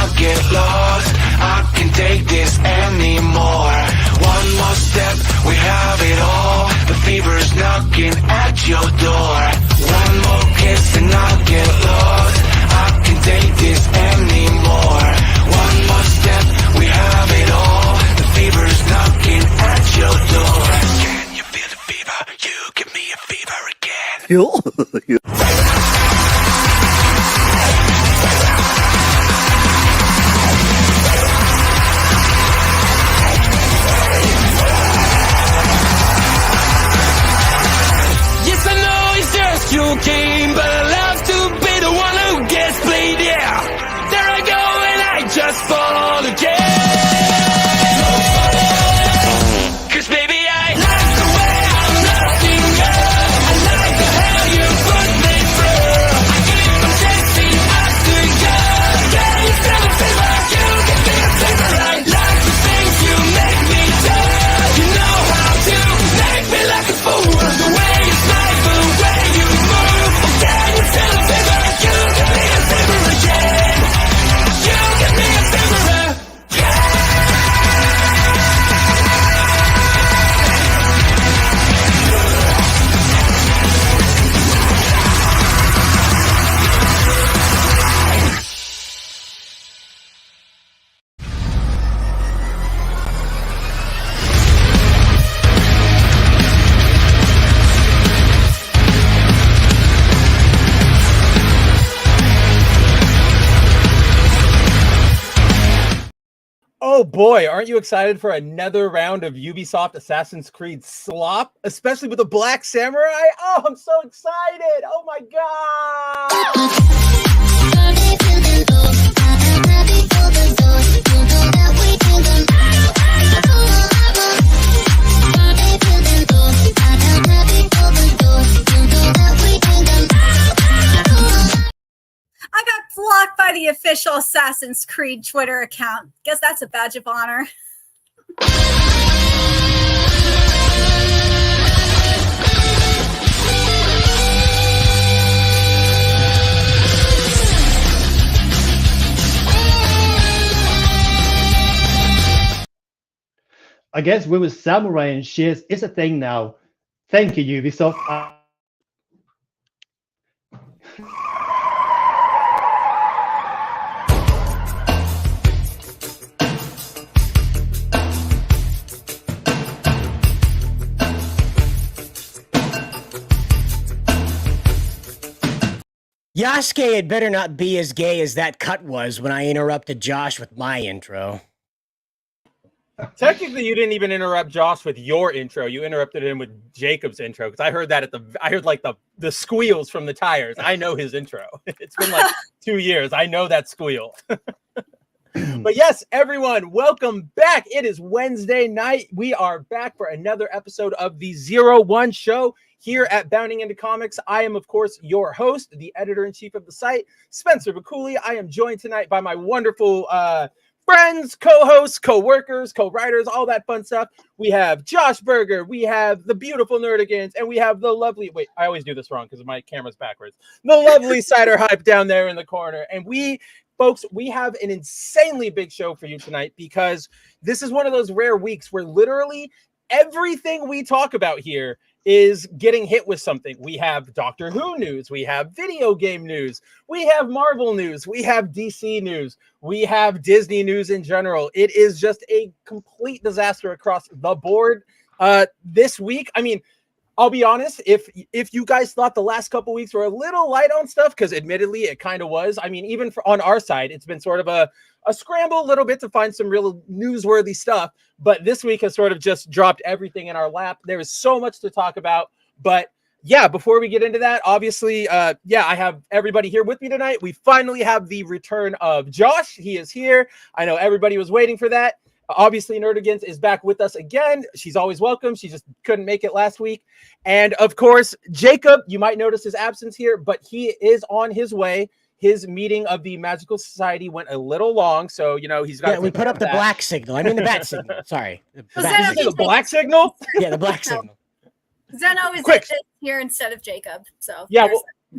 not get lost. I can take this anymore. One more step, we have it all. The fever's knocking at your door. One more kiss and I'll get lost. I can take this anymore. One more step, we have it all. The fever's knocking at your door. Can you feel the fever? You give me a fever again. Yes, I know it's just your game, but I love to be the one who gets played, yeah. There I go and I just fall again. Cause baby I like the way I'm loving you. I like the hell you put me through. I keep on chasing after you. Can you feel the fever? You can be a fever. I like the things you make me do. You know how to make me like a fool. The way you smile, the way you move. Can you feel the fever? You can be a fever again. You can be a fever again. Oh boy, aren't you excited for another round of Ubisoft Assassin's Creed slop, especially with the Black Samurai? Oh, I'm so excited. Oh my I got blocked by the official Assassin's Creed Twitter account. Guess that's a badge of honor. I guess women with samurai and shields is a thing now. Thank you, Ubisoft. Yasuke had better not be as gay as that cut was when I interrupted Josh with my intro. Technically, you didn't even interrupt Josh with your intro. You interrupted him with Jacob's intro because I heard that I heard like the squeals from the tires. I know his intro. It's been like 2 years. I know that squeal. But yes, everyone, welcome back. It is Wednesday night. We are back for another episode of the 01 show here at Bounding Into Comics. I am, of course, your host, the editor-in-chief of the site, Spencer Baculi. I am joined tonight by my wonderful friends, co-hosts, co-workers, co-writers, all that fun stuff. We have Josh Berger, we have the beautiful Nerdigans, and we have the lovely, wait, I always do this wrong because my camera's backwards, the lovely Cider Hype down there in the corner. And folks, we have an insanely big show for you tonight because this is one of those rare weeks where literally everything we talk about here is getting hit with something. We have Doctor Who news, we have video game news, we have Marvel news, we have DC news, we have Disney news in general. It is just a complete disaster across the board this week. I mean, I'll be honest, if you guys thought the last couple weeks were a little light on stuff, because admittedly it kind of was. I mean, even on our side, it's been sort of a scramble a little bit to find some real newsworthy stuff. But this week has sort of just dropped everything in our lap. There is so much to talk about. But yeah, before we get into that, obviously, I have everybody here with me tonight. We finally have the return of Josh. He is here. I know everybody was waiting for that. Obviously, Nerdigans is back with us again. She's always welcome. She just couldn't make it last week. And of course, Jacob, you might notice his absence here, but he is on his way. His meeting of the Magical Society went a little long, so he's got. Yeah, we put up the black signal. I mean the bat signal. Sorry, the black signal. Yeah, the black signal. Zeno is here instead of Jacob. So yeah,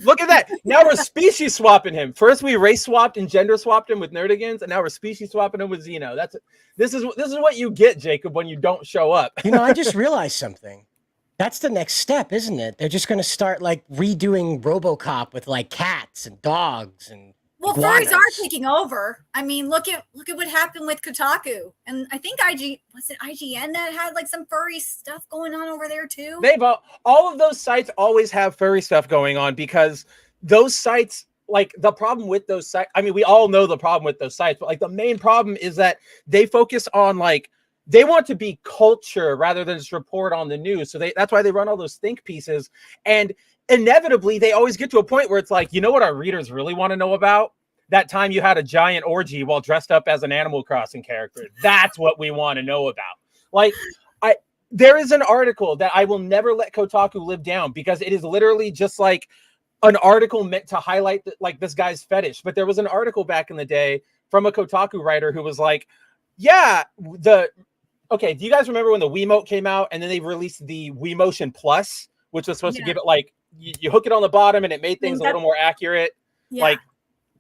Look at that. Now we're species swapping him. First we race swapped and gender swapped him with Nerdigans, and now we're species swapping him with Xeno. This is what you get, Jacob, when you don't show up. You know, I just realized something. That's the next step, isn't it? They're just going to start like redoing RoboCop with like cats and dogs and Well, iguanas. furries are taking over. I mean, look at what happened with Kotaku, and I think IGN that had like some furry stuff going on over there too. They've all of those sites always have furry stuff going on because those sites, like the problem with those sites, I mean, we all know the problem with those sites, but like the main problem is that they focus on like, they want to be culture rather than just report on the news. So that's why they run all those think pieces. And inevitably they always get to a point where it's like, you know what our readers really want to know about? That time you had a giant orgy while dressed up as an Animal Crossing character. That's what we want to know about. Like, there is an article that I will never let Kotaku live down because it is literally just like an article meant to highlight like this guy's fetish. But there was an article back in the day from a Kotaku writer who was like, yeah, okay, do you guys remember when the Wiimote came out and then they released the Wiimotion Plus, which was supposed to give it like, you hook it on the bottom and it made things a little more accurate, like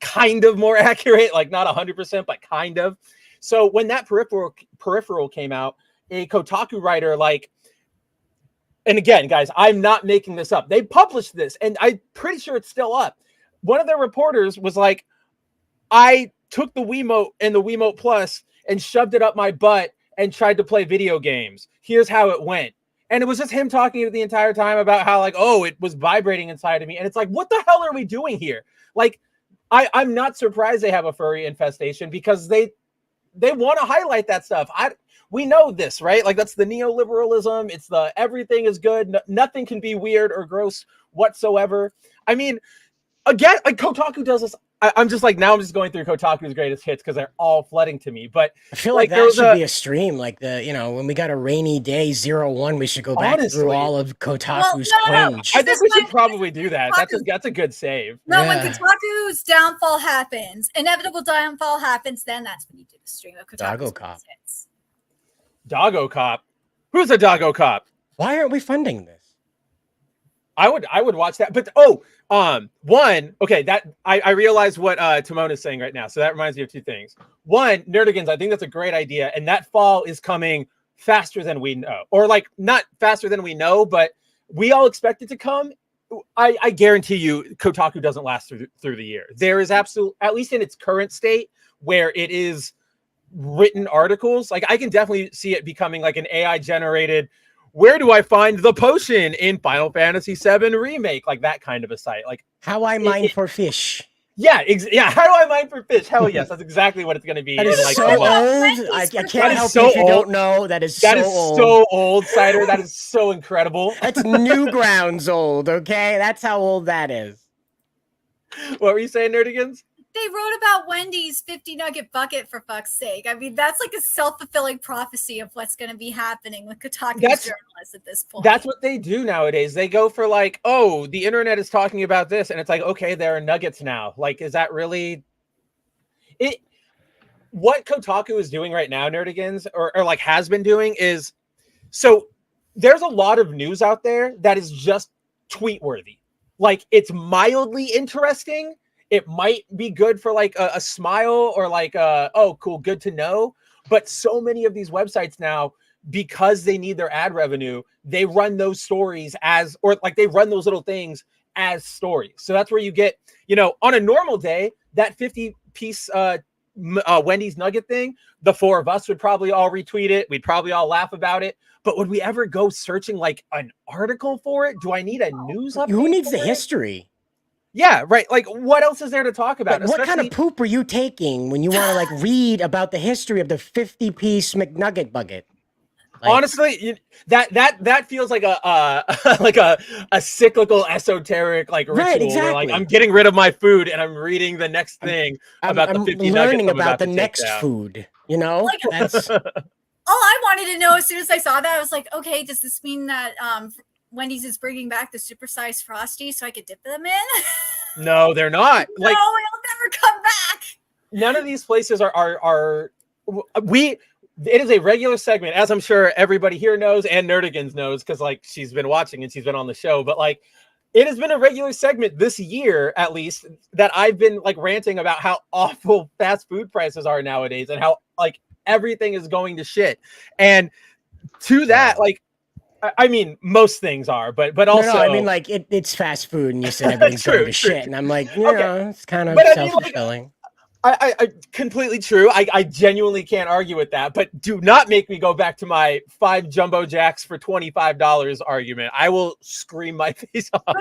kind of more accurate, like not 100%, but kind of. So when that peripheral came out, a Kotaku writer like, and again, guys, I'm not making this up. They published this and I'm pretty sure it's still up. One of their reporters was like, I took the Wiimote and the Wiimote Plus and shoved it up my butt and tried to play video games. Here's how it went. And it was just him talking the entire time about how like, oh, it was vibrating inside of me. And it's like, what the hell are we doing here? Like, I'm not surprised they have a furry infestation because they want to highlight that stuff. We know this, right? Like that's the neoliberalism. It's the everything is good. Nothing can be weird or gross whatsoever. I mean, again, like Kotaku does this. I'm just like, now I'm just going through Kotaku's greatest hits because they're all flooding to me. But I feel like that should be a stream. Like when we got a rainy day 01, we should go back through all of Kotaku's cringe. I think we should probably do that. That's a good save. No, when Kotaku's downfall happens, inevitable downfall happens, then that's when you do the stream of Kotaku's greatest hits. Doggo Cop. Who's a Doggo Cop? Why aren't we funding this? I would watch that. But that I realized what Timon is saying right now. So that reminds me of two things. One, Nerdigans, I think that's a great idea. And that fall is coming faster than we know. Or like not faster than we know, but we all expect it to come. I guarantee you Kotaku doesn't last through the year. There is at least in its current state, where it is written articles. Like I can definitely see it becoming like an AI generated, where do I find the potion in Final Fantasy VII Remake? Like that kind of a site. Like how I mine for fish. Yeah, how do I mine for fish? Hell yes, that's exactly what it's going to be. That is like, so old. I can't help you if you don't know. That is so old, Cider. That is so incredible. That's Newgrounds old, okay? That's how old that is. What were you saying, Nerdigans? They wrote about Wendy's 50 nugget bucket, for fuck's sake. I mean, that's like a self-fulfilling prophecy of what's going to be happening with Kotaku's journalists at this point. That's what they do nowadays. They go for like, oh, the internet is talking about this. And it's like, okay, there are nuggets now. Like, is that really it? What Kotaku is doing right now, Nerdigans, or like has been doing is, so there's a lot of news out there that is just tweet worthy. Like it's mildly interesting. It might be good for like a smile or like, oh, cool, good to know. But so many of these websites now, because they need their ad revenue, they run those stories or they run those little things as stories. So that's where you get, on a normal day, that 50-piece Wendy's nugget thing, the four of us would probably all retweet it. We'd probably all laugh about it. But would we ever go searching like an article for it? Do I need a news update? Who needs the history? Yeah, right. Like, what else is there to talk about? What kind of poop are you taking when you want to like read about the history of the 50-piece McNugget bucket? Like, honestly, that feels like a cyclical esoteric like ritual. Right, exactly. Where, like I'm getting rid of my food and I'm reading the next thing about the 50 learning nuggets about the next food. That's all I wanted to know as soon as I saw that. I was like, okay, does this mean that Wendy's is bringing back the supersized Frosty so I could dip them in? No, they're not. No, it'll never come back. None of these places are it is a regular segment, as I'm sure everybody here knows and Nerdigans knows, because like she's been watching and she's been on the show. But like it has been a regular segment this year, at least, that I've been like ranting about how awful fast food prices are nowadays and how like everything is going to shit. And to that, like, I mean, most things are, but also, no, I mean, like it's fast food, and you said everything's True, going to true, shit, and I'm like, you Okay. know, it's kind of But I mean, like, self-fulfilling. I completely true. I genuinely can't argue with that, but do not make me go back to my 5 jumbo jacks for $25 argument. I will scream my face off. But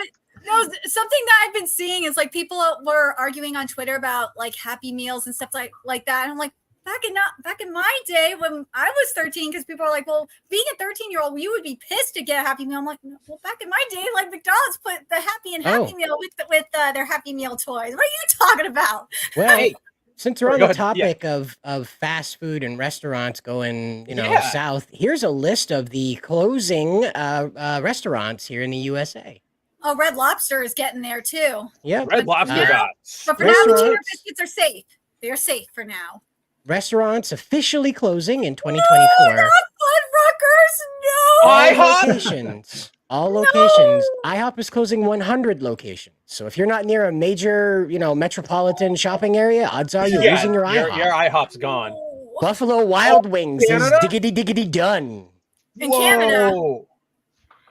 no, something that I've been seeing is like people were arguing on Twitter about like Happy Meals and stuff like that. And I'm like, back in my day when I was 13, because people are like, well, being a 13-year-old, you would be pissed to get a Happy Meal. I'm like, well, back in my day, like McDonald's put the Happy and Happy Meal with their Happy Meal toys. What are you talking about? Well, Hey, since we're on go the ahead. Yeah. topic of fast food and restaurants going, south, here's a list of the closing restaurants here in the USA. Oh, Red Lobster is getting there too. Yeah, Red Lobster got. But for now, the cheddar Restaurants. biscuits are safe. They are safe for now. restaurants officially closing in No, 2024. not Fuddruckers. No. All IHOP? locations. All locations. IHOP is closing 100 locations. So if you're not near a major, metropolitan shopping area, odds are you're losing your IHOP. Your IHOP's gone. No. Buffalo Wild Wings is Canada? diggity done. In Canada. Whoa.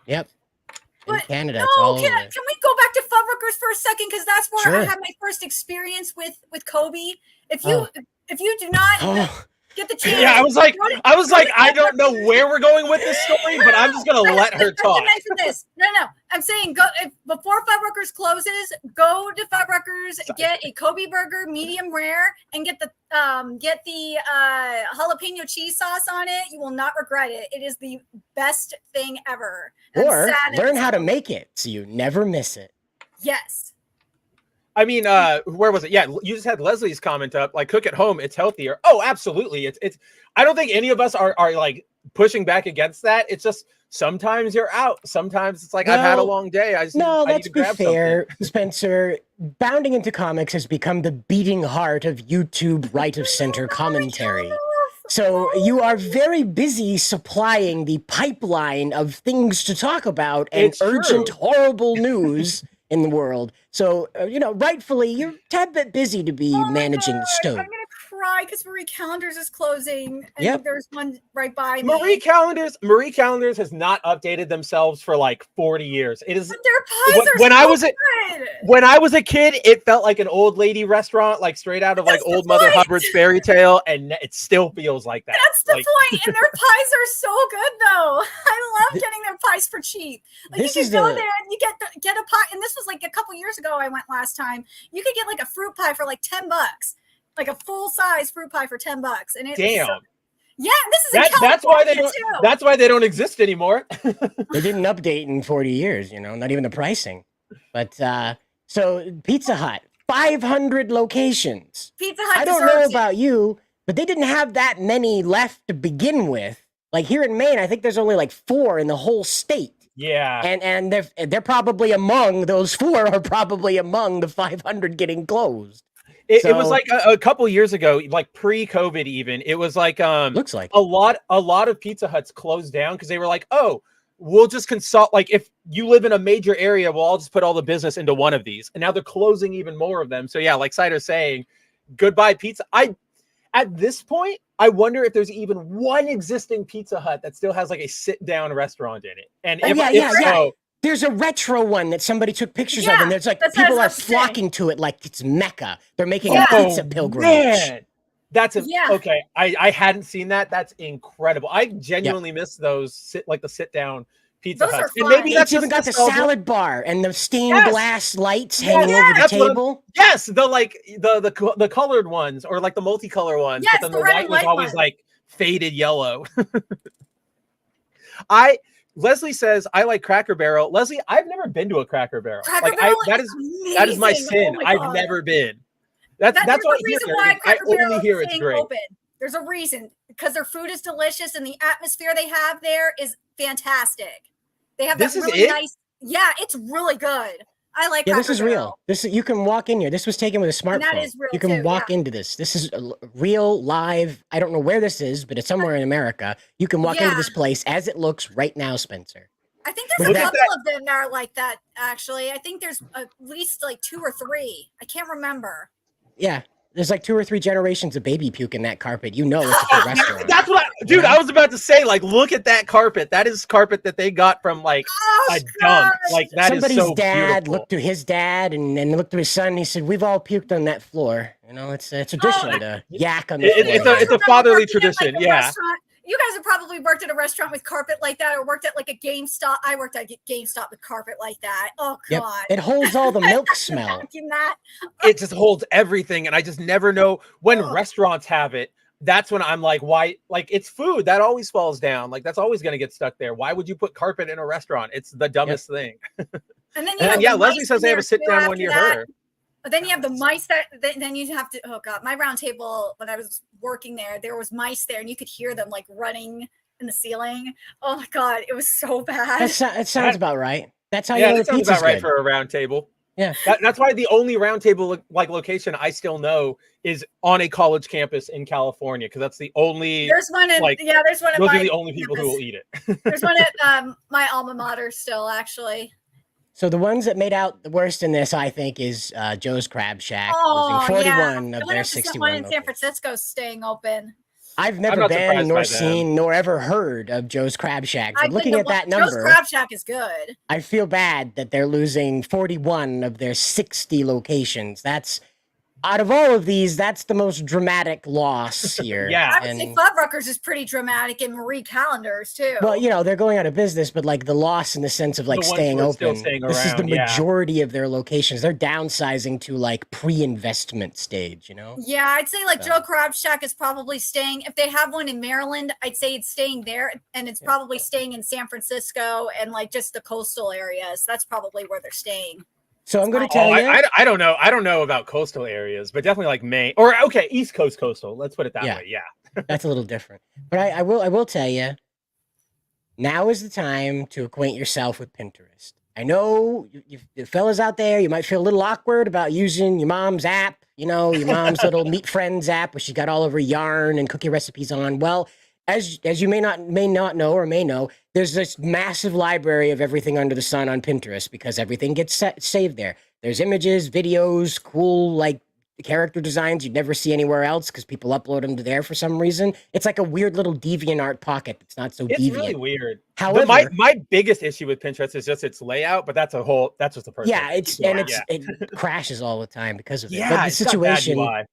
Yep. In But Canada, no, it's all can over. we go back to Fuddruckers for a second? Because that's where Sure. I had my first experience with Kobe. If you do not Oh, get the chance, Yeah, I was like, go to I don't know where we're going with this story, but I'm just gonna let her I have talk. to mention this. No. I'm saying before Fuddruckers closes, go to Fuddruckers, get a Kobe burger, medium rare, and get the jalapeno cheese sauce on it. You will not regret it. It is the best thing ever. I'm or sad learn it's how to gone. make it so you never miss it. Yes. I mean, where was it? Yeah, you just had Leslie's comment up. Like, cook at home, it's healthier. Oh, absolutely. It's. I don't think any of us are like pushing back against that. It's just sometimes you're out. Sometimes it's like I've had a Well, long day. I need let's to be grab fair, Spencer. Bounding into comics has become the beating heart of YouTube right of center commentary. So you are very busy supplying the pipeline of things to talk about and It's true. urgent, horrible news in the world. So, rightfully, you're a tad bit busy to be Oh my managing the God, stove. I'm gonna cry because Marie Callender's is closing, and Yep. there's one right by me. Marie Callender's has not updated themselves for like 40 years. It is But their pies are when so I was good. when I was a kid, it felt like an old lady restaurant, like straight out of like That's the old Mother point. Hubbard's fairy tale, and it still feels like that. That's the Like, point, and their pies are so good though. I love getting their pies for cheap. Like This you is can go the- there and you get a pie, and this was like a couple years ago. I went last time. You could get like a fruit pie for like $10, like a full size fruit pie for $10, and it's damn. yeah. This is in That's why they California, don't. too. That's why they don't exist anymore. They didn't update in 40 years, not even the pricing. But so Pizza Hut, 500 locations. Pizza Hut. I don't know deserves it. about you, but they didn't have that many left to begin with. Like here in Maine, I think there's only like 4 in the whole state. Yeah. And they're probably among those 4 are probably among the 500 getting closed. It was So- like a couple years ago, like pre-COVID even. It was like Looks like a lot of Pizza Huts closed down because they were like, oh, we'll just consult. Like if you live in a major area, we'll all just put all the business into one of these. And now they're closing even more of them. So yeah, like Cider's saying, goodbye pizza. At this point, I wonder if there's even one existing Pizza Hut that still has like a sit-down restaurant in it. And Oh, if, yeah, if yeah, yeah. so, there's a retro one that somebody took pictures of, Yeah, and there's like that's what I people was are about to say. flocking to it like it's Mecca. They're making Yeah. a pizza pilgrimage. man, that's Yeah. okay. I hadn't seen that. That's incredible. I genuinely miss those sit-down Pizza Those are Huts. And fun. maybe It's that's even got just the nostalgia. salad bar and the stained Yes. glass lights Yes, hanging over the that's what I'm- table. Yes, the colored ones or like the multicolor ones, Yes, but then the the red white and was white always one. like faded yellow. Leslie says I like Cracker Barrel. Leslie, I've never been to a Cracker Barrel. Cracker Barrel that is my amazing. sin. Oh my I've God. never been. That's There's what a I hear. reason why I Cracker Barrel only is hear it's staying great. open. There's a reason, because their food is delicious and the atmosphere they have there is fantastic. They have This that is really it? nice. Yeah, it's really good. I like. Yeah, this Cracker is Barrel. real. You can walk in here. This was taken with a smartphone. that is real you can too, walk into this. This is real, live. I don't know where this is, but it's somewhere in America. You can walk into Yeah. this place as it looks right now, Spencer. I think there's But a that- couple of them that are like that. Actually, I think there's at least like 2 or 3. I can't remember. Yeah. There's like 2 or 3 generations of baby puke in that carpet. You know it's a good restaurant. That's what, dude. I was about to say. Like, look at that carpet. That is carpet that they got from like Oh, a dump. God. Like that is Somebody's so dad beautiful. looked to his dad and then looked to his son. And he said, "We've all puked on that floor. You know, it's a tradition to yak on the floor." It's a fatherly tradition. Yeah. You guys have probably worked at a restaurant with carpet like that, or worked at like a GameStop. I worked at GameStop with carpet like that. Oh Yep. God! It holds all the milk smell. Imagine that. It just holds everything, and I just never know when Oh. restaurants have it. That's when I'm like, why? Like, it's food that always falls down. Like, that's always going to get stuck there. Why would you put carpet in a restaurant? It's the dumbest thing. And then you And have yeah, the Leslie mice says in they have there a sit too down after when you're that. her. But then you have the mice that then you have to. Oh God, my round table when I was working there was mice there, and you could hear them like running in the ceiling. Oh my God, it was so bad. That sounds about right. That's how Yeah, you know that the sounds pizza's about right good. for a round table. Yeah. That's why the only round table like location I still know is on a college campus in California, because that's the only. There's one in like, there's one in Those my are the only people who campus. will eat it. There's one at my alma mater still actually. So the ones that made out the worst in this, I think, is Joe's Crab Shack, Oh losing yeah, 41 I of wonder their if the 61 one in San locations. Francisco staying open. I've never not been, surprised nor by them. seen, nor ever heard of Joe's Crab Shack. But I've been looking to at that Joe's number, Crab Shack is good. I feel bad that they're losing 41 of their 60 locations. That's out of all of these, that's the most dramatic loss here. Yeah. I would say Fuddruckers is pretty dramatic, and Marie Callender's too. Well, you know, they're going out of business, but like the loss in the sense of like The ones staying who are still open. staying This is the around, yeah. majority of their locations. They're downsizing to like pre-investment stage, you know? Yeah, I'd say like So- Joe Crab Shack is probably staying. If they have one in Maryland, I'd say it's staying there, and it's probably staying in San Francisco and like just the coastal areas. That's probably where they're staying. So I'm going to Oh, tell you. I don't know. I don't know about coastal areas, but definitely like Maine or okay, East Coast coastal. Let's put it that Yeah. way. Yeah. That's a little different. But I will tell you, now is the time to acquaint yourself with Pinterest. I know you fellas out there, you might feel a little awkward about using your mom's app, you know, your mom's little Meet Friends app where she got all of her yarn and cookie recipes on. Well, as you may not know or may know, there's this massive library of everything under the sun on Pinterest because everything gets saved there. There's images, videos, cool like character designs you'd never see anywhere else because people upload them to there for some reason. It's like a weird little DeviantArt pocket that's not so It's deviant. really weird. However, My biggest issue with Pinterest is just its layout, but that's just a personal. yeah, it crashes all the time because of it. But the it's got bad situation, UI.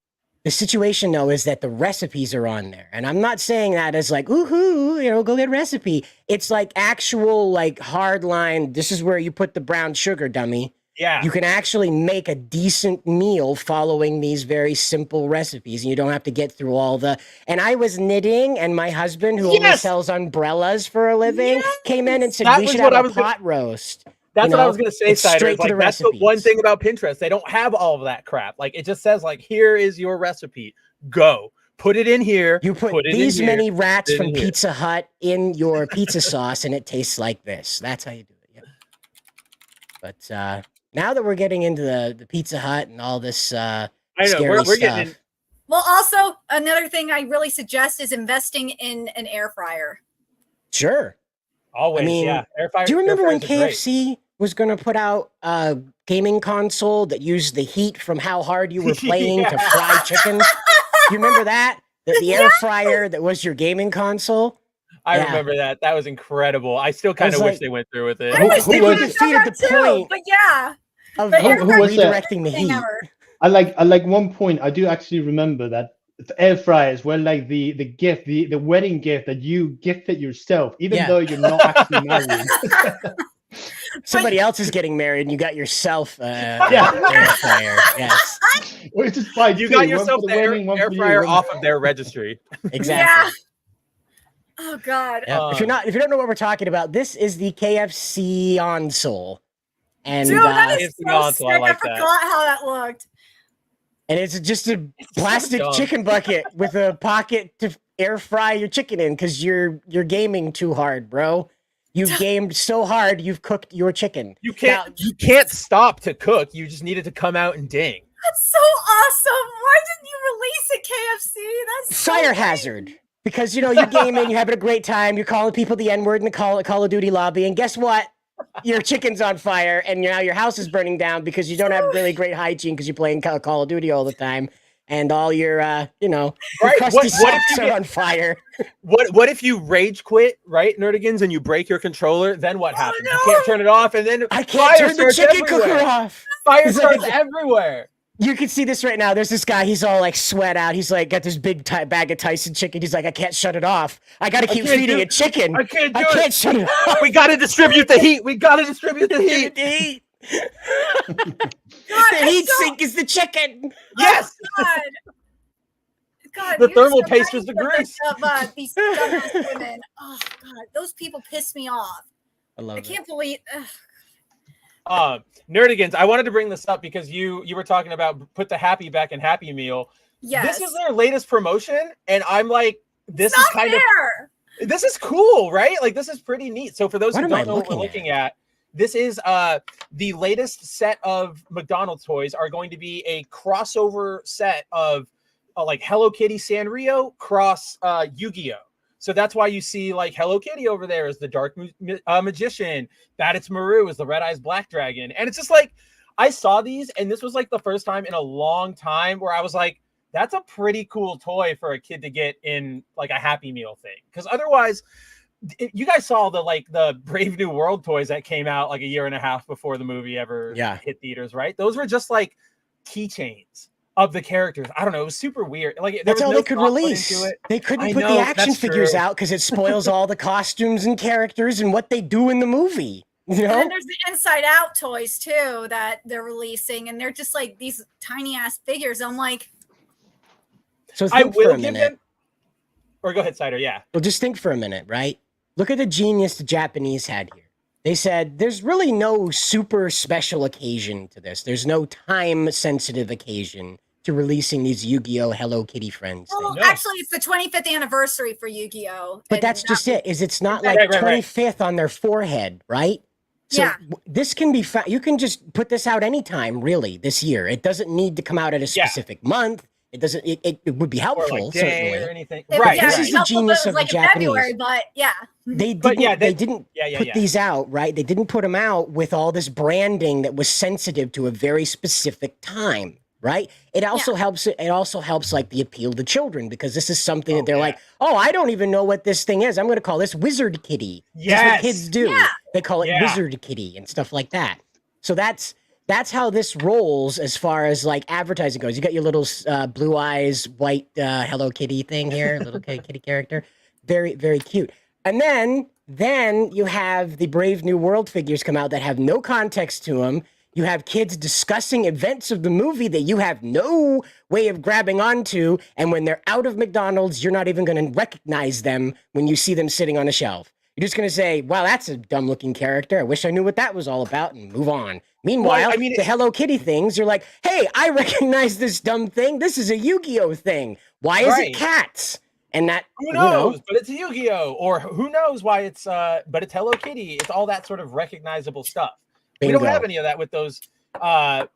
the situation though is that the recipes are on there, and I'm not saying that as like ooh, you know, go get a recipe. It's like actual like hard line. This is where you put the brown sugar, dummy. Yeah. You can actually make a decent meal following these very simple recipes, and you don't have to get through all the. And I was knitting, and my husband, who only Yes! sells umbrellas for a living, came in and said That we was should what have I a was gonna- pot roast. That's you what I know, was gonna say, it's Cider. straight It's to like the that's the one recipes. thing about Pinterest. They don't have all of that crap. Like it just says like, here is your recipe. Go. Put it in here. You put it in these here, many rats put it from in here. Pizza Hut in your pizza sauce, and it tastes like this. That's how you do it. Yep. But now that we're getting into the Pizza Hut and all this I know scary we're stuff, getting. Well, also another thing I really suggest is investing in an air fryer. sure. Always, I mean, yeah. Air fryer, Do you remember when air fryers are great. KFC was going to put out a gaming console that used the heat from how hard you were playing to fry chicken? You remember that? The air fryer that was your gaming console? I Yeah. remember that. That was incredible. I still kind of was wish like- they went through with it. I wish who they was- would have defeated done the that too, point? but yeah, Of The air Who was that? redirecting the thing heat. ever. I like one point. I do actually remember that the air fryers were like the gift, the wedding gift that you gifted yourself, even Yeah. though you're not actually married. Somebody else is getting married, and you got yourself Yeah. air fryer. Yes, Or it's just fine. You too. got One yourself for the the air, wedding, one air for you, fryer one- off of their registry. exactly. Oh God. Yeah. If you don't know what we're talking about, this is the KFC console, and Dude, that it's is the so console, I sick. I like forgot that. how that looked. and it's just a plastic dumb. chicken bucket with a pocket to air fry your chicken in because you're gaming too hard, bro. You've gamed so hard, you've cooked your chicken. You can't stop to cook. You just need it to come out and ding. That's so awesome. Why didn't you release it, KFC? That's so Fire great. hazard. because you're gaming, you're having a great time, you're calling people the N-word in the Call of Duty lobby, and guess what? Your chicken's on fire, and now your house is burning down because you don't have really great hygiene because you're playing Call of Duty all the time, and all your your Right. crusty What if socks you are get- on fire. What if you rage quit, right, Nerdigans, and you break your controller? Then what happens? no. You can't turn it off, and then I can't fire turn the starts chicken everywhere. cooker off. Fire It's like- starts everywhere. You can see this right now. There's this guy. He's all like sweat out. He's like got this big bag of Tyson chicken. He's like, I can't shut it off. I got to keep can't feeding do- it chicken. I can't do I it. can't shut it off. We got to distribute the heat. We got to distribute the heat. Heat. God, The heat sink is the chicken. Yes. God. God, The you're thermal so paste was the nice grease. of these dumbass women. Oh God, those people piss me off. I love I it. can't believe. Nerdigans, I wanted to bring this up because you were talking about put the happy back in Happy Meal. Yes, This is their latest promotion, and I'm like, this is not kind fair. of this is cool, right? Like this is pretty neat. So for those What who am I don't know what we're looking looking at, this is the latest set of McDonald's toys are going to be a crossover set of like Hello Kitty Sanrio cross Yu-Gi-Oh. So that's why you see like Hello Kitty over there is the Dark Magician. That it's Maru is the Red Eyes Black Dragon. And it's just like, I saw these and this was like the first time in a long time where I was like, that's a pretty cool toy for a kid to get in like a Happy Meal thing. Because otherwise, you guys saw the Brave New World toys that came out like a year and a half before the movie ever hit theaters, right? Those were just like keychains of the characters. I don't know. It was super weird. Like there That's was all no they could thought put release. into it. They couldn't I put know, the action that's figures true. out because it spoils all the costumes and characters and what they do in the movie. You And know? then there's the Inside Out toys too that they're releasing, and they're just like these tiny ass figures. I'm like, So I think for will a give minute. them. Or go ahead, Cider. Yeah. Well, just think for a minute, right? Look at the genius the Japanese had here. They said there's really no super special occasion to this. There's no time sensitive occasion to releasing these Yu-Gi-Oh! Hello Kitty friends. well, No. actually, it's the 25th anniversary for Yu-Gi-Oh. But and that's just it. Is it's not like Right. 25th on their forehead, right? So Yeah. this can be you can just put this out anytime, really, this year. It doesn't need to come out at a Yeah. specific month. It doesn't. It would be Or helpful, like day certainly. or anything. It- Right. yeah, This right. is the helpful, genius but it of was the like in February, Japanese. but yeah. They But didn't. yeah, they they- didn't yeah, put yeah. these out, right? They didn't put them out with all this branding that was sensitive to a very specific time, right? It also helps. It also helps like the appeal to children because this is something that they're yeah. like, oh, I don't even know what this thing is. I'm going to call this Wizard Kitty. That's Yes. what kids do. Yeah. They call it Yeah. Wizard Kitty and stuff like that. So that's how this rolls as far as like advertising goes. You got your little blue eyes, white Hello Kitty thing here, little kitty character. Very, very cute. And then you have the Brave New World figures come out that have no context to them. You have kids discussing events of the movie that you have no way of grabbing onto. And when they're out of McDonald's, you're not even going to recognize them when you see them sitting on a shelf. You're just going to say, wow, that's a dumb looking character. I wish I knew what that was all about and move on. Meanwhile, Well, I mean, the Hello Kitty things, you're like, hey, I recognize this dumb thing. This is a Yu-Gi-Oh thing. Why is it Right. cats? And that, Who knows? But it's a Yu-Gi-Oh! Or who knows why it's but it's Hello Kitty. It's all that sort of recognizable stuff. We Bingo. don't have any of that with those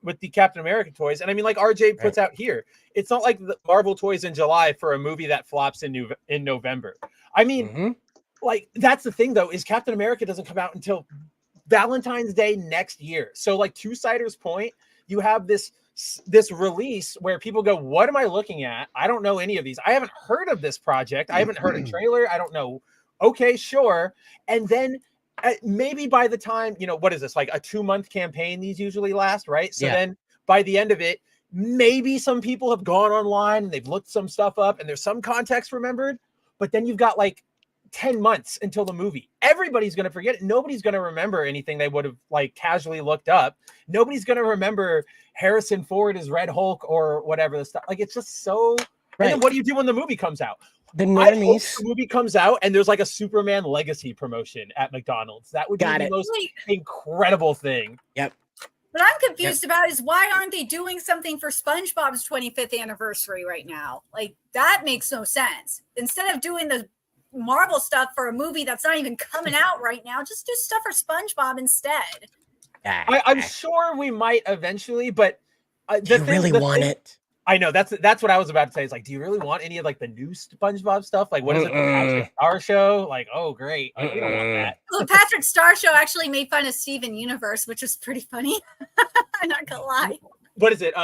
with the Captain America toys. And I mean, like RJ puts out here, it's not like the Marvel toys in July for a movie that flops in November. I mean, Mhm. like that's the thing though, is Captain America doesn't come out until Valentine's Day next year. So like to Cider's point, you have this release where people go, what am I looking at? I don't know any of these. I haven't heard of this project. I haven't heard a trailer. I don't know. Okay, sure. And then maybe by the time, what is this? Like a 2-month campaign these usually last, right? So Yeah. then by the end of it, maybe some people have gone online and they've looked some stuff up and there's some context remembered, but then you've got like 10 months until the movie. Everybody's going to forget it. Nobody's going to remember anything they would have like casually looked up. Nobody's going to remember Harrison Ford as Red Hulk or whatever the stuff. Like it's just so. Right. And then what do you do when the movie comes out? The I hope normies. the movie comes out and there's like a Superman Legacy promotion at McDonald's. That would Got be it. the most Wait, incredible thing. what I'm confused about is why aren't they doing something for SpongeBob's 25th anniversary right now? Like that makes no sense. Instead of doing the Marvel stuff for a movie that's not even coming out right now, just do stuff for SpongeBob instead. I'm sure we might eventually, but Do you really want it? I know that's what I was about to say. It's like, do you really want any of like the new SpongeBob stuff? Like, what is it? The Patrick Star Show? Like, oh great, like, we don't want that. Well, the Patrick Star Show actually made fun of Steven Universe, which was pretty funny. I'm not gonna lie. What is it?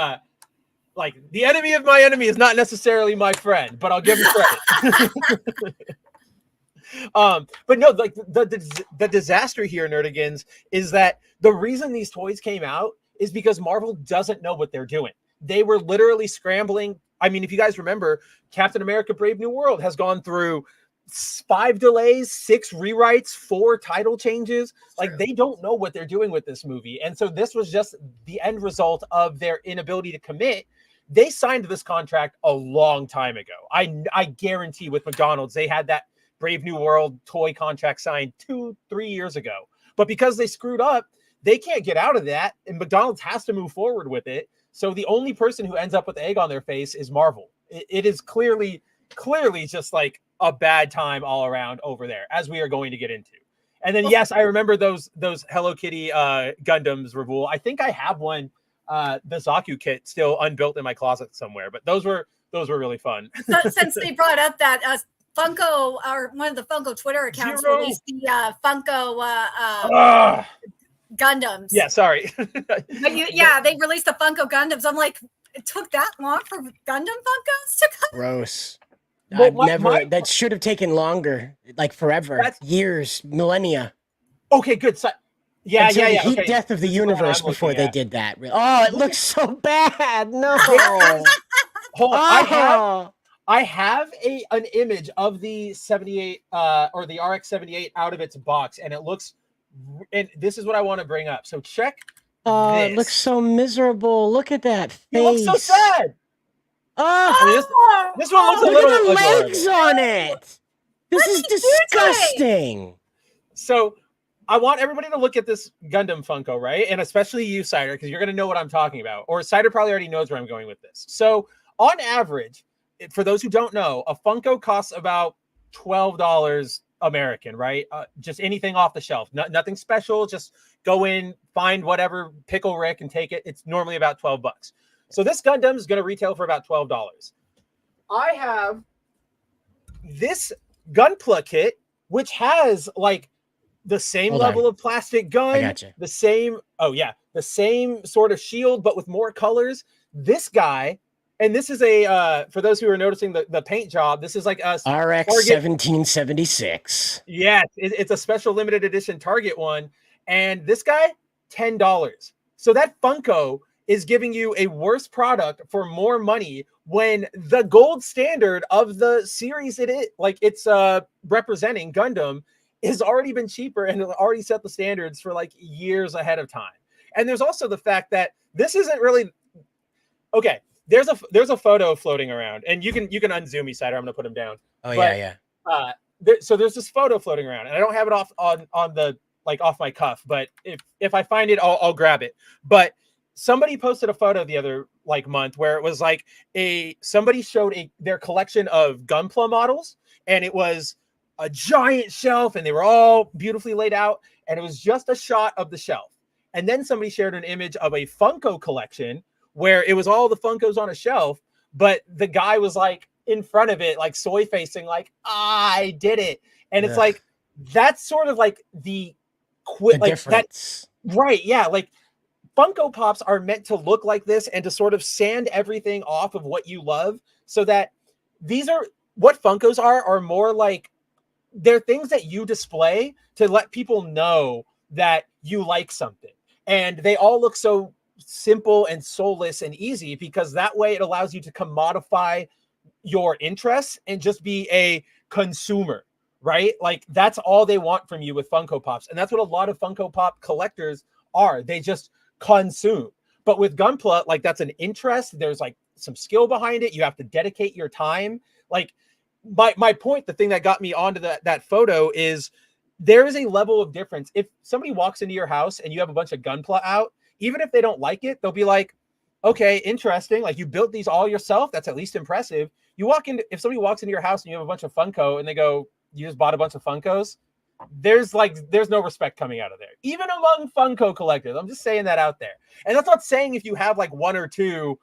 Like the enemy of my enemy is not necessarily my friend, but I'll give him credit. But no, like the disaster here, Nerdigans, is that the reason these toys came out is because Marvel doesn't know what they're doing. They were literally scrambling. I mean, if you guys remember, Captain America Brave New World has gone through 5 delays, 6 rewrites, 4 title changes. Like, they don't know what they're doing with this movie. And so this was just the end result of their inability to commit. They signed this contract a long time ago. I guarantee with McDonald's, they had that Brave New World toy contract signed 2-3 years ago. But because they screwed up, they can't get out of that. And McDonald's has to move forward with it. So the only person who ends up with egg on their face is Marvel. It is clearly just like a bad time all around over there, as we are going to get into. And then, yes, I remember those Hello Kitty Gundams, Ravul. I think I have one, the Zaku kit, still unbuilt in my closet somewhere. But those were really fun. Since they brought up that Funko, or one of the Funko Twitter accounts released the Funko Gundams. Yeah, sorry. But they released the Funko Gundams. I'm like, it took that long for Gundam Funkos to come? Gross. Well, that should have taken longer, like forever, years, millennia. Okay, good. So, yeah. Heat death of the universe before they did that. Oh, it looks so bad. No. Hold on. I have an image of the 78 or the RX-78 out of its box, and it looks, and this is what I want to bring up. So check. It looks so miserable. Look at that face. It looks so sad. I mean, this one looks a look little at the legs on it. This is disgusting. So I want everybody to look at this Gundam Funko, right? And especially you, Cider, because you're going to know what I'm talking about. Or Cider probably already knows where I'm going with this. So on average, for those who don't know, a Funko costs about $12 American, right? Just anything off the shelf, nothing special. Just go in, find whatever Pickle Rick and take it. It's normally about $12. So this Gundam is going to retail for about $12. I have this Gunpla kit, which has like the same level of plastic gun, the same sort of shield, but with more colors. This guy, and this is a for those who are noticing the paint job, this is like a RX 1776. Yeah, it's a special limited edition Target one, and this guy $10. So that Funko is giving you a worse product for more money when the gold standard of the series it's representing Gundam has already been cheaper and already set the standards for like years ahead of time. And there's also the fact that this isn't really okay. There's a photo floating around, and you can unzoom me, Cider. I'm gonna put him down. So there's this photo floating around, and I don't have it off on the like off my cuff, but if I find it, I'll grab it. But somebody posted a photo the other like month where it was like somebody showed their collection of Gunpla models, and it was a giant shelf, and they were all beautifully laid out, and it was just a shot of the shelf. And then somebody shared an image of a Funko collection where it was all the Funkos on a shelf, but the guy was like in front of it, like soy facing, like, I did it. And it's like, that's sort of like the difference. Right. Yeah. Like Funko Pops are meant to look like this and to sort of sand everything off of what you love, so that these are what Funkos are more like, they're things that you display to let people know that you like something. And they all look so simple and soulless and easy, because that way it allows you to commodify your interests and just be a consumer, right? Like that's all they want from you with Funko Pops. And that's what a lot of Funko Pop collectors are. They just consume. But with Gunpla, like that's an interest. There's like some skill behind it. You have to dedicate your time. Like my point, the thing that got me onto that photo is there is a level of difference. If somebody walks into your house and you have a bunch of Gunpla out, even if they don't like it, they'll be like, okay, interesting. Like you built these all yourself. That's at least impressive. If somebody walks into your house and you have a bunch of Funko and they go, you just bought a bunch of Funkos, there's no respect coming out of there, even among Funko collectors. I'm just saying that out there. And that's not saying if you have like one or two,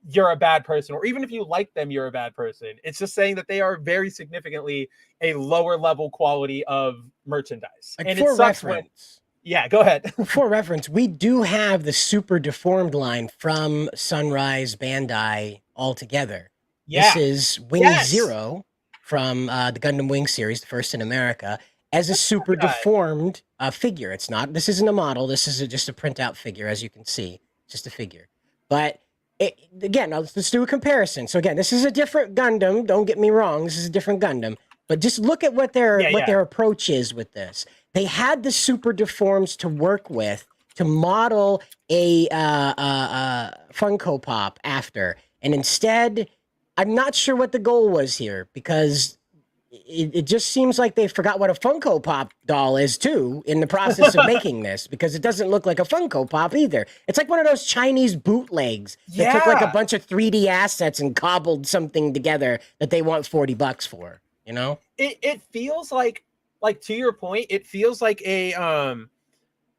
you're a bad person, or even if you like them, you're a bad person. It's just saying that they are very significantly a lower level quality of merchandise. Like, and for it sucks when, reference, yeah, go ahead. for reference, we do have the Super Deformed line from Sunrise Bandai altogether. This Yeah. is Wing Yes. Zero from the Gundam Wing series, the first in America, as a super guy. deformed figure. It's not. This isn't a model. This is just a printout figure, as you can see, just a figure. But again, let's do a comparison. So again, this is a different Gundam. Don't get me wrong. This is a different Gundam. But just look at what their approach is with this. They had the super deforms to work with to model a Funko Pop after, and instead, I'm not sure what the goal was here, because it just seems like they forgot what a Funko Pop doll is too in the process of making this, because it doesn't look like a Funko Pop either. It's like one of those Chinese bootlegs that took like a bunch of 3D assets and cobbled something together that they want $40 for, you know? It feels like to your point, it feels like a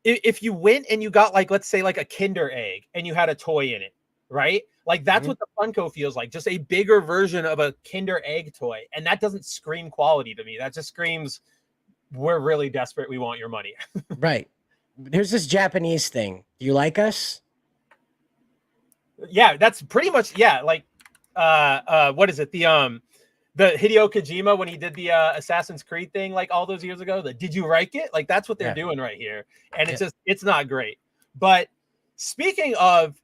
if you went and you got, like, let's say like a Kinder Egg and you had a toy in it, right? Like, that's what the Funko feels like, just a bigger version of a Kinder Egg toy. And that doesn't scream quality to me. That just screams, we're really desperate. We want your money. Right. Here's this Japanese thing. Do you like us? Yeah, that's pretty much, yeah, like, what is it? The Hideo Kojima, when he did the Assassin's Creed thing, like, all those years ago, did you like it? Like, that's what they're doing right here. And it's not great. But speaking of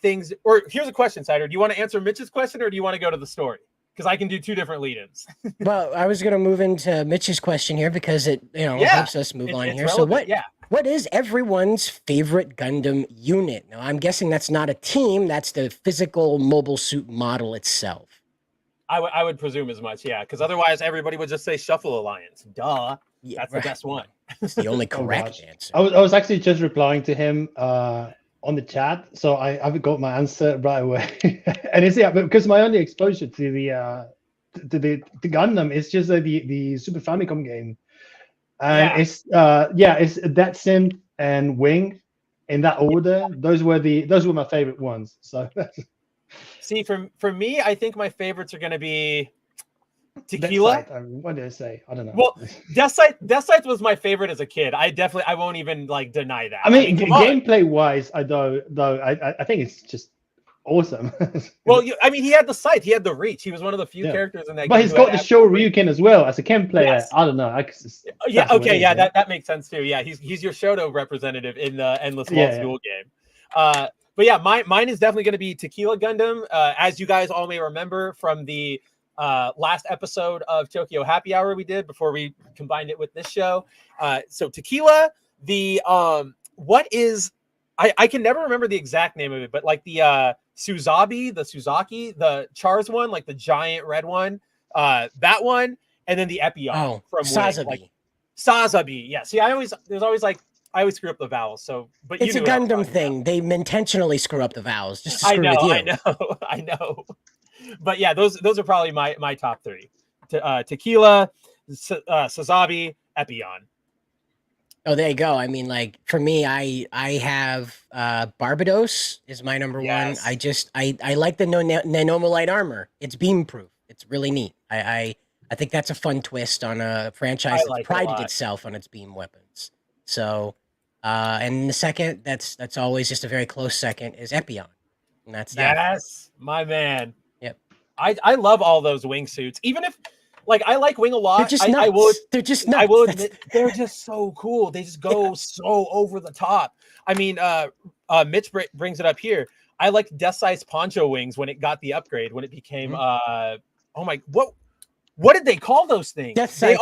things, or here's a question, Cider. Do you want to answer Mitch's question, or do you want to go to the story? Because I can do two different lead-ins. Well, I was going to move into Mitch's question here because it, helps us move on here. Relevant. So what is everyone's favorite Gundam unit? Now, I'm guessing that's not a team. That's the physical mobile suit model itself. I would presume as much, yeah. Because otherwise, everybody would just say Shuffle Alliance. Duh. Yeah, that's the best one. It's the only correct answer. I was actually just replying to him on the chat, so I haven't got my answer right away. And it's because my only exposure to the Gundam is just the Super Famicom game, and it's Dead Synth and Wing in that order. Those were my favorite ones. So see, for me, I think my favorites are going to be Tequila. What did I say? I don't know. Well, Death Sight was my favorite as a kid. I won't even like deny that. I mean gameplay wise, I think it's just awesome. Well, he had the sight, he had the reach. He was one of the few characters in that game. But he's got the Shoryuken as well as a Chem player. Yes. I don't know. That makes sense too. Yeah, he's your Shoto representative in the Endless Worlds duel game. But yeah, mine is definitely going to be Tequila Gundam. As you guys all may remember from the last episode of Tokyo Happy Hour we did before we combined it with this show. So Tequila, I can never remember the exact name of it, but like the Suzaki, the Char's one, like the giant red one, that one, and then the Epion from Sazabi. Like, Sazabi, yeah. See, I always screw up the vowels. So, but it's a Gundam thing. They intentionally screw up the vowels just to screw with you. I know. But yeah, those are probably my top three: Tequila, Sazabi, Epion. Oh, there you go. I mean, like for me, I have Barbados is my number one. I like the nanomolite armor. It's beam proof. It's really neat. I think that's a fun twist on a franchise that prided itself on its beam weapons. So, and the second, that's always just a very close second, is Epion, and that's that. Yes, my man. Yep. I love all those wingsuits, even if. Like, I like Wing a lot. They're just nuts. They're just nuts. I will admit, they're just so cool. They just go so over the top. I mean, Mitch brings it up here. I liked Death Size Poncho Wings when it got the upgrade, when it became, what did they call those things? Death Size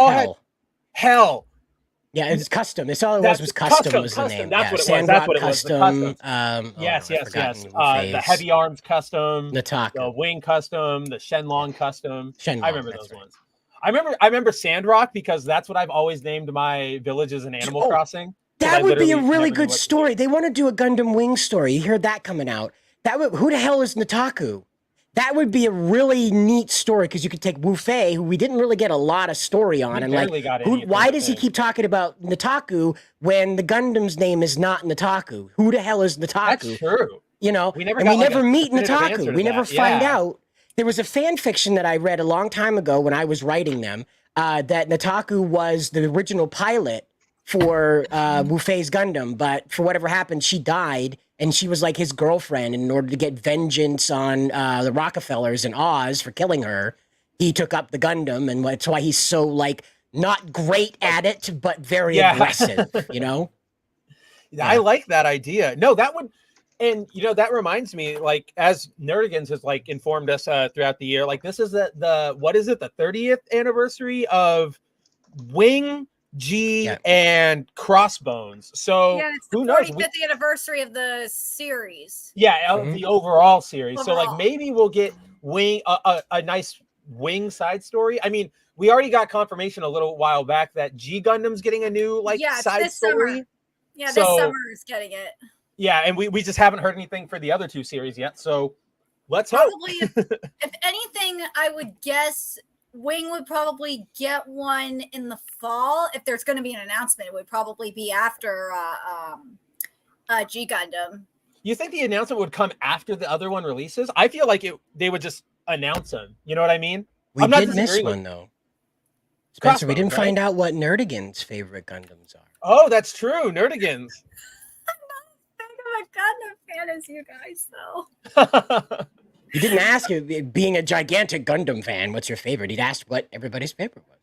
Hell. Yeah, it's custom. It's all it was custom was the name. That's what it was. Sandrock That's what it custom. was. Yes. The Heavy Arms custom. Nataka. The Wing custom. The Shenlong custom. Shenlong, I remember those ones. I remember Sandrock because that's what I've always named my villages in Animal Crossing. That would be a really good story. They want to do a Gundam Wing story. You hear that coming out. Who the hell is Nataku? That would be a really neat story because you could take Wu Fei, who we didn't really get a lot of story on, why does he keep talking about Nataku when the Gundam's name is not Nataku? Who the hell is Nataku? That's true. you know, We never and got, we like, never a meet definitive answer Nataku. to We never that. find Yeah. out. There was a fan fiction that I read a long time ago when I was writing them, that Nataku was the original pilot for Wu Fei's Gundam, but for whatever happened, she died, and she was like his girlfriend. And in order to get vengeance on the Rockefellers in Oz for killing her, he took up the Gundam, and that's why he's so like not great at it, but very Yeah. aggressive. You know. I like that idea. No, that would, and you know, that reminds me, like, as Nerdigans has like informed us throughout the year, like this is the what is it, the 30th anniversary of Wing, G, and Crossbones. So Yeah, it's the who knows? 45th anniversary of the series. Yeah, the overall series. So like Overall. maybe we'll get Wing a nice Wing side story. I mean, we already got confirmation a little while back that G Gundam's getting a new like Yeah, it's side this story. summer. Yeah, this So- summer is getting it. Yeah, and we just haven't heard anything for the other two series yet. So let's hope. Probably, if anything, I would guess Wing would probably get one in the fall. If there's going to be an announcement, it would probably be after G Gundam. You think the announcement would come after the other one releases? I feel like they would just announce them. You know what I mean? We I'm not did miss disagreeing with- one though. Spencer, we didn't Crossbones, find out what Nerdigan's favorite Gundams are. Oh, that's true. Nerdigans. I'm not a Gundam fan as you guys, though. You didn't ask, being a gigantic Gundam fan, what's your favorite? He'd asked what everybody's favorite was.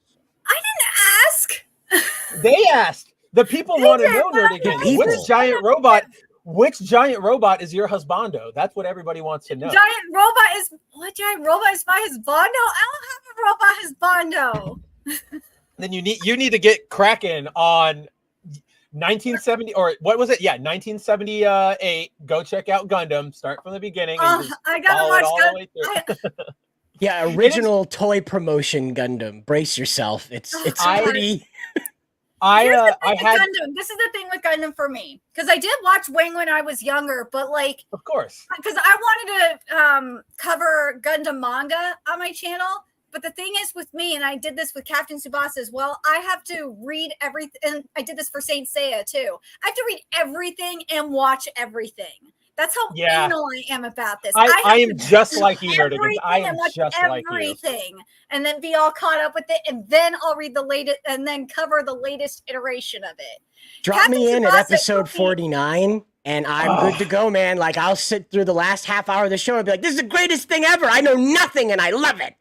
I didn't ask. They asked. The people want to did, know, but Nerdigans. people- Which giant robot is your husbando? That's what everybody wants to know. What giant robot is my husbando? I don't have a robot husbando. Then you need to get cracking on 1970, or what was it? Yeah, 1978. Go check out Gundam. Start from the beginning. And just I gotta follow it watch all the way through. Gundam. Yeah, original toy promotion Gundam. Brace yourself. It's pretty. I had, Gundam. This is the thing with Gundam for me, because I did watch Wing when I was younger, but like, of course. because I wanted to cover Gundam manga on my channel. But the thing is with me, and I did this with Captain Tsubasa as well, I have to read everything. And I did this for Saint Seiya too. I have to read everything and watch everything. That's how anal I am about this. I am just like you, Nerdigans. everything I and am watch just like you. everything, and then be all caught up with it, and then I'll read the latest, and then cover the latest iteration of it. Drop Captain me in at Tsubasa episode took me- 49, and I'm good to go, man. Like, I'll sit through the last half hour of the show and be like, this is the greatest thing ever. I know nothing, and I love it.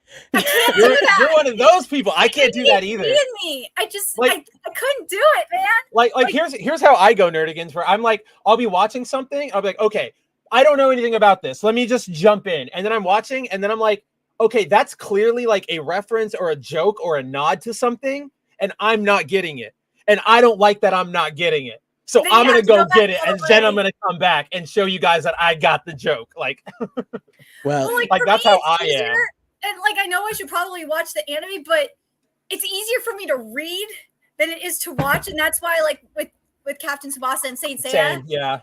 You're one of those people. I can't do that either. Me. I just Like- I couldn't do it, man. Like here's how I go, Nerdigans, where I'm like, I'll be watching something, I'll be like, okay, I don't know anything about this. Let me just jump in. And then I'm watching, and then I'm like, okay, that's clearly like a reference or a joke or a nod to something, and I'm not getting it. And I don't like that I'm not getting it. So Then I'm you gonna have to go go get back it, to and the then I'm way. gonna come back and show you guys that I got the joke. Like, Well, Well, like, for that's me, how it's I easier, am. And like I know I should probably watch the anime, but it's easier for me to read than it is to watch, and that's why like with Captain Tsubasa and Saint Seiya, same, yeah.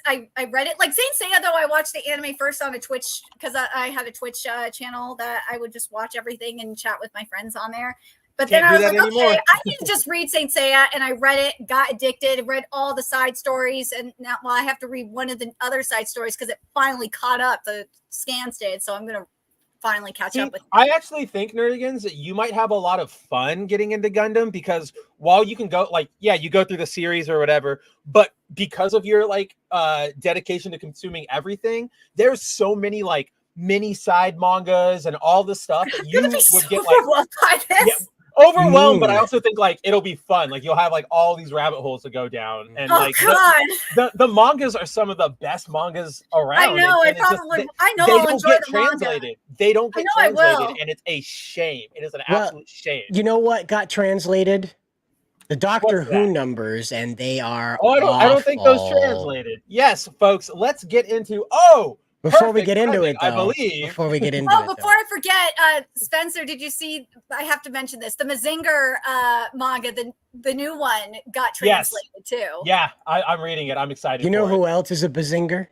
I read it. Like Saint Seiya, though, I watched the anime first on a Twitch because I had a Twitch channel that I would just watch everything and chat with my friends on there. But Can't then I do was that like, anymore. okay, I need to just read Saint Seiya, and I read it, got addicted, read all the side stories, and now I have to read one of the other side stories because it finally caught up. The scans did, so I'm gonna finally catch See, up with. I actually think, Nerdigans, that you might have a lot of fun getting into Gundam, because while you can go, like, yeah, you go through the series or whatever, but because of your like dedication to consuming everything, there's so many like mini side mangas and all this stuff that you You're gonna be would so get like overwhelmed by this. Yeah, overwhelmed. But I also think like it'll be fun. Like you'll have like all these rabbit holes to go down, and Oh like God! the mangas are some of the best mangas around. I know. and I it's just- probably. I know. they I'll don't enjoy get the manga. translated. They don't get I know I will. translated, and it's a shame. It is an Well, absolute shame. you know what got translated? The Doctor What's Who that? numbers, and they are Oh, I don't think those awful. translated. Yes, folks, let's get into Before we perfect get into timing, it, though, I believe. before we get into Oh, it, before I forget, Spencer, did you see? I have to mention this. The Mazinger manga, the new one, got Yes. translated too. Yeah, I'm reading it. I'm excited. you know for who it. else is a bazinger?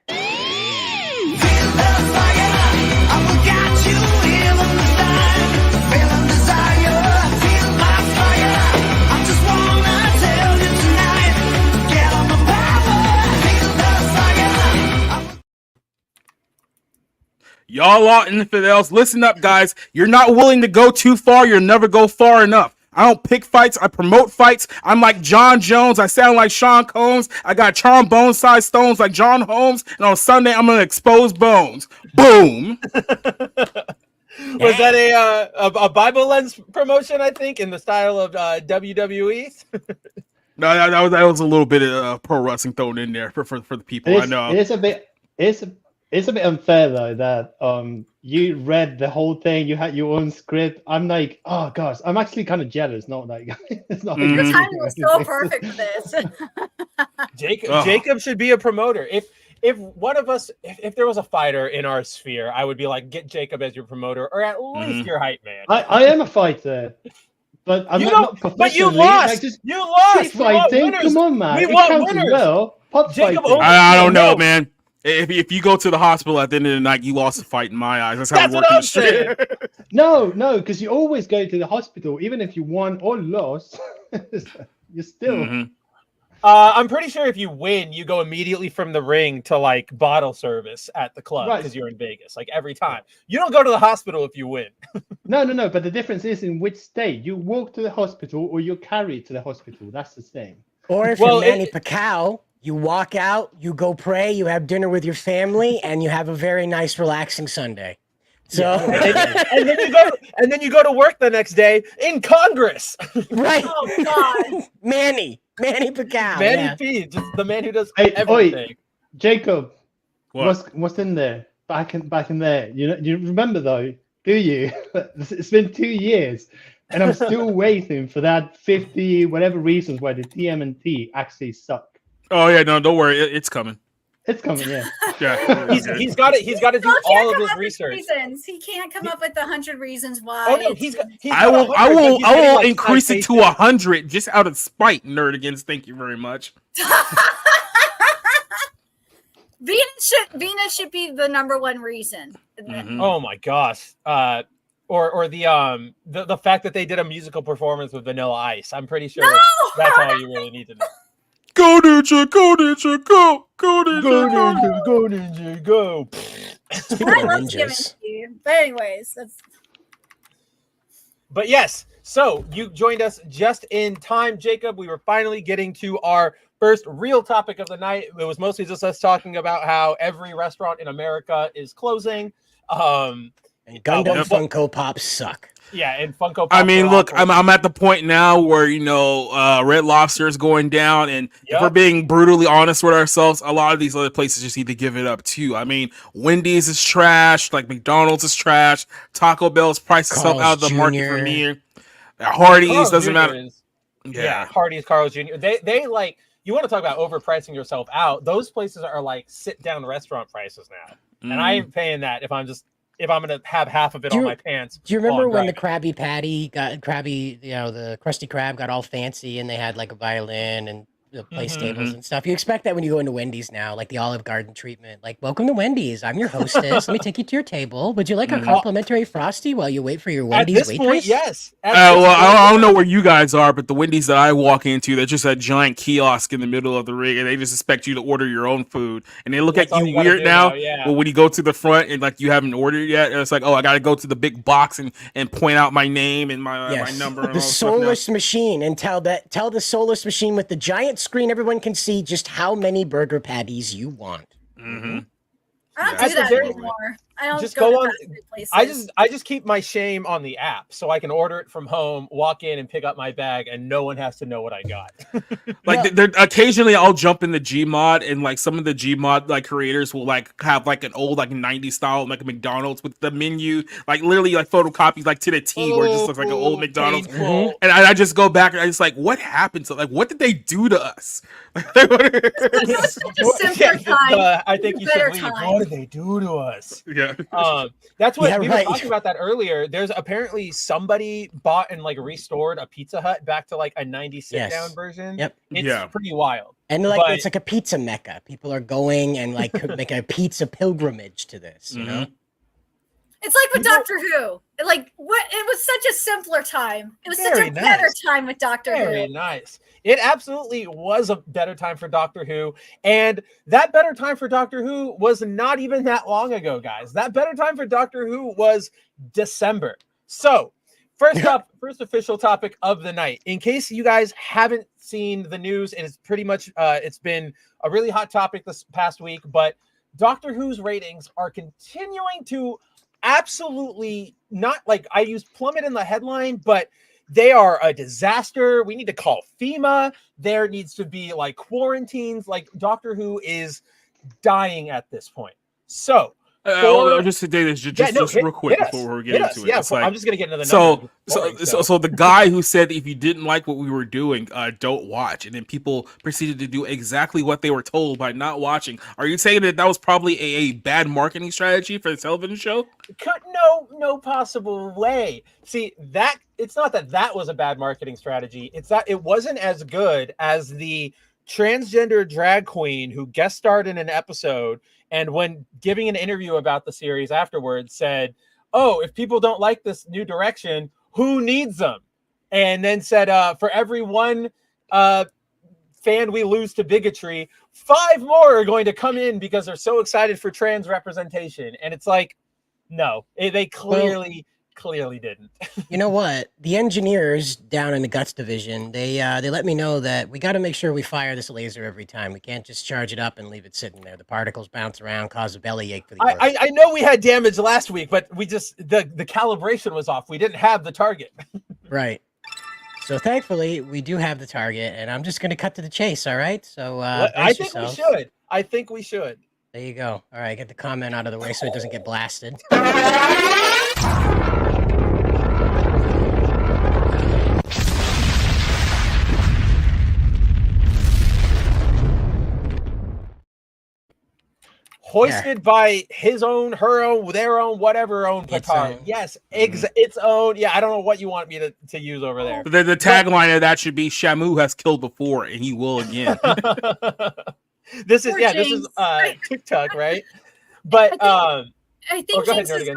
Y'all are infidels. Listen up, guys. You're not willing to go too far. You'll never go far enough. I don't pick fights. I promote fights. I'm like John Jones. I sound like Sean Combs. I got trombone-sized stones like John Holmes. And on Sunday, I'm going to expose bones. Boom. Was that a Bible Lens promotion, I think, in the style of WWE? No, that was a little bit of pro wrestling thrown in there for the people. I know. It's a bit unfair though that you read the whole thing, you had your own script. I'm like, oh gosh, I'm actually kind of jealous. Not like it's not. Your timing was so perfect for this. Jacob should be a promoter. If one of us, if there was a fighter in our sphere, I would be like, get Jacob as your promoter, or at least your hype man. I am a fighter, but I'm not But you professionally. lost. Like, You lost. street fighting. Come on, man. We It want counts as winners. well. Pot Jacob fighting. I don't know, man. If you go to the hospital at the end of the night, you lost the fight in my eyes. That's how it That's works what in I'm the street. saying. No, because you always go to the hospital, even if you won or lost. You're still. Mhm. I'm pretty sure if you win, you go immediately from the ring to like bottle service at the club Right. because you're in Vegas. Like every time, you don't go to the hospital if you win. No. But the difference is in which state you walk to the hospital or you're carried to the hospital. That's the same. Or if Well, you're Manny Pacquiao, you walk out, you go pray, you have dinner with your family, and you have a very nice, relaxing Sunday. So, and then you go to work the next day in Congress. right, Oh God. Manny Pacquiao. Manny yeah. P, just the man who does Hey, everything. Jacob, What? what's in there? Back in there. You remember though? Do you? It's been 2 years, and I'm still waiting for that 50 whatever reasons why the TMNT actually suck. Oh yeah, no, don't worry, it's coming. It's coming, yeah. Yeah, He's got to do Still can't all of come his up with research. reasons. He can't come up with 100 reasons why. Oh no, I will like, increase it to 100 just out of spite, Nerdigans. Thank you very much. Venus should be the number one reason. Mhm. Oh my gosh. Or the fact that they did a musical performance with Vanilla Ice. I'm pretty sure that's all you really need to know. Go Ninja, go Ninja, go Ninja, Go Ninja, go. Speaking I of love giving ninjas, to you. But anyways, that's But yes, so you joined us just in time, Jacob. We were finally getting to our first real topic of the night. It was mostly just us talking about how every restaurant in America is closing. and Gundam Yep. Funko Pops suck. Yeah, and Funko Pops I mean, are look, awful. I'm at the point now where Red Lobster is going down, and if Yep. we're being brutally honest with ourselves, a lot of these other places just need to give it up too. I mean, Wendy's is trash, like McDonald's is trash, Taco Bell's priced itself Carl's out of the market for Jr. me. Hardee's Carl's doesn't Jr. matter. is- Yeah. yeah, Hardee's, Carl's Jr. They like, you want to talk about overpricing yourself out. Those places are like sit down restaurant prices now, and I ain't paying that if I'm gonna have half of it Do on you- my pants. Do you remember while I'm when the driving. Krabby Patty the Krusty Krab got all fancy and they had like a violin and the place tables and stuff? You expect that when you go into Wendy's now, like the Olive Garden treatment. Like, welcome to Wendy's. I'm your hostess. Let me take you to your table. Would you like a complimentary Frosty while you wait for your At Wendy's this waitress? point, yes. At Well, this point, I don't know where you guys are, but the Wendy's that I walk into, they're just a giant kiosk in the middle of the ring, and they just expect you to order your own food. And they look That's at all you you gotta weird do now. now, yeah. But when you go to the front and like you haven't ordered yet, and it's like, oh, I got to go to the big box and point out my name and my number. And The all this stuff now. soulless machine, and tell the soulless machine with the giant screen everyone can see just how many burger patties you want. Mhm. I don't That's do a that very- anymore. I don't just go go to on- fast food places. I just keep my shame on the app so I can order it from home, walk in and pick up my bag, and no one has to know what I got. Like No. they're occasionally I'll jump in the Gmod, and like some of the Gmod like creators will like have like an old like 90s style like a McDonald's with the menu like literally like photocopies like to the T where it just looks like an old McDonald's. Painful. And I just go back and I just like, what happened to like what did they do to us? It's such a simpler time. I think you should Better leave. time. What did they do to us? Yeah. That's what Yeah, we right. were talking about that earlier. There's apparently somebody bought and like restored a Pizza Hut back to like a 90s sit Yes. down version. Yep. It's Yeah. pretty wild. And like But- it's like a pizza mecca. People are going and like make a pizza pilgrimage to this. You know, It's like with Doctor Who. Like what? It was such a simpler time. It was such Very a better nice. time with Doctor Very Who. nice. It absolutely was a better time for Doctor Who. And that better time for Doctor Who was not even that long ago, guys. That better time for Doctor Who was December. So, first up, first official topic of the night. In case you guys haven't seen the news, and it's pretty much, it's been a really hot topic this past week, but Doctor Who's ratings are continuing to absolutely not, like, I used plummet in the headline, but they are a disaster. We need to call FEMA. There needs to be like quarantines. Like Doctor Who is dying at this point. So I'll just say this just hit, real quick hit before we us, get hit into us. it. Yeah, It's like, I'm just gonna get into the numbers. so the guy who said if you didn't like what we were doing, don't watch, and then people proceeded to do exactly what they were told by not watching. Are you saying that was probably a bad marketing strategy for the television show? No possible way. See, that it's not that was a bad marketing strategy. It's that it wasn't as good as the transgender drag queen who guest starred in an episode, and when giving an interview about the series afterwards said, "Oh, if people don't like this new direction, who needs them?" And then said, "For every one fan we lose to bigotry, 5 more are going to come in because they're so excited for trans representation." And it's like, no, they clearly didn't. You know what? The engineers down in the guts division, they let me know that we got to make sure we fire this laser every time. We can't just charge it up and leave it sitting there. The particles bounce around, cause a bellyache for the orc. I know we had damage last week, but we just the calibration was off. We didn't have the target. Right. So thankfully, we do have the target, and I'm just going to cut to the chase. All right. So I think we should. I think we should. There you go. All right, get the comment out of the way so it doesn't get blasted. Hoisted by his own, her own, their own, whatever own petard. own. Yes, its own. Yeah, I don't know what you want me to use over there. The tagline of that should be Shamu has killed before and he will again. This is TikTok, right? But I think go ahead, Jinx is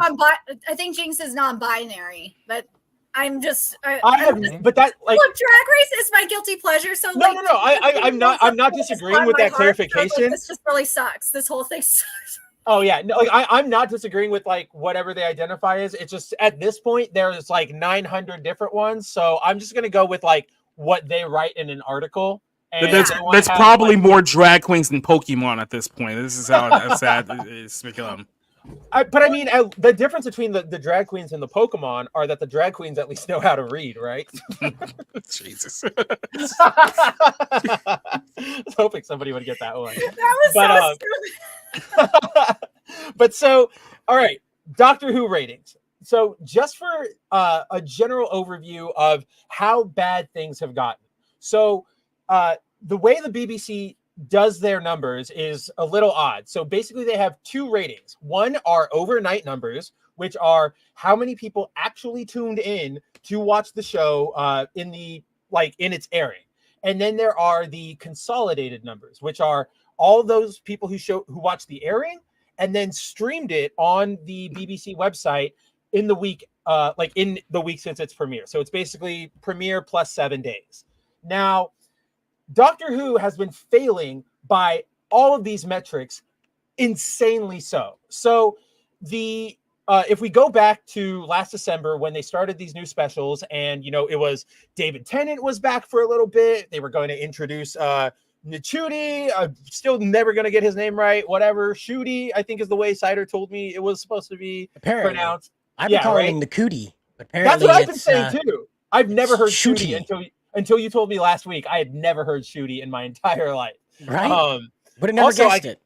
I think Jinx is non-binary, but I'm just. But that like look, Drag Race is my guilty pleasure. So no. I'm not disagreeing with that clarification. This just really sucks. This whole thing sucks. Oh yeah, no, like I'm not disagreeing with like whatever they identify as. It's just at this point there's like 900 different ones, so I'm just gonna go with like what they write in an article. That's probably more drag queens than Pokemon at this point. This is how sad it's become. But I mean, the difference between the drag queens and the Pokemon are that the drag queens at least know how to read, right? Jesus. I was hoping somebody would get that one. That was so stupid. But so, all right, Doctor Who ratings. So just for a general overview of how bad things have gotten. So the way the BBC does their numbers is a little odd. So basically they have 2 ratings. One are overnight numbers, which are how many people actually tuned in to watch the show in its airing. And then there are the consolidated numbers, which are all those people who watched the airing and then streamed it on the BBC website in the week since its premiere. So it's basically premiere plus 7 days. Now, Doctor Who has been failing by all of these metrics, insanely so. So if we go back to last December when they started these new specials, and it was David Tennant was back for a little bit. They were going to introduce Nchuti. I'm still never going to get his name right. Whatever, Shooty, I think is the way Cider told me it was supposed to be pronounced. I've been calling him Nchuti, but apparently that's what I've been saying too. I've never heard Shooty until you told me last week. I had never heard Shooty in my entire life. Right. Would have never also, guessed it.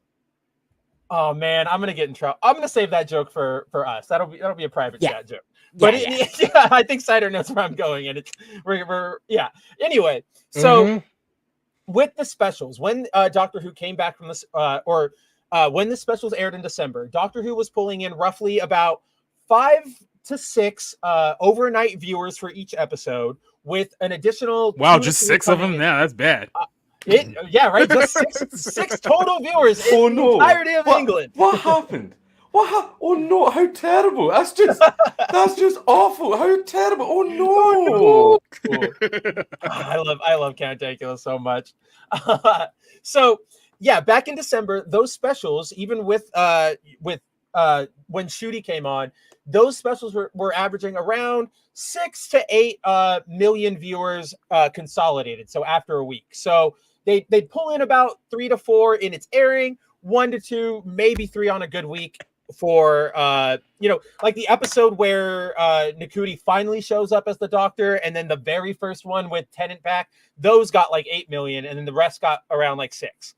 Oh man, I'm gonna get in trouble. I'm gonna save that joke for us. That'll be a private chat joke. But I think Cider knows where I'm going, and we're Anyway, so with the specials, when Doctor Who came back from this, when the specials aired in December, Doctor Who was pulling in roughly about 5 to 6 overnight viewers for each episode, with an additional just 6 of them. Yeah, that's bad. Just six total viewers in the entirety of England. What happened? What? Oh no! How terrible! That's just awful. How terrible! Oh no! I love Cantankerous so much. So yeah, back in December, those specials, even with when Shooty came on, those specials were averaging around 6 to 8 million viewers consolidated. So after a week, so they'd pull in about 3 to 4 in its airing, 1 to 2, maybe 3 on a good week for like the episode where Nakuti finally shows up as the Doctor, and then the very first one with Tennant back, those got like 8 million, and then the rest got around like 6.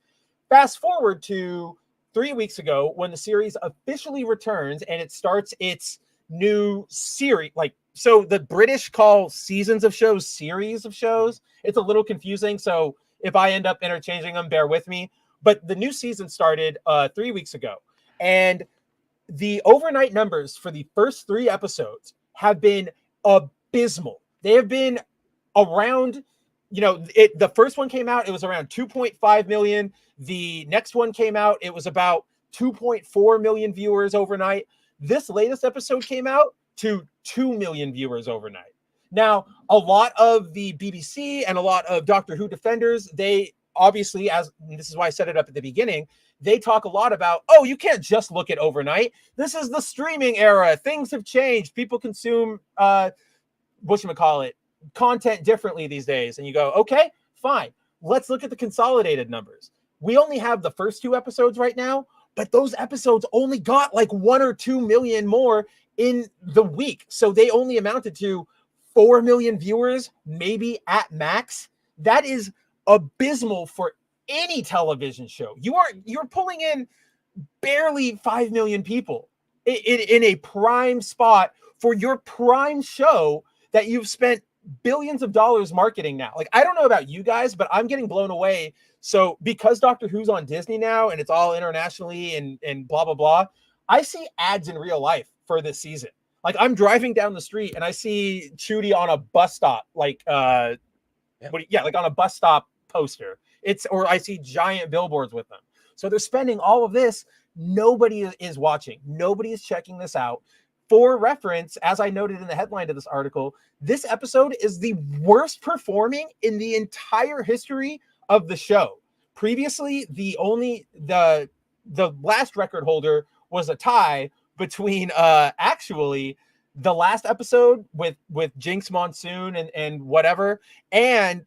Fast forward to 3 weeks ago when the series officially returns and it starts its new series. Like, so the British call seasons of shows series of shows. It's a little confusing, so if I end up interchanging them, bear with me. But the new season started 3 weeks ago, and the overnight numbers for the first 3 episodes have been abysmal. They have been around, the first one came out, it was around 2.5 million. The next one came out, it was about 2.4 million viewers overnight. This latest episode came out to 2 million viewers overnight. Now, a lot of the BBC and a lot of Doctor Who defenders, they obviously, this is why I set it up at the beginning, they talk a lot about, oh, you can't just look at overnight. This is the streaming era. Things have changed. People consume, whatchamacallit, content differently these days. And you go, okay, fine. Let's look at the consolidated numbers. We only have the first 2 episodes right now, but those episodes only got like 1 or 2 million more in the week. So they only amounted to 4 million viewers, maybe at max. That is abysmal for any television show. You're pulling in barely 5 million people in a prime spot for your prime show that you've spent billions of dollars marketing now. Like, I don't know about you guys, but I'm getting blown away. So because Doctor Who's on Disney now and it's all internationally and blah, blah, blah, I see ads in real life for this season. Like, I'm driving down the street and I see Chudy on a bus stop, like on a bus stop poster. Or I see giant billboards with them. So they're spending all of this. Nobody is watching. Nobody is checking this out. For reference, as I noted in the headline of this article, this episode is the worst performing in the entire history of the show. Previously, the last record holder was a tie between actually the last episode with Jinx Monsoon and whatever, and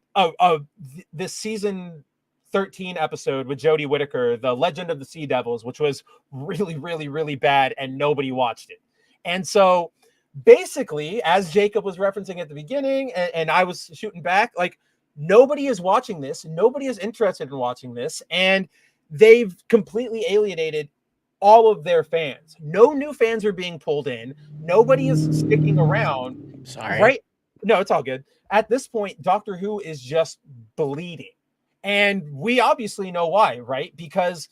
this season 13 episode with Jodie Whittaker, The Legend of the Sea Devils, which was really, really, really bad and nobody watched it. And so basically, as Jacob was referencing at the beginning, and I was shooting back, like, nobody is watching this. Nobody is interested in watching this. And they've completely alienated all of their fans. No new fans are being pulled in. Nobody is sticking around. Sorry. Right? No, it's all good. At this point, Doctor Who is just bleeding. And we obviously know why, right? Because,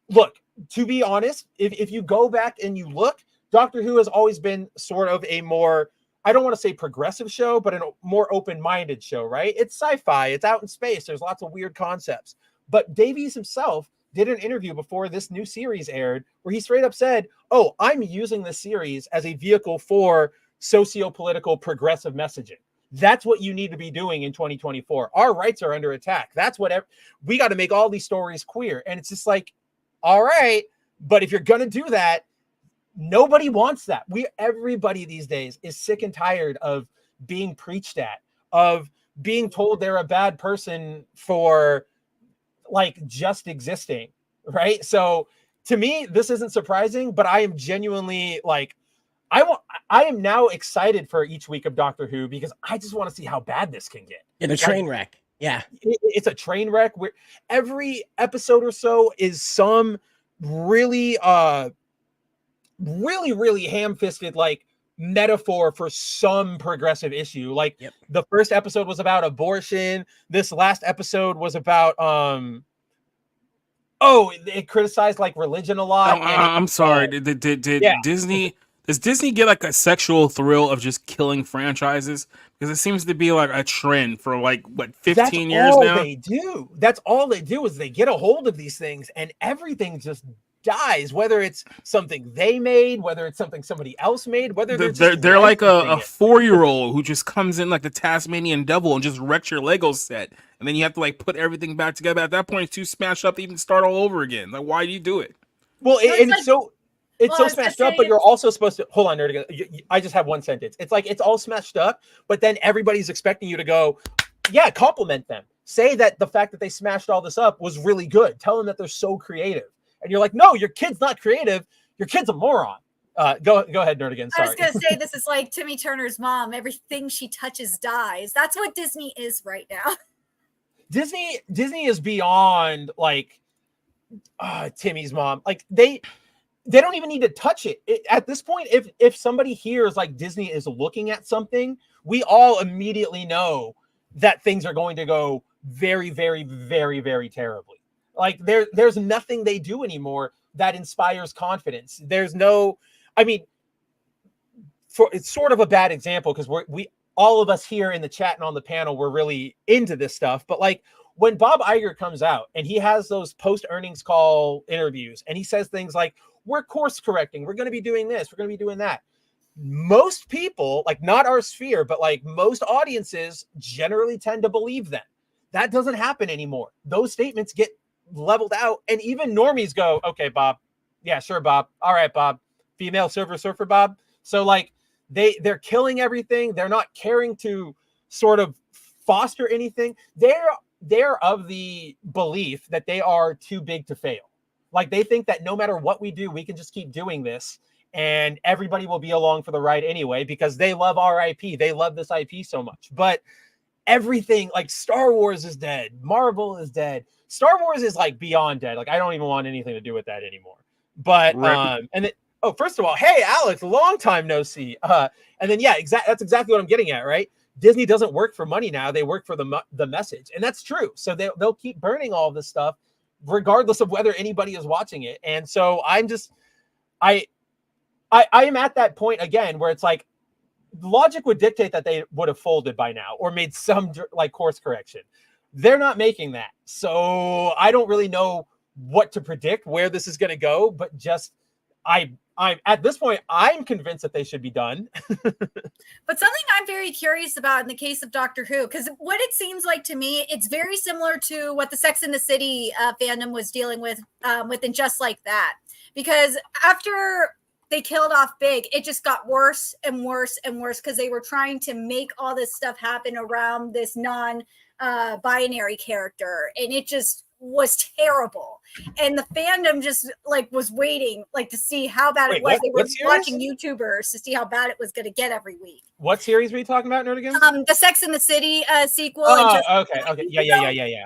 look, to be honest, if you go back and you look, Doctor Who has always been sort of a more, I don't want to say progressive show, but a more open-minded show, right? It's sci-fi. It's out in space. There's lots of weird concepts. But Davies himself did an interview before this new series aired where he straight up said, oh, I'm using this series as a vehicle for socio-political progressive messaging. That's what you need to be doing in 2024. Our rights are under attack. That's what we got to make all these stories queer. And it's just like, all right, but if you're going to do that, nobody wants that. Everybody these days is sick and tired of being preached at, of being told they're a bad person for like just existing, right? So to me, this isn't surprising, but I am genuinely like, I am now excited for each week of Doctor Who because I just want to see how bad this can get. Yeah, the train wreck. Yeah. It's a train wreck where every episode or so is some really, really ham-fisted like metaphor for some progressive issue. Like the first episode was about abortion. This last episode was about it criticized like religion a lot. I'm sorry. Did Disney? Does Disney get like a sexual thrill of just killing franchises? Because it seems to be like a trend for like what 15 years now. They do. That's all they do is they get a hold of these things and everything just dies, whether it's something they made, whether it's something somebody else made, whether They're like licensing a it. 4-year-old who just comes in like the Tasmanian devil and just wrecks your Lego set, and then you have to like put everything back together. At that point, it's too smashed up to even start all over again. Like, why do you do it? Well, No, and it's so well, I was gonna smashed up, say but you're also supposed to hold on, nerd. I just have one sentence. It's like it's all smashed up, but then everybody's expecting you to go, yeah, compliment them. Say that the fact that they smashed all this up was really good. Tell them that they're so creative. And you're like, no, your kid's not creative. Your kid's a moron. Go ahead, nerd again. I Sorry. was gonna say this is like Timmy Turner's mom. Everything she touches dies. That's what Disney is right now. Disney is beyond like Timmy's mom. Like they don't even need to touch it. At this point. If somebody hears like Disney is looking at something, we all immediately know that things are going to go very, very, very, very terribly. Like there's nothing they do anymore that inspires confidence. There's no, I mean, it's sort of a bad example because we all of us here in the chat and on the panel were really into this stuff. But like when Bob Iger comes out and he has those post earnings call interviews and he says things like, we're course correcting, we're going to be doing this, we're going to be doing that. Most people, like not our sphere, but like most audiences generally tend to believe them. That doesn't happen anymore. Those statements get leveled out, and even normies go, okay, Bob. Yeah, sure, Bob. All right, Bob. Female Silver Surfer, Bob. So like they're killing everything. They're not caring to sort of foster anything. They're of the belief that they are too big to fail. Like they think that no matter what we do, we can just keep doing this and everybody will be along for the ride anyway because they love our IP. They love this IP so much. But everything, like Star Wars is dead. Marvel is dead. Star Wars is like beyond dead. Like I don't even want anything to do with that anymore. But and then, oh, first of all, hey Alex, long time no see. And then yeah, that's exactly what I'm getting at, right? Disney doesn't work for money now; they work for the message, and that's true. So they'll keep burning all of this stuff, regardless of whether anybody is watching it. And so I am at that point again where it's like logic would dictate that they would have folded by now or made some like course correction. They're not making that. So I don't really know what to predict where this is going to go, but just I'm at this point, I'm convinced that they should be done. But something I'm very curious about in the case of Doctor Who, because what it seems like to me, it's very similar to what the Sex and the City fandom was dealing with and Just Like That. Because after they killed off Big, it just got worse and worse and worse because they were trying to make all this stuff happen around this non-binary character, and it just was terrible. And the fandom just like was waiting like to see how bad it was. They were watching YouTubers to see how bad it was going to get every week. What series were you talking about, Nerd again? The Sex and the City sequel. Oh, okay. Yeah.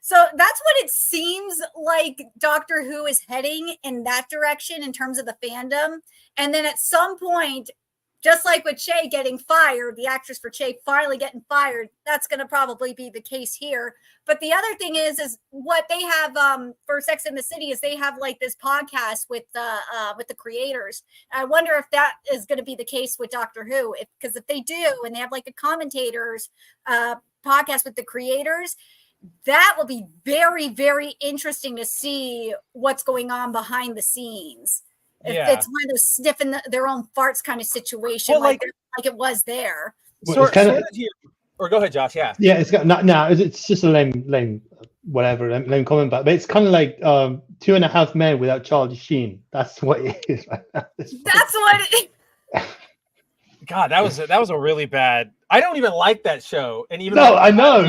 So that's what it seems like Doctor Who is heading in that direction in terms of the fandom. And then at some point, just like with Che getting fired, the actress for Che finally getting fired, that's going to probably be the case here. But the other thing is what they have for Sex and the City is they have like this podcast with the creators. I wonder if that is going to be the case with Doctor Who, because if they do, and they have like a commentators podcast with the creators, that will be very, very interesting to see what's going on behind the scenes. Yeah. It's one of those sniffing their own farts kind of situation, well, like it was there. Well, or go ahead, Josh. Yeah. Yeah, it's got it's just a lame comment, but it's kind of like 2.5 Men without Charlie Sheen. That's what it is right now. That's what it is. God, that was a really bad. I don't even like that show, and even I know.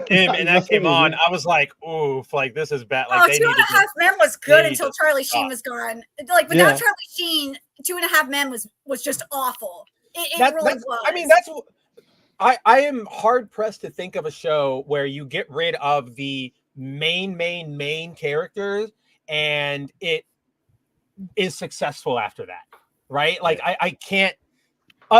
And that came on, I was like, "Oof, like this is bad." Like, 2.5 Men was good until Charlie Sheen was gone. Like without Charlie Sheen, 2.5 Men was just awful. It really was. I mean, that's. I am hard pressed to think of a show where you get rid of the main characters and it is successful after that, right? Like I can't.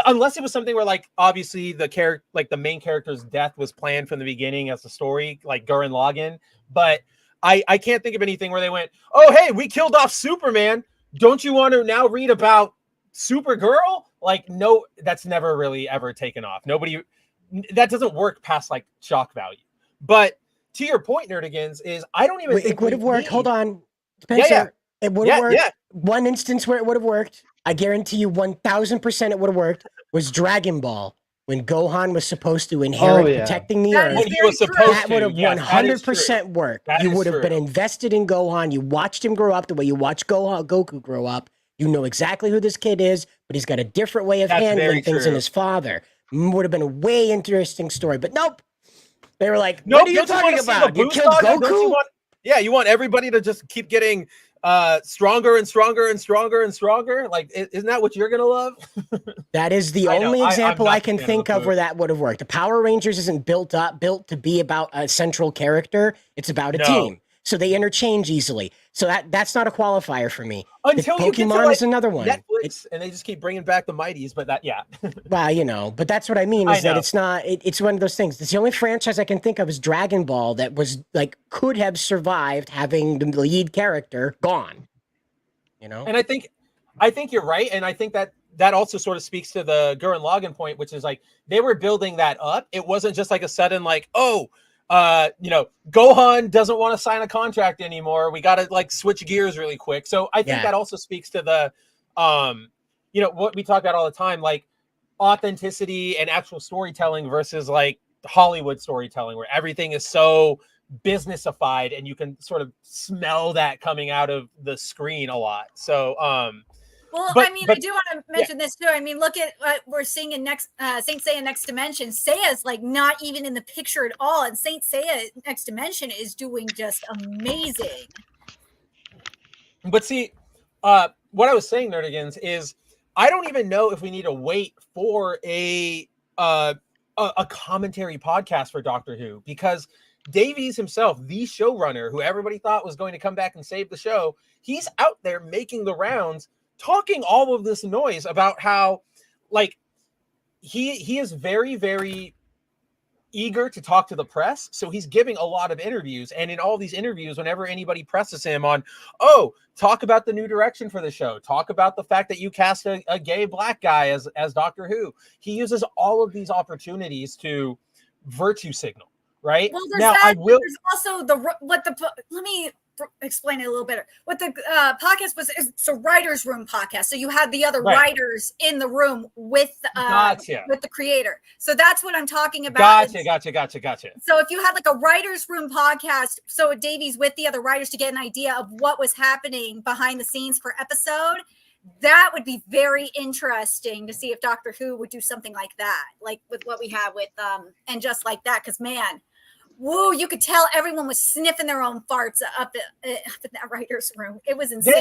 Unless it was something where, like, obviously the main character's death was planned from the beginning as a story, like Gurren Lagann. But I can't think of anything where they went, "Oh, hey, we killed off Superman. Don't you want to now read about Supergirl?" Like, no, that's never really ever taken off. That doesn't work past like shock value. But to your point, Nerdigans, is I don't even think it would have worked. Hold on, Spencer. Yeah. It would have worked. One instance where it would have worked, I guarantee you 1000% it would have worked, was Dragon Ball. When Gohan was supposed to inherit protecting the That Earth. is When he was supposed That to. would have Yes, that is true. 100% worked. That You is would have been true. invested in Gohan. You watched him grow up the way you watch Goku grow up. You know exactly who this kid is, but he's got a different way of That's very handling things than true. his father. Would have been a way interesting story, but nope. They were like, Nope, what are you don't talking wanna see the about? You Boo killed saga? Don't you Goku? want- you want everybody to just keep getting stronger and stronger and stronger and stronger. Like, isn't that what you're gonna love? That is the I know. only I'm example not I a can fan of think the of Boo. where that would have worked. The Power Rangers isn't built to be about a central character. It's about a No. team. So they interchange easily. So that's not a qualifier for me. Until The you get to Pokemon like is another one. Netflix, and they just keep bringing back the Mighties. But that, yeah, Well, you know, but that's what I mean I is that know. it's not, it's one of those things. It's the only franchise I can think of is Dragon Ball that was like, could have survived having the lead character gone, you know? and I think you're right, and I think that also sort of speaks to the Gurren Lagann point, which is like they were building that up. It wasn't just like a sudden like, oh, Gohan doesn't want to sign a contract anymore. We got to like switch gears really quick. So I think that also speaks to the, what we talk about all the time, like authenticity and actual storytelling versus like Hollywood storytelling, where everything is so businessified and you can sort of smell that coming out of the screen a lot. So, Well, But- I mean, but- I do want to mention this too. I mean, look at what we're seeing in Saint Seiya Next Dimension. Seiya's like not even in the picture at all, and Saint Seiya Next Dimension is doing just amazing. But see, what I was saying, Nerdigans, is I don't even know if we need to wait for a commentary podcast for Doctor Who, because Davies himself, the showrunner, who everybody thought was going to come back and save the show, he's out there making the rounds, talking all of this noise about how, like, he is very, very eager to talk to the press. So he's giving a lot of interviews. And in all these interviews, whenever anybody presses him on, oh, talk about the new direction for the show, talk about the fact that you cast a gay black guy as Doctor Who, he uses all of these opportunities to virtue signal, right? Well, there's now that. I will. There's also let me explain it a little better. What the podcast was, it's a writer's room podcast. So you had the other Right. writers in the room with Gotcha. with the creator. So that's what I'm talking about. Gotcha. So if you had like a writer's room podcast, so Davies with the other writers to get an idea of what was happening behind the scenes per episode, that would be very interesting to see if Doctor Who would do something like that, like with what we have with and just like that. Because man, woo, you could tell everyone was sniffing their own farts up in that writer's room. It was insane.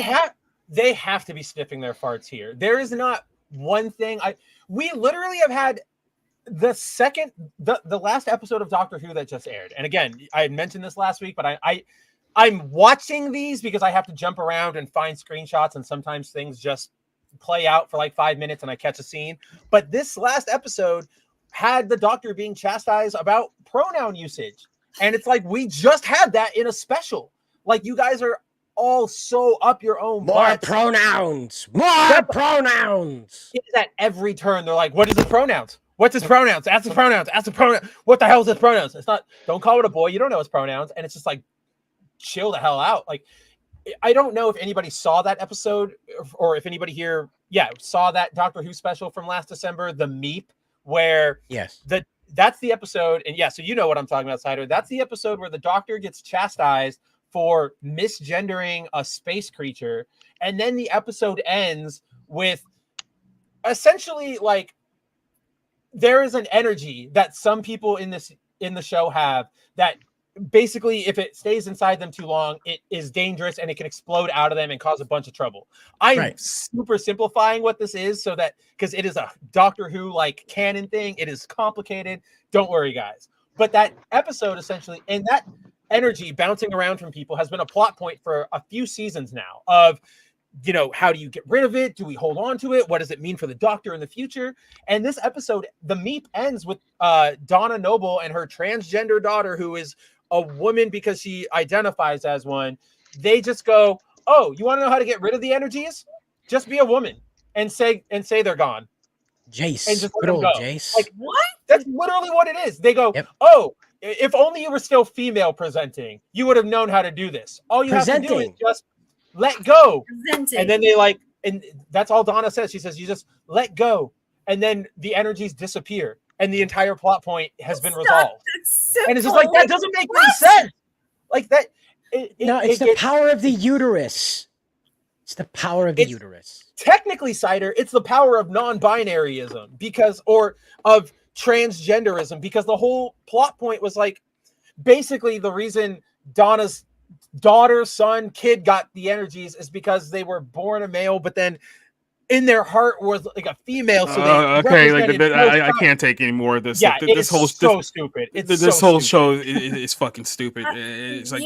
They have to be sniffing their farts here. There is not one thing. We literally have had the last episode of Doctor Who that just aired. And again, I had mentioned this last week, but I'm watching these because I have to jump around and find screenshots, and sometimes things just play out for like 5 minutes and I catch a scene. But this last episode had the Doctor being chastised about pronoun usage. And it's like, we just had that in a special. Like, you guys are all so up your own More butts. pronouns. More pronouns. It's at every turn. They're like, what is his pronouns? What's his pronouns? Ask his pronouns. Ask the pronoun. What the hell is his pronouns? It's not, don't call it a boy. You don't know his pronouns. And it's just like, chill the hell out. Like, I don't know if anybody saw that episode or if anybody here, saw that Doctor Who special from last December, the Meep, where that's the episode. And so you know what I'm talking about, Cider. That's the episode where the Doctor gets chastised for misgendering a space creature. And then the episode ends with essentially like, there is an energy that some people in the show have that basically, if it stays inside them too long, it is dangerous and it can explode out of them and cause a bunch of trouble. I'm super simplifying what this is so that, because it is a Doctor Who like canon thing, it is complicated. Don't worry, guys. But that episode essentially, and that energy bouncing around from people has been a plot point for a few seasons now of, how do you get rid of it? Do we hold on to it? What does it mean for the Doctor in the future? And this episode, the Meep ends with Donna Noble and her transgender daughter, who is a woman because she identifies as one. They just go, oh, you want to know how to get rid of the energies? Just be a woman and say they're gone. Jace. And just let Good them old go. Jace. Like, what? That's literally what it is. They go, oh, if only you were still female presenting, you would have known how to do this. All you have to do is just let go. Presenting. And then they like, and that's all Donna says. She says, you just let go. And then the energies disappear. And the entire plot point has been resolved. And it's just like, that doesn't make any sense. Like that. It's the power of the uterus. It's the power of the uterus. Technically, Cider, it's the power of non-binaryism or of transgenderism, because the whole plot point was like, basically the reason Donna's daughter, son, kid got the energies is because they were born a male, but then in their heart was like a female. So I can't take any more of this. Yeah, this whole stupid. This whole show is fucking stupid. It's like,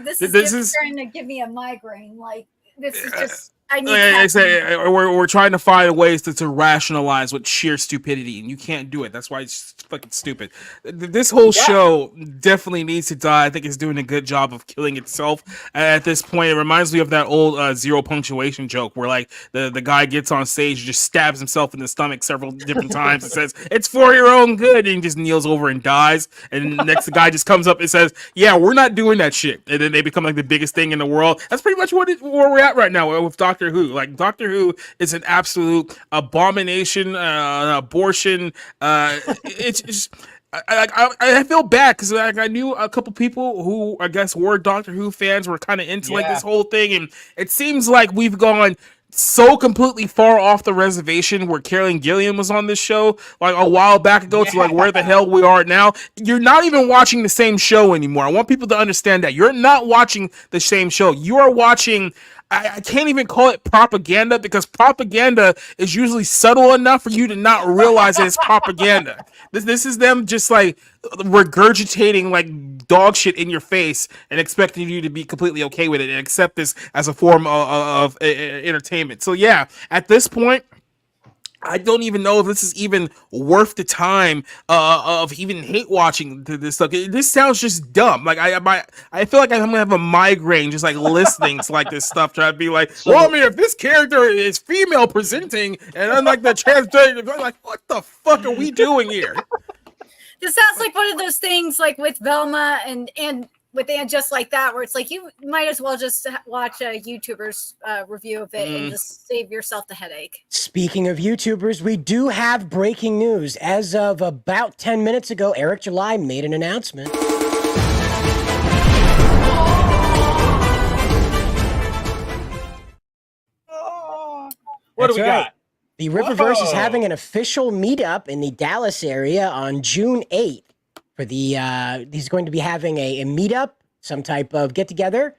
this is trying to give me a migraine. Like, this is just. I say we're trying to find ways to rationalize with sheer stupidity, and you can't do it. That's why it's fucking stupid. This whole show definitely needs to die. I think it's doing a good job of killing itself at this point. It reminds me of that old zero punctuation joke where like the guy gets on stage and just stabs himself in the stomach several different times and says, "It's for your own good," and he just kneels over and dies. And next the guy just comes up and says, "Yeah, we're not doing that shit." And then they become like the biggest thing in the world. That's pretty much where we're at right now with Doctor Who. Like, Doctor Who is an absolute abomination, abortion. It's just, I feel bad because like I knew a couple people who I guess were Doctor Who fans, were kind of into like this whole thing, and it seems like we've gone so completely far off the reservation where Karen Gilliam was on this show like a while back ago to like where the hell we are now. You're not even watching the same show anymore. I want people to understand that you're not watching the same show. You are watching, I can't even call it propaganda, because propaganda is usually subtle enough for you to not realize that it's propaganda. This is them just like regurgitating like dog shit in your face and expecting you to be completely okay with it and accept this as a form of entertainment. So yeah, at this point, I don't even know if this is even worth the time of even hate watching this stuff. This sounds just dumb. Like I feel like I'm gonna have a migraine just like listening to like this stuff. Trying to be like, well, I mean, if this character is female presenting and unlike the transgender, like, what the fuck are we doing here? This sounds like one of those things like with Velma and with And Just Like That, where it's like you might as well just watch a YouTuber's review of it and just save yourself the headache. Speaking of YouTubers, we do have breaking news. As of about 10 minutes ago, Eric July made an announcement. What do we got? The Rippaverse is having an official meetup in the Dallas area on June 8th. For the he's going to be having a meetup, some type of get together.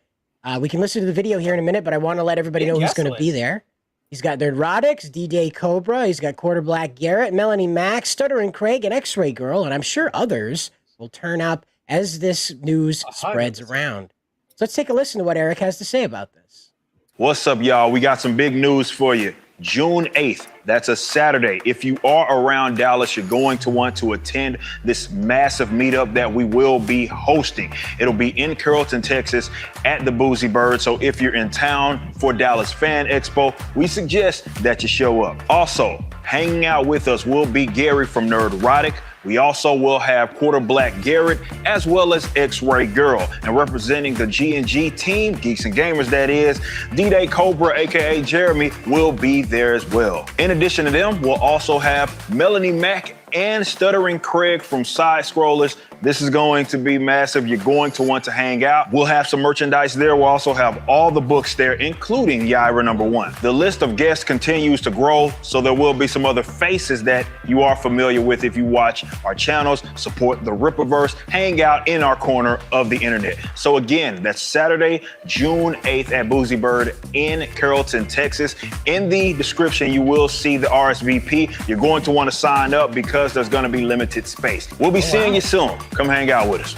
We can listen to the video here in a minute, but I want to let everybody know who's going to be there. He's got Neurotics, D-Day Cobra, he's got Quarter Black Garrett, Melanie Max, Stuttering Craig, and X-Ray Girl, and I'm sure others will turn up as this news spreads around. So let's take a listen to what Eric has to say about this. What's up, y'all? We got some big news for you. June 8th, that's a Saturday. If you are around Dallas, you're going to want to attend this massive meetup that we will be hosting. It'll be in Carrollton, Texas at the Boozy Bird. So if you're in town for Dallas Fan Expo, we suggest that you show up. Also, hanging out with us will be Gary from Nerdrotic. We also will have Quarter Black Garrett as well as X-Ray Girl. And representing the G&G team, Geeks and Gamers that is, D-Day Cobra, aka Jeremy, will be there as well. In addition to them, we'll also have Melanie Mack and Stuttering Craig from Side Scrollers. This is going to be massive. You're going to want to hang out. We'll have some merchandise there. We'll also have all the books there, including Yaira #1. The list of guests continues to grow, so there will be some other faces that you are familiar with if you watch our channels, support the Rippaverse, hang out in our corner of the internet. So again, that's Saturday, June 8th at Boozy Bird in Carrollton, Texas. In the description, you will see the RSVP. You're going to want to sign up because there's going to be limited space. We'll be seeing you soon. Come hang out with us.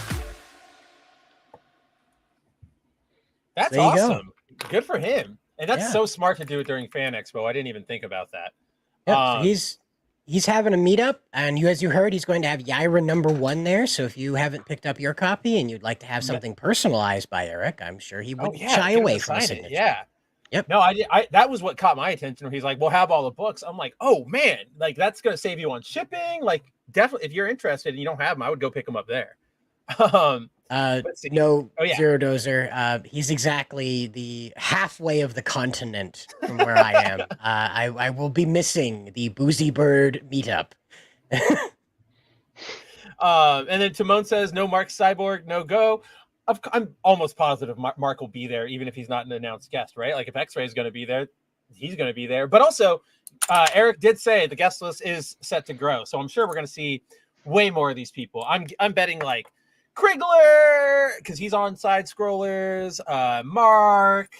That's awesome. Good for him. And that's so smart to do it during Fan Expo. I didn't even think about that. Yeah, so he's having a meetup, and as you heard, he's going to have Yaira #1 there. So if you haven't picked up your copy and you'd like to have something personalized by Eric, I'm sure he wouldn't shy away from a signature. Yeah. Yep. No, I that was what caught my attention. Where he's like, "We'll have all the books." I'm like, "Oh man, like that's gonna save you on shipping." Like, definitely, if you're interested and you don't have them, I would go pick them up there. Let's see. No, Oh, yeah. Zero Dozer. He's exactly the halfway of the continent from where I am. I will be missing the Boozy Bird meetup. And then Timon says, no Mark Cyborg, no go. I'm almost positive Mark will be there, even if he's not an announced guest, right? Like if X-Ray is going to be there, he's going to be there. But also, Eric did say the guest list is set to grow. So I'm sure we're going to see way more of these people. I'm betting like Krigler, because he's on Side Scrollers, Mark.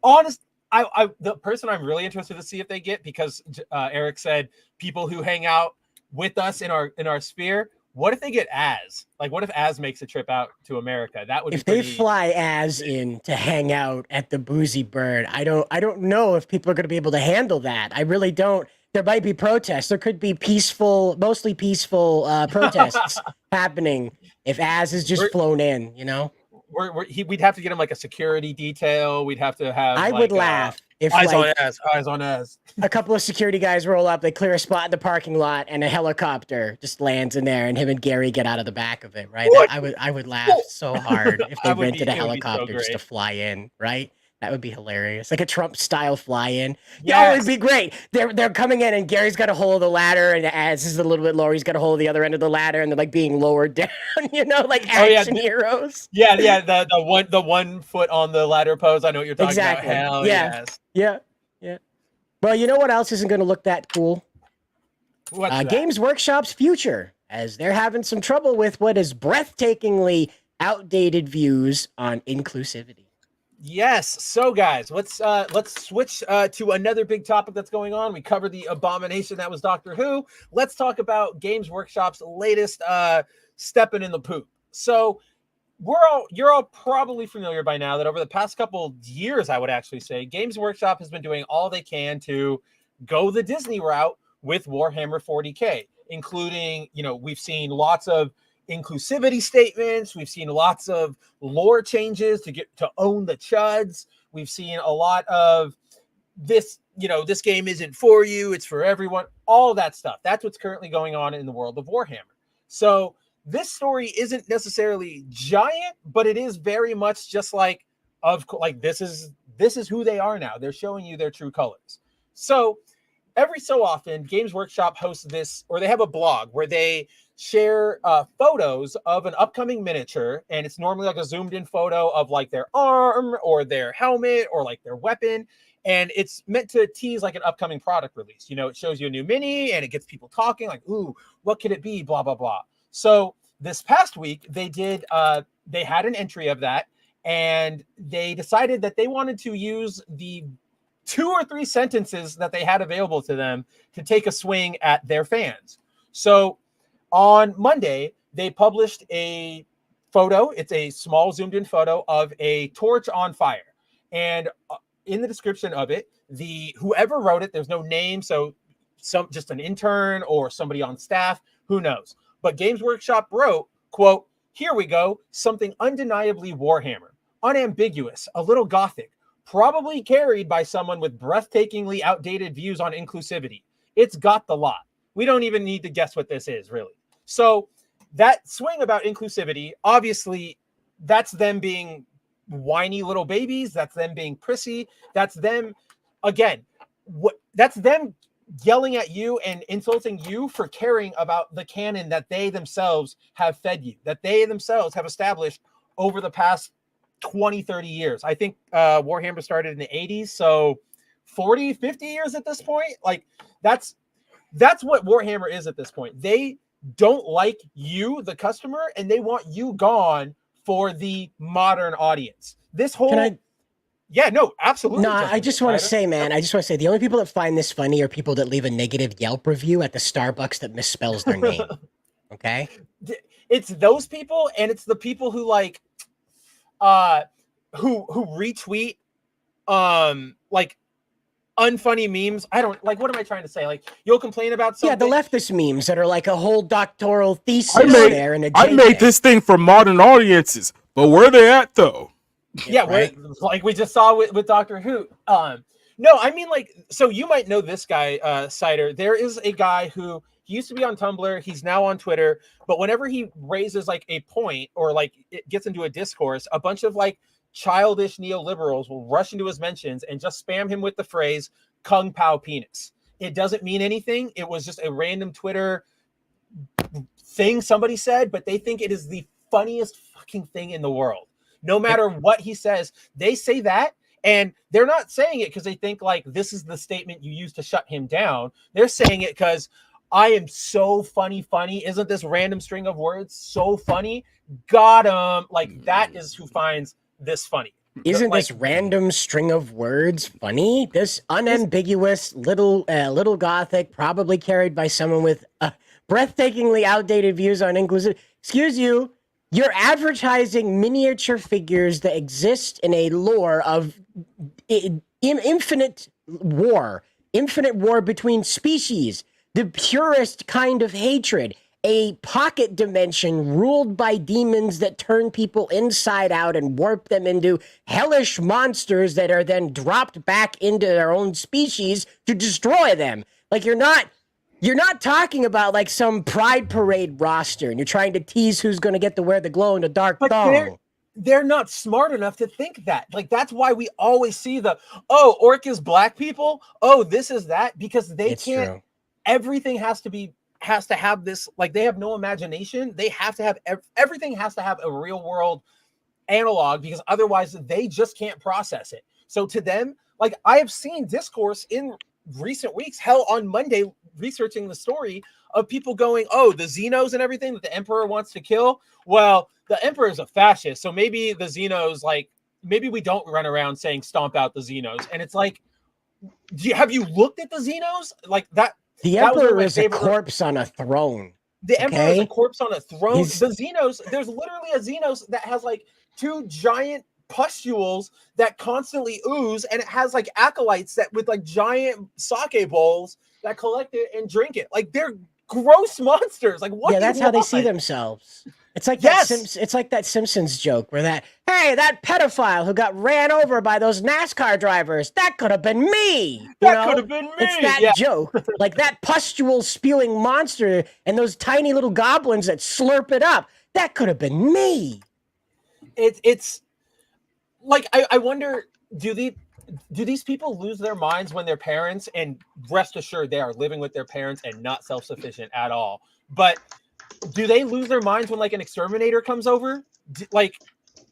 The person I'm really interested to see if they get, because Eric said people who hang out with us in our sphere. What if they get Az? Like, what if Az makes a trip out to America? That would If be they fly Az in to hang out at the Boozy Bird, I don't know if people are going to be able to handle that. I really don't. There might be protests. There could be mostly peaceful protests happening if Az is just flown in. You know, we'd have to get him like a security detail. We'd have to have. I would laugh if eyes on Az. A couple of security guys roll up, they clear a spot in the parking lot, and a helicopter just lands in there, and him and Gary get out of the back of it. Right? I would laugh so hard if they rented a helicopter just to fly in. Right? That would be hilarious, like a Trump-style fly-in. Yeah, it would be great. They're coming in, and Gary's got a hold of the ladder, and Az is a little bit lower. He's got a hold of the other end of the ladder, and they're like being lowered down. You know, like action heroes. Yeah. The 1 foot on the ladder pose. I know what you're talking about. Hell yes. Yeah. Well, you know what else isn't going to look that cool? What's that? Games Workshop's future, as they're having some trouble with what is breathtakingly outdated views on inclusivity. Yes. So, guys, let's switch to another big topic that's going on. We covered the abomination that was Doctor Who. Let's talk about Games Workshop's latest stepping in the poop. So, you're all probably familiar by now that over the past couple years, I would actually say, Games Workshop has been doing all they can to go the Disney route with Warhammer 40K, including, we've seen lots of inclusivity statements. We've seen lots of lore changes to get to own the chuds. We've seen a lot of this, this game isn't for you, it's for everyone, all that stuff. That's what's currently going on in the world of Warhammer. So this story isn't necessarily giant, but it is very much just like this is who they are now. They're showing you their true colors. So every so often, Games Workshop hosts this, or they have a blog where they share photos of an upcoming miniature, and it's normally like a zoomed in photo of like their arm or their helmet or like their weapon, and it's meant to tease like an upcoming product release. It shows you a new mini and it gets people talking like, ooh, what could it be, blah blah blah. So this past week they had an entry of that, and they decided that they wanted to use the 2 or 3 sentences that they had available to them to take a swing at their fans. So on Monday, they published a photo. It's a small zoomed in photo of a torch on fire. And in the description of it, whoever wrote it, there's no name. So just an intern or somebody on staff, who knows? But Games Workshop wrote, quote, "Here we go. Something undeniably Warhammer, unambiguous, a little gothic, probably carried by someone with breathtakingly outdated views on inclusivity. It's got the lot. We don't even need to guess what this is, really." So that swing about inclusivity, obviously, that's them being whiny little babies. That's them being prissy. That's them, again, that's them yelling at you and insulting you for caring about the canon that they themselves have fed you, that they themselves have established over the past 20, 30 years. I think Warhammer started in the 80s, so 40, 50 years at this point. Like, that's what Warhammer is at this point. They don't like you, the customer, and they want you gone for the modern audience. This whole yeah, no, absolutely. No, I just want to say, man, the only people that find this funny are people that leave a negative Yelp review at the Starbucks that misspells their name. Okay? It's those people, and it's the people who like who retweet like unfunny memes. I don't like, what am I trying to say? Like, you'll complain about something. Yeah, the leftist memes that are like a whole doctoral thesis there in a JPEG. I made this thing for modern audiences, but where they at though? Yeah, right. Like we just saw with Doctor Who. No, I mean, like, so you might know this guy, Cider. There is a guy who he used to be on Tumblr. He's now on Twitter. But whenever he raises like a point or like it gets into a discourse, a bunch of like childish neoliberals will rush into his mentions and just spam him with the phrase "Kung Pao penis." It doesn't mean anything. It was just a random Twitter thing somebody said, but they think it is the funniest fucking thing in the world. No matter what he says, they say that, and they're not saying it because they think like this is the statement you use to shut him down. They're saying it because I am so funny. Isn't this random string of words so funny? Got him. Like that is who finds this funny. Isn't Like, this random string of words funny? This unambiguous little gothic, probably carried by someone with breathtakingly outdated views on inclusive. Excuse you, you're advertising miniature figures that exist in a lore of infinite war between species, the purest kind of hatred. A pocket dimension ruled by demons that turn people inside out and warp them into hellish monsters that are then dropped back into their own species to destroy them. Like you're not talking about like some Pride Parade roster and you're trying to tease who's going to get to wear the glow in the dark thong. They're not smart enough to think that. Like that's why we always see the orc is black people. Oh, this is that because they can't. True. Everything has to have this, like they have no imagination. They have to have everything has to have a real world analog because otherwise they just can't process it. So to them, like I have seen discourse in recent weeks, hell on Monday, researching the story of people going, oh, the Xenos and everything that the Emperor wants to kill. Well, the Emperor is a fascist. So maybe the Xenos, like maybe we don't run around saying stomp out the Xenos. And it's like, have you looked at the Xenos? Like that. The Emperor is a corpse on a throne. The Emperor is a corpse on a throne. The Xenos, there's literally a Xenos that has like two giant pustules that constantly ooze, and it has like acolytes that with like giant sake bowls that collect it and drink it. Like they're gross monsters. Like what? Yeah, that's how they see themselves. It's like it's like that Simpsons joke where that pedophile who got ran over by those NASCAR drivers, that could have been me. That could have been me. It's that joke. Like that pustule spewing monster and those tiny little goblins that slurp it up. That could have been me. It's like I wonder, do these people lose their minds when they're parents? And rest assured they are living with their parents and not self-sufficient at all. But do they lose their minds when like an exterminator comes over?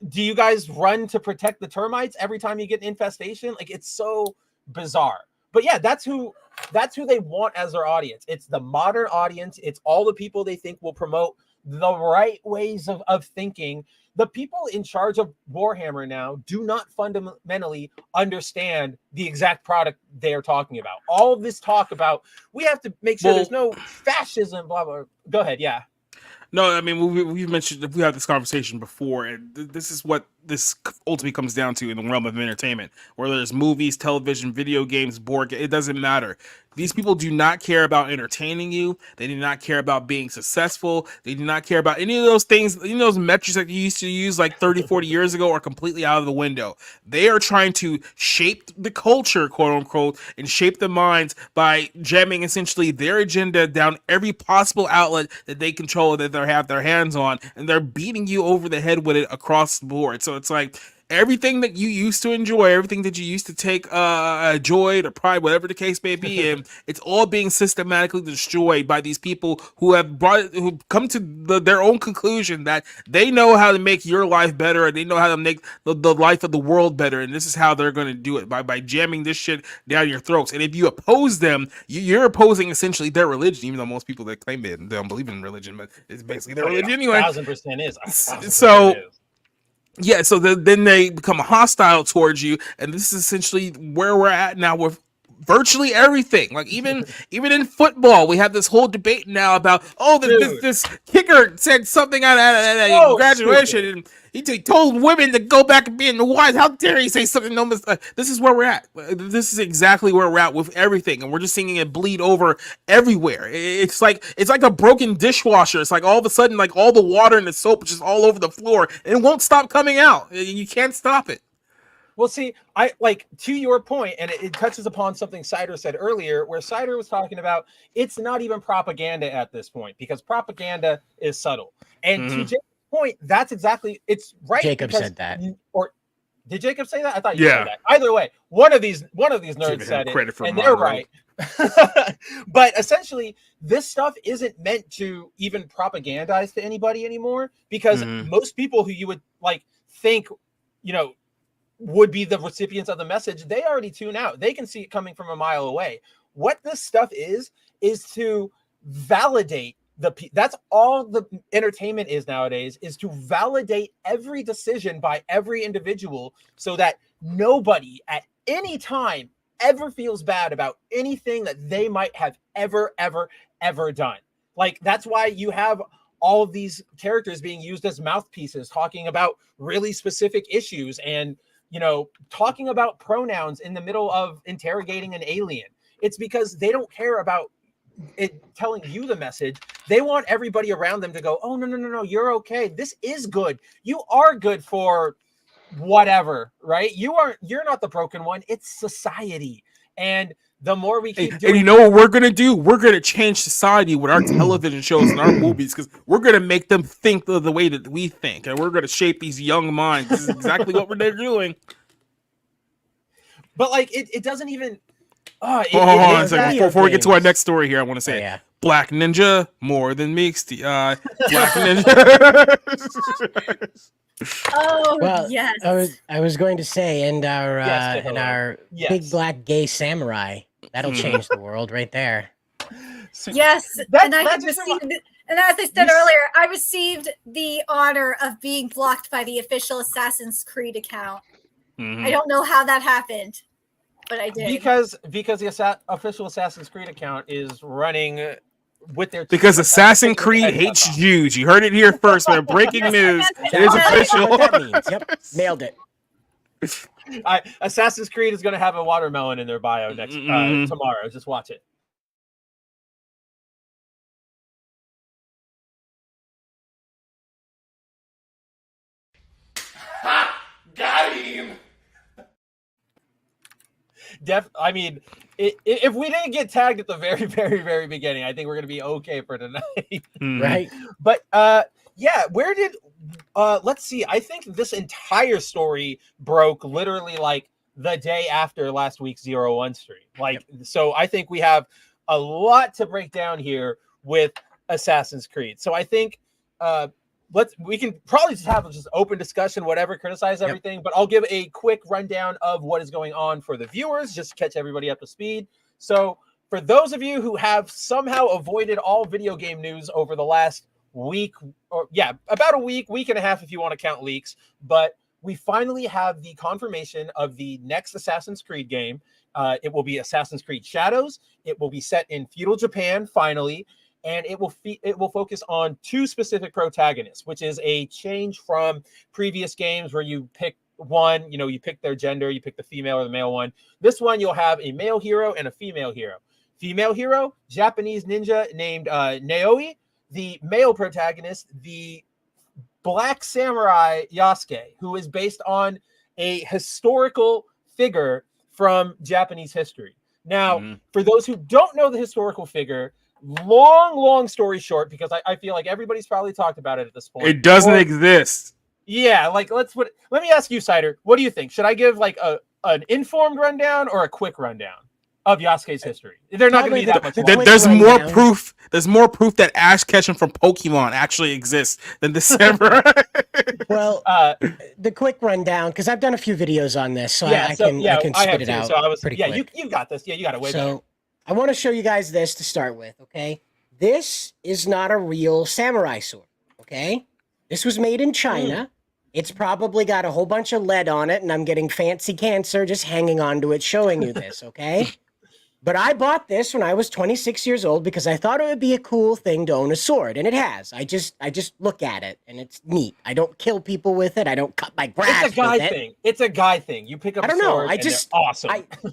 Do you guys run to protect the termites every time you get an infestation? Like it's so bizarre. But yeah, that's who they want as their audience. It's the modern audience. It's all the people they think will promote the right ways of thinking. The people in charge of Warhammer now do not fundamentally understand the exact product they are talking about. All of this talk about we have to make sure there's no fascism, blah, blah. Go ahead. Yeah. No, I mean, we've mentioned, we had this conversation before, and this is what this ultimately comes down to in the realm of entertainment. Whether it's movies, television, video games, board games, it doesn't matter. These people do not care about entertaining you. They do not care about being successful. They do not care about any of those things. Any of those metrics that you used to use like 30, 40 years ago are completely out of the window. They are trying to shape the culture, quote unquote, and shape the minds by jamming essentially their agenda down every possible outlet that they control, that they have their hands on, and they're beating you over the head with it across the board. So it's like everything that you used to enjoy, everything that you used to take joy or pride, whatever the case may be, and it's all being systematically destroyed by these people who who come to their own conclusion that they know how to make your life better, and they know how to make the life of the world better, and this is how they're going to do it by jamming this shit down your throats. And if you oppose them, you're opposing essentially their religion, even though most people that claim they don't believe in religion, but it's basically their religion anyway. 1000% is. So. Yeah, so then they become hostile towards you, and this is essentially where we're at now with virtually everything. Like even in football, we have this whole debate now about this kicker said something at graduation, and he told women to go back and be in the wives. How dare he say something? No, this is where we're at. This is exactly where we're at with everything, and we're just seeing it bleed over everywhere. It's like a broken dishwasher. It's like all of a sudden, like all the water and the soap is just all over the floor, and it won't stop coming out. You can't stop it. Well, see, I like to your point, and it touches upon something Cider said earlier, where Cider was talking about it's not even propaganda at this point because propaganda is subtle. And to Jacob's point, that's exactly it's right. Jacob said that. Or did Jacob say that? I thought you Yeah. said that. Either way, one of these nerds said it, and they're right. But essentially, this stuff isn't meant to even propagandize to anybody anymore because most people who you would like think, you know, would be the recipients of the message, they already tune out. They can see it coming from a mile away. What this stuff is to validate that's all the entertainment is nowadays, is to validate every decision by every individual so that nobody at any time ever feels bad about anything that they might have ever done. Like, that's why you have all of these characters being used as mouthpieces, talking about really specific issues and, you know, talking about pronouns in the middle of interrogating an alien. It's because they don't care about it telling you the message. They want everybody around them to go, oh, no, you're okay. This is good. You are good for whatever, right? You're not the broken one. It's society. And the more we keep doing, and you know what we're gonna do? We're gonna change society with our television shows and our movies, because we're gonna make them think the way that we think, and we're gonna shape these young minds. This is exactly what they're doing. But like, it doesn't even. Hold on a second. Before we get to our next story here, I want to say, Black Ninja, more than meets the eye. Black Ninja. Oh, Well, yes. I was going to say, and our Yes. big black gay samurai, that'll change the world right there. Yes, That- and I that had just received, and as I said earlier, I received the honor of being blocked by the official Assassin's Creed account. I don't know how that happened, but I did. Because the official Assassin's Creed account is running with their Because Assassin's Creed hates Jews. You heard it here first, man. Breaking news. It is official. What that means. Yep, nailed it. Assassin's Creed is going to have a watermelon in their bio next tomorrow. Just watch it. Got him. I mean, if we didn't get tagged at the very, very, very beginning, I think we're going to be okay for tonight. Right. But yeah, where did let's see. I think this entire story broke literally like the day after last week's 0-1 stream. Like, so I think we have a lot to break down here with Assassin's Creed. So I think we can probably just have just open discussion, whatever, criticize everything, but I'll give a quick rundown of what is going on for the viewers, just to catch everybody up to speed. So for those of you who have somehow avoided all video game news over the last week, or about a week and a half if you want to count leaks, but we finally have the confirmation of the next Assassin's Creed game. It will be Assassin's Creed Shadows. It will be set in feudal Japan, finally, and it will focus on two specific protagonists, which is a change from previous games where you pick one, you pick their gender, you pick the female or the male one. This one, you'll have a male hero and a female hero. Female hero, Japanese ninja named Naoi. The male protagonist, the Black Samurai Yasuke, who is based on a historical figure from Japanese history. Now, for those who don't know the historical figure, long story short, because I feel like everybody's probably talked about it at this point. It doesn't exist. Yeah, like let me ask you, Cider, what do you think? Should I give like an informed rundown or a quick rundown of Yasuke's history? They're not going to be that much longer. There's more proof. There's more proof that Ash Ketchum from Pokemon actually exists than the samurai. Well, the quick rundown, because I've done a few videos on this, so I can spit it out. So pretty quick. You got this. Yeah, you got it way better. So I want to show you guys this to start with. Okay, this is not a real samurai sword. Okay, this was made in China. It's probably got a whole bunch of lead on it, and I'm getting fancy cancer just hanging onto it, showing you this. Okay. But I bought this when I was 26 years old because I thought it would be a cool thing to own a sword, and it has. I just look at it, and it's neat. I don't kill people with it. I don't cut my grass. It's a guy with it. thing. It's a guy thing. You pick up. I just awesome.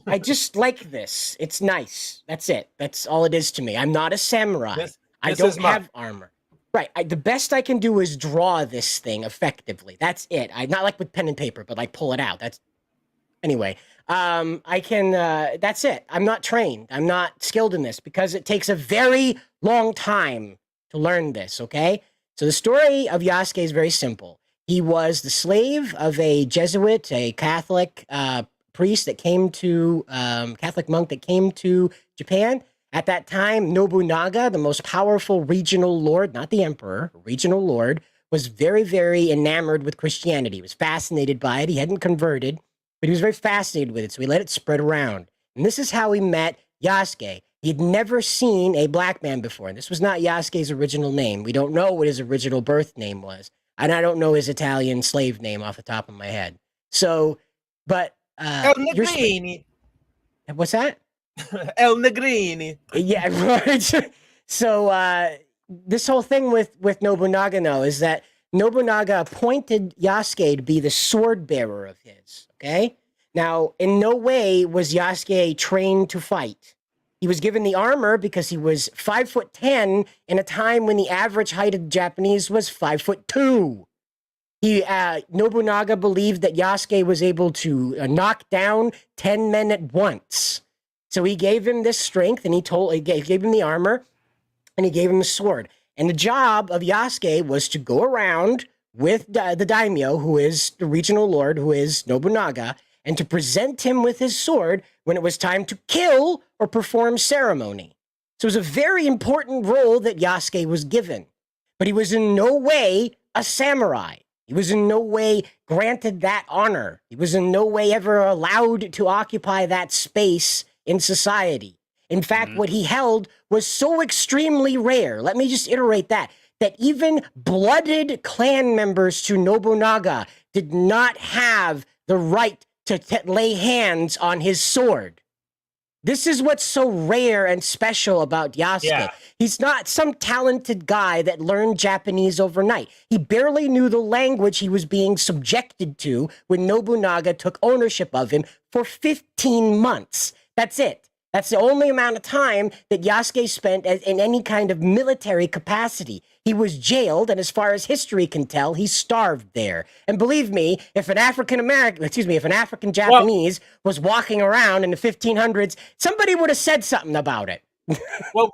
I just like this. It's nice. That's it. That's all it is to me. I'm not a samurai. I don't have armor. Right. The best I can do is draw this thing effectively. That's it. I'm not like with pen and paper, but like pull it out. Anyway, I can. That's it. I'm not trained. I'm not skilled in this because it takes a very long time to learn this. Okay, so the story of Yasuke is very simple. He was the slave of a Jesuit, a Catholic priest that came to Catholic monk that came to Japan. At that time, Nobunaga, the most powerful regional lord, not the emperor, regional lord, was very, very enamored with Christianity. He was fascinated by it. He hadn't converted, but he was very fascinated with it, so he let it spread around. And this is how he met Yasuke. He had never seen a black man before, and this was not Yasuke's original name. We don't know what his original birth name was, and I don't know his Italian slave name off the top of my head. So, but El Negrini. What's that? El Negrini. Yeah, right. So this whole thing with Nobunaga, though, is that Nobunaga appointed Yasuke to be the sword bearer of his. Okay. Now, in no way was Yasuke trained to fight. He was given the armor because he was 5'10" in a time when the average height of the Japanese was 5'2". Nobunaga believed that Yasuke was able to knock down 10 men at once. So he gave him this strength, and he gave him the armor, and he gave him the sword. And the job of Yasuke was to go around with the daimyo, who is the regional lord, who is Nobunaga, and to present him with his sword when it was time to kill or perform ceremony. So it was a very important role that Yasuke was given. But he was in no way a samurai. He was in no way granted that honor. He was in no way ever allowed to occupy that space in society. In fact, what he held was so extremely rare. Let me just iterate that even blooded clan members to Nobunaga did not have the right to lay hands on his sword. This is what's so rare and special about Yasuke. Yeah. He's not some talented guy that learned Japanese overnight. He barely knew the language he was being subjected to when Nobunaga took ownership of him for 15 months. That's it. That's the only amount of time that Yasuke spent in any kind of military capacity. He was jailed, and as far as history can tell, he starved there. And believe me, if an African Japanese was walking around in the 1500s, somebody would have said something about it. Well,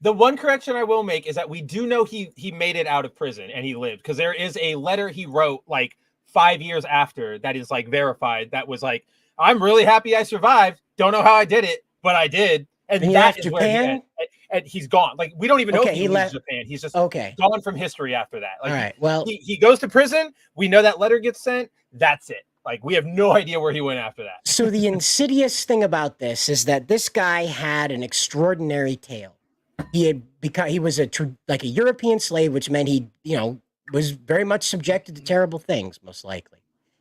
the one correction I will make is that we do know he made it out of prison and he lived, because there is a letter he wrote like 5 years after that is like verified. That was like, I'm really happy I survived. Don't know how I did it, but I did. And he that left is Japan? where and he's gone. Like, we don't even know Okay, if he he left Japan. He's just Okay. gone from history after that. Like, All right. Well, he goes to prison. We know that letter gets sent. That's it. Like, we have no idea where he went after that. so the insidious thing about this is that this guy had an extraordinary tale. He was a European slave, which meant he, was very much subjected to terrible things, most likely.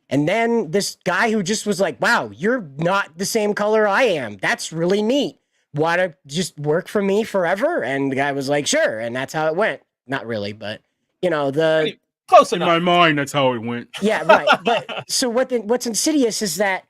And then this guy who just was like, wow, you're not the same color I am. That's really neat. Want to just work for me forever? And the guy was like, sure. And that's how it went. Not really, but Close In enough. my mind, that's how it went. yeah, right. But so what's insidious is that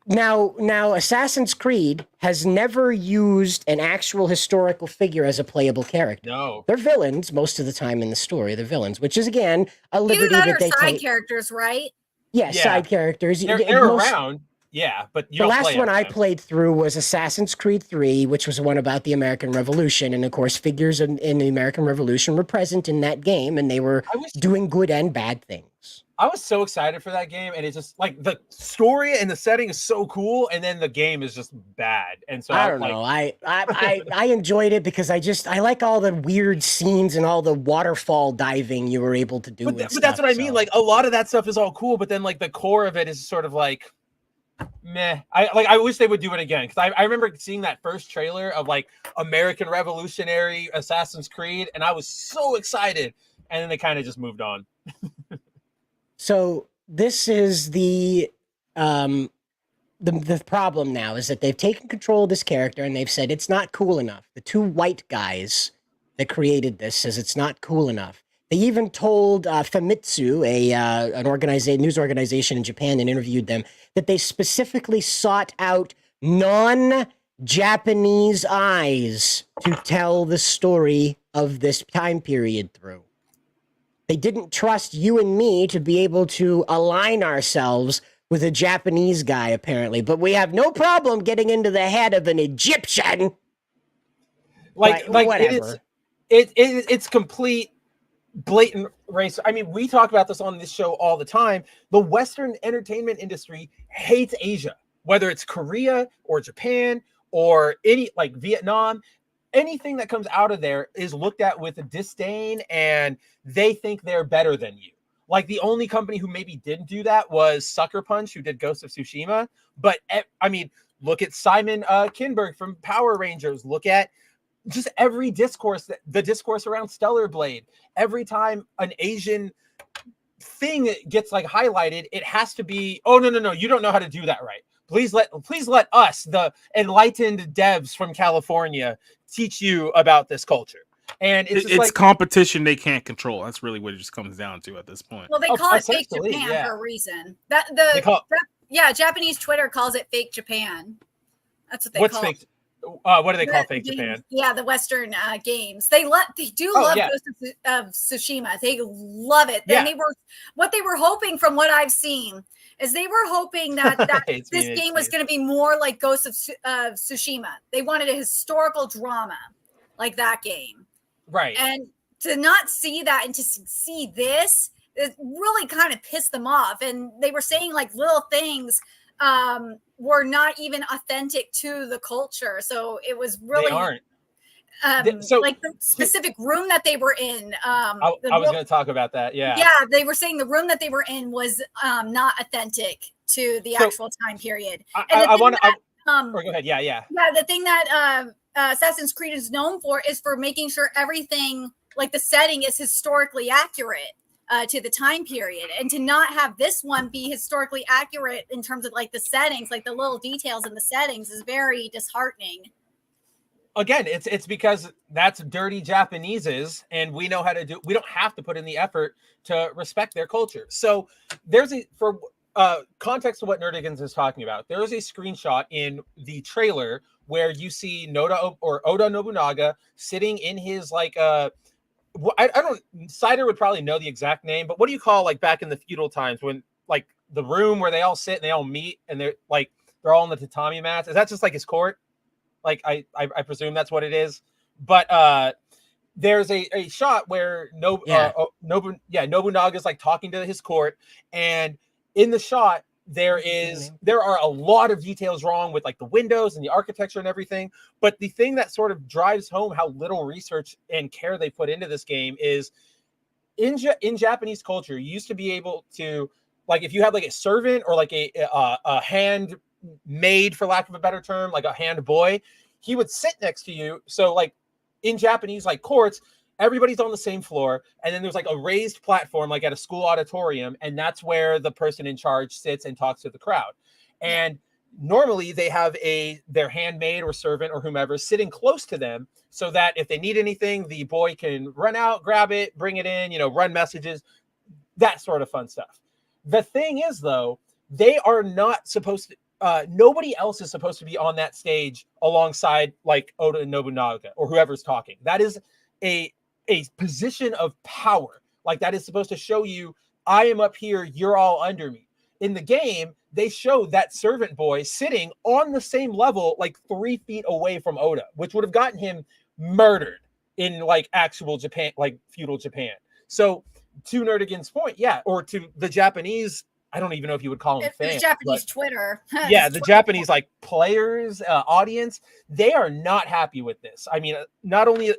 now Assassin's Creed has never used an actual historical figure as a playable character. No. They're villains most of the time in the story. They're villains, which is again a liberty Either that that or they side take. characters, right? Yeah, Yeah. side characters. They're around. Yeah, but you The don't last play one as I them. played through was Assassin's Creed 3, which was one about the American Revolution. And of course, figures in the American Revolution were present in that game, and they were doing good and bad things. I was so excited for that game, and it's just like the story and the setting is so cool, and then the game is just bad. And so I don't know. I enjoyed it because I like all the weird scenes and all the waterfall diving you were able to do. But that's what I mean. Like, a lot of that stuff is all cool, but then like the core of it is sort of like meh. I wish they would do it again, because I remember seeing that first trailer of like American Revolutionary Assassin's Creed, and I was so excited, and then they kind of just moved on. So this is the problem now, is that they've taken control of this character and they've said it's not cool enough. The two white guys that created this says it's not cool enough. They even told Famitsu, an news organization in Japan, and interviewed them, that they specifically sought out non-Japanese eyes to tell the story of this time period through. They didn't trust you and me to be able to align ourselves with a Japanese guy, apparently, but we have no problem getting into the head of an Egyptian. Like whatever. It's complete blatant race. I mean, we talk about this on this show all the time. The Western entertainment industry hates Asia, whether it's Korea or Japan or any like Vietnam. Anything that comes out of there is looked at with a disdain, and they think they're better than you. Like the only company who maybe didn't do that was Sucker Punch, who did Ghost of Tsushima. But I mean, look at Simon Kinberg from Power Rangers. Look at just every discourse, the discourse around Stellar Blade. Every time an Asian thing gets like highlighted, it has to be, oh no, you don't know how to do that right. Please let us, the enlightened devs from California, teach you about this culture. And it's like competition they can't control. That's really what it just comes down to at this point. Well, they call it fake Japan for a reason. Japanese Twitter calls it fake Japan. That's what they call fake? What do they call fake games. Japan? Yeah, the Western games. They love Ghost of Tsushima. They love it. And what they were hoping, from what I've seen, is they were hoping that this game was going to be more like Ghost of Tsushima. They wanted a historical drama like that game. Right. And to not see that and to see this, it really kind of pissed them off. And they were saying like little things were not even authentic to the culture. So it was really they aren't. Like the specific room that they were in. I was going to talk about that. Yeah. Yeah, they were saying the room that they were in was not authentic to the actual time period. I want to. Go ahead. Yeah. Yeah, the thing that Assassin's Creed is known for is for making sure everything, like the setting, is historically accurate to the time period, and to not have this one be historically accurate in terms of like the settings, like the little details in the settings, is very disheartening. Again, it's because that's dirty Japanese's, and we know how to do. We don't have to put in the effort to respect their culture. So there's for context of what Nerdigans is talking about. There is a screenshot in the trailer where you see Oda Nobunaga sitting in his like I don't. Cider would probably know the exact name, but what do you call like back in the feudal times when like the room where they all sit and they all meet and they're all on the tatami mats? Is that just like his court? Like I presume that's what it is. But there's a shot where Nobunaga's like talking to his court, and in the shot there are a lot of details wrong with like the windows and the architecture and everything. But the thing that sort of drives home how little research and care they put into this game is in Japanese culture, you used to be able to, like, if you had like a servant or like a hand maid, for lack of a better term, like a hand boy, he would sit next to you. So like in Japanese like courts, everybody's on the same floor, and then there's like a raised platform like at a school auditorium, and that's where the person in charge sits and talks to the crowd. And normally they have their handmaid or servant or whomever sitting close to them, so that if they need anything, the boy can run out, grab it, bring it in, run messages, that sort of fun stuff. The thing is, though, they are not supposed to. Nobody else is supposed to be on that stage alongside like Oda Nobunaga or whoever's talking. That is a position of power. Like that is supposed to show you, I am up here, you're all under me. In the game, they show that servant boy sitting on the same level, like 3 feet away from Oda, which would have gotten him murdered in like actual Japan, like feudal Japan. So to Nerdigan's point, or to the Japanese, I don't even know if you would call them fans. The Japanese Twitter. Yeah, the Japanese like players, audience, they are not happy with this. I mean, not only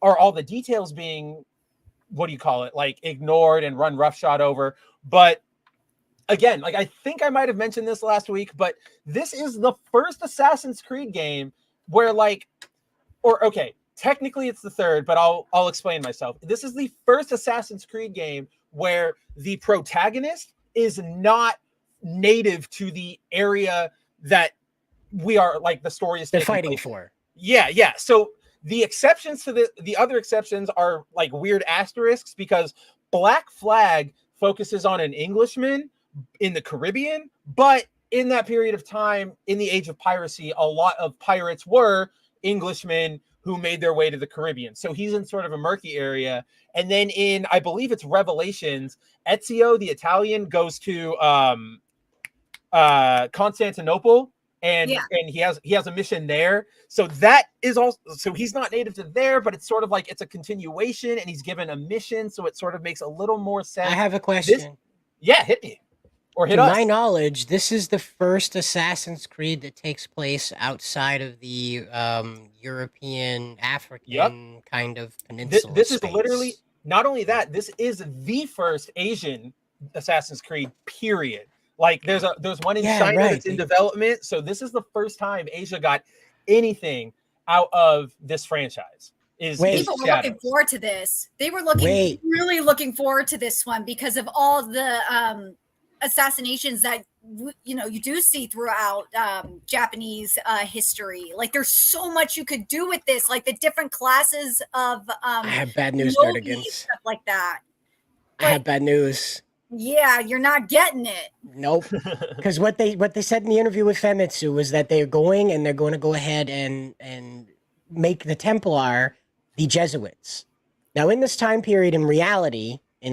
are all the details being, like ignored and run roughshod over, but again, like I think I might have mentioned this last week, but this is the first Assassin's Creed game where technically it's the third, but I'll explain myself. This is the first Assassin's Creed game where the protagonist is not native to the area that we are, like, the story is fighting for. Yeah. So the exceptions to the other exceptions are like weird asterisks, because Black Flag focuses on an Englishman in the Caribbean, but in that period of time, in the age of piracy, a lot of pirates were Englishmen who made their way to the Caribbean. So he's in sort of a murky area. And then in, I believe it's Revelations, Ezio, the Italian, goes to Constantinople, and Yeah. and he has a mission there. So that is also, so he's not native to there, but it's sort of like it's a continuation, and he's given a mission, so it sort of makes a little more sense. I have a question. Yeah, hit me or hit To us. my knowledge, this is the first Assassin's Creed that takes place outside of the European, African kind of peninsula. This is space. literally, not only that, this is the first Asian Assassin's Creed, period. Like there's one in China that's in development. So this is the first time Asia got anything out of this franchise. People were looking forward to this. They were really looking forward to this one because of all the assassinations that you do see throughout Japanese history. Like there's so much you could do with this, like the different classes of I have bad news, Nerdigans, stuff like that. I have bad news. Yeah, you're not getting it. Nope. Because what they said in the interview with Famitsu was that they're going to go ahead and make the Templar the Jesuits. Now, in this time period, in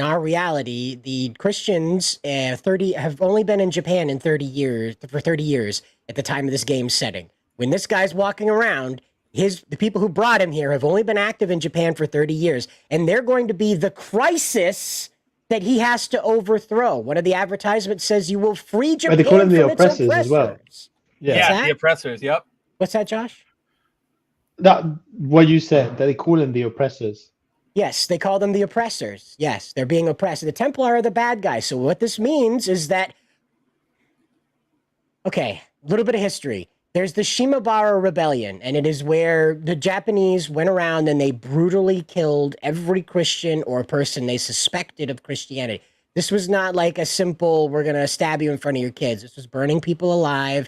our reality, the Christians have only been in Japan for 30 years at the time of this game's setting. When this guy's walking around, the people who brought him here have only been active in Japan for 30 years, and they're going to be the crisis that he has to overthrow. One of the advertisements says you will free Japan they call them the from its oppressors as well. Yeah, the oppressors. Yep. What's that, Josh? That what you said, that they call them the oppressors. Yes, they call them the oppressors. Yes, they're being oppressed. The Templar are the bad guys. So what this means is that, okay, a little bit of history. There's the Shimabara Rebellion, and it is where the Japanese went around and they brutally killed every Christian or person they suspected of Christianity. This was not like a simple, we're going to stab you in front of your kids. This was burning people alive,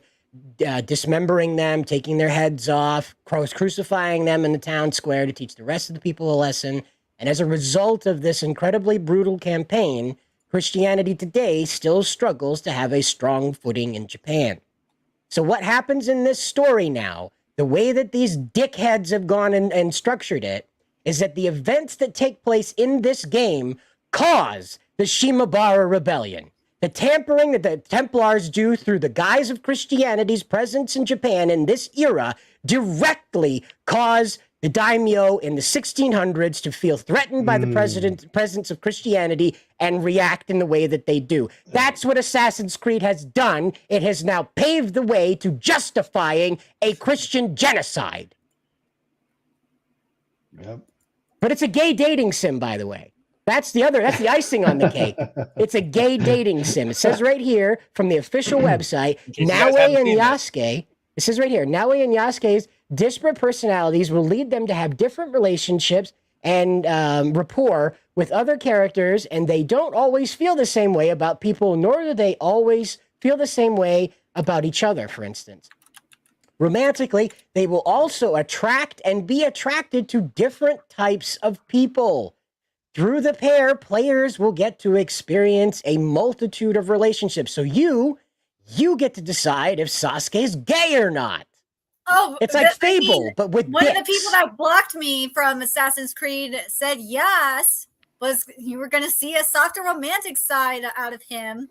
dismembering them, taking their heads off, crucifying them in the town square to teach the rest of the people a lesson. And as a result of this incredibly brutal campaign, Christianity today still struggles to have a strong footing in Japan. So what happens in this story now, the way that these dickheads have gone and structured it, is that the events that take place in this game cause the Shimabara Rebellion. The tampering that the Templars do through the guise of Christianity's presence in Japan in this era directly cause the daimyo in the 1600s to feel threatened by the presence of Christianity and react in the way that they do. That's what Assassin's Creed has done. It has now paved the way to justifying a Christian genocide. Yep. But it's a gay dating sim, by the way. That's the icing on the cake. It's a gay dating sim. It says right here from the official website, Naue and Yasuke. It says right here, Naue and Yasuke's disparate personalities will lead them to have different relationships and rapport with other characters, and they don't always feel the same way about people, nor do they always feel the same way about each other, for instance. Romantically, they will also attract and be attracted to different types of people. Through the pair, players will get to experience a multitude of relationships. So you get to decide if Sasuke is gay or not. Oh, it's like Fable, but with one dicks. of the people that blocked me from Assassin's Creed said yes, was you were going to see a softer romantic side out of him.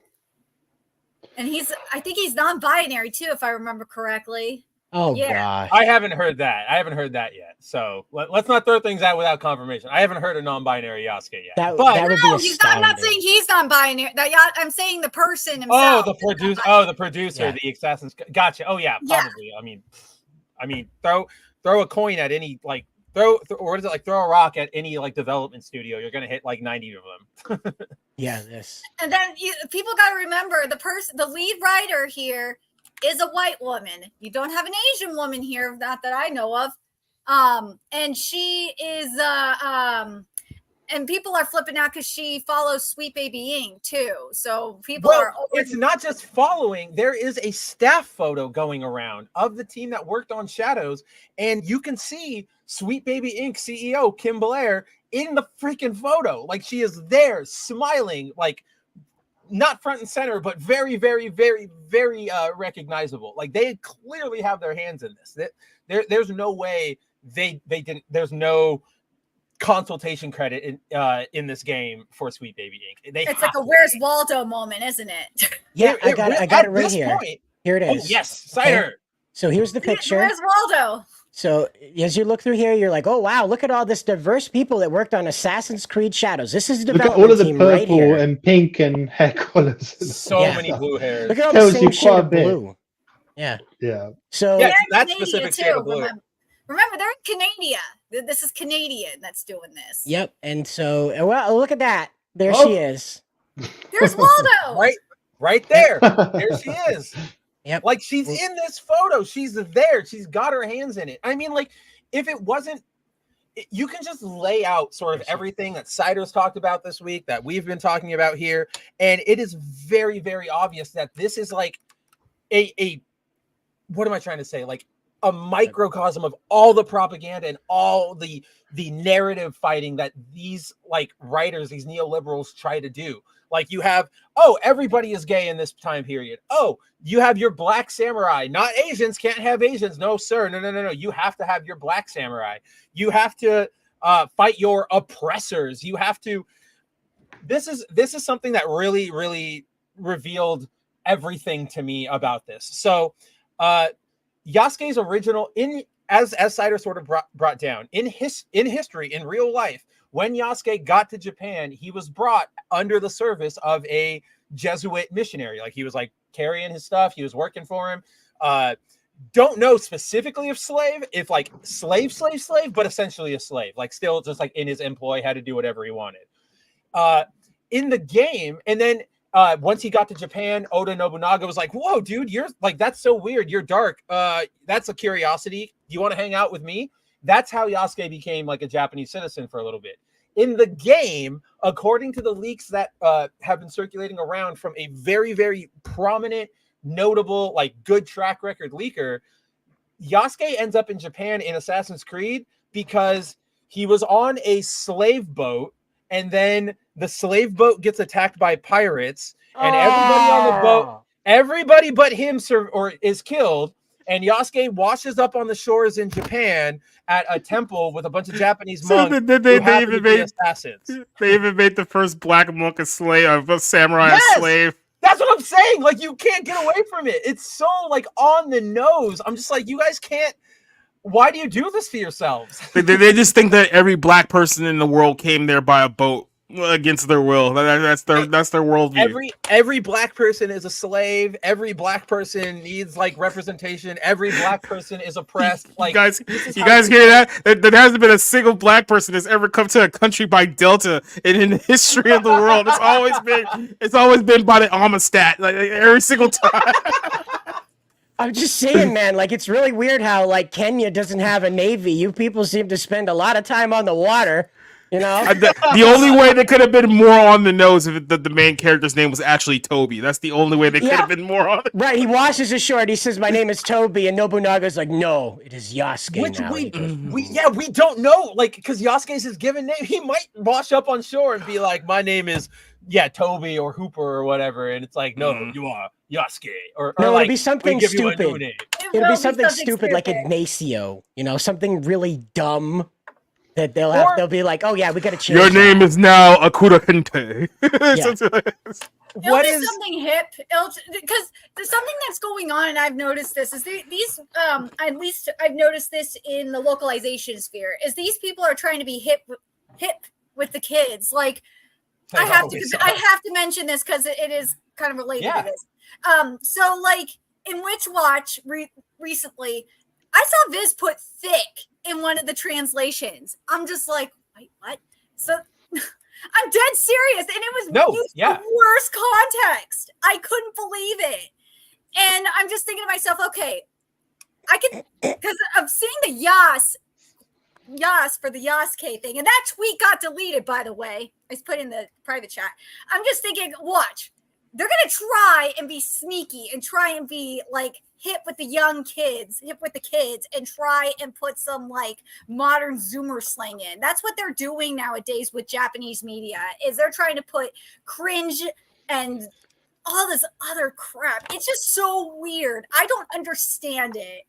And I think he's non-binary too, if I remember correctly. Oh, yeah. gosh. I haven't heard that. Yet. So let's not throw things out without confirmation. I haven't heard a non-binary Yasuke yet. That would be I'm not saying he's non-binary. I'm saying the person himself. Oh, the producer. Oh, the producer. Yeah. The Assassin's. Gotcha. Oh, yeah. Probably. Yeah. I mean, throw a coin at any throw a rock at any development studio. You're gonna hit 90 of them. Yeah, this. And then people got to remember the lead writer here is a white woman. You don't have an Asian woman here, not that I know of. And she is and people are flipping out because she follows Sweet Baby Ink too. So people are it's not just following. There is a staff photo going around of the team that worked on Shadows, and you can see Sweet Baby Ink CEO Kim Blair in the freaking photo. She is there smiling, not front and center, but very, very, very, very recognizable. They clearly have their hands in this. There's no way they didn't. There's no consultation credit in this game for Sweet Baby Inc. It's like a Where's Waldo moment, isn't it? Yeah, I got it right this here. Point, here it oh is. yes, cider. So here's the picture. Where's Waldo? So as you look through here, you're like, oh wow, look at all this diverse people that worked on Assassin's Creed Shadows. This is the Look at development all of the team right purple here. and pink and hair colors. So Yeah. many blue hairs. Look at all the Tells same you shade quite a of bit. blue. Yeah. Yeah. So Yeah, They're in that Canada specific shade of blue. Remember, they're in Canada. This is Canadian that's doing this. yep. And so well, look at that. There Oh. she is. There's Waldo. Right there. There she is. Yep. Like she's in this photo. She's there. She's got her hands in it. I mean, like, if it wasn't, you can just lay out sort of everything that Cider's talked about this week, that we've been talking about here, and it is very, very obvious that this is like a what am I trying to say? Like a microcosm of all the propaganda and all the narrative fighting that these like writers, these neoliberals try to do. Like you have, oh, everybody is gay in this time period. Oh, you have your black samurai. Not Asians, can't have Asians. No, sir. No. You have to have your black samurai. You have to fight your oppressors. You have to. This is something that really, really revealed everything to me about this. So Yasuke's original, as Cider sort of brought down, in history, in real life, when Yasuke got to Japan, he was brought under the service of a Jesuit missionary. Like he was like carrying his stuff. He was working for him. Don't know specifically if slave, if like slave, but essentially a slave, like still just like in his employ, had to do whatever he wanted. In the game, and then once he got to Japan, Oda Nobunaga was like, whoa, dude, you're like, that's so weird. You're dark. That's a curiosity. You want to hang out with me? That's how Yasuke became like a Japanese citizen for a little bit. In the game, according to the leaks that have been circulating around from a very, very prominent, notable, like good track record leaker, Yasuke ends up in Japan in Assassin's Creed because he was on a slave boat, and then the slave boat gets attacked by pirates, and everybody on the boat, everybody but him is killed. And Yasuke washes up on the shores in Japan at a temple with a bunch of Japanese monks who happen to be assassins. They even made the first black monk a samurai a slave. That's what I'm saying. Like, you can't get away from it. It's so like on the nose. I'm just like, you guys can't. Why do you do this to yourselves? They just think that every black person in the world came there by a boat against their will. That's their worldview. Every black person is a slave. Every black person needs like representation. Every black person is oppressed. Like, you guys hear that? There hasn't been a single black person that's ever come to a country by Delta in the history of the world. It's always been by the Amistad, like every single time. I'm just saying, man, like it's really weird how like Kenya doesn't have a navy. You people seem to spend a lot of time on the water. You know, the only way they could have been more on the nose if the main character's name was actually Toby. That's the only way they could have been more on. Right, he washes ashore and he says, "My name is Toby," and Nobunaga's like, "No, it is Yasuke." Which now. we don't know, like, because Yasuke's his given name. He might wash up on shore and be like, "My name is Toby or Hooper or whatever," and it's like, "No, you are Yasuke." Or no, like, it'll be something stupid. It'll be something stupid like Ignacio. You know, something really dumb. That they'll be like, oh yeah, we gotta change. Your name is now Akura Kente. What is something hip? Because there's something that's going on, and I've noticed this. Is these at least I've noticed this in the localization sphere. Is these people are trying to be hip with the kids? Like, I have to mention this because it is kind of related to this. So like in Witch Watch recently, I saw Viz put thick in one of the translations. I'm just like, wait, what? So I'm dead serious. And it was used in the worst context. I couldn't believe it. And I'm just thinking to myself, okay, I can, because I'm seeing the Yas for the Yasuke thing. And that tweet got deleted, by the way. It's put in the private chat. I'm just thinking, watch. They're going to try and be sneaky and try and be like hip with the young kids, hip with the kids, and try and put some like modern Zoomer slang in. That's what they're doing nowadays with Japanese media, is they're trying to put cringe and all this other crap. It's just so weird. I don't understand it.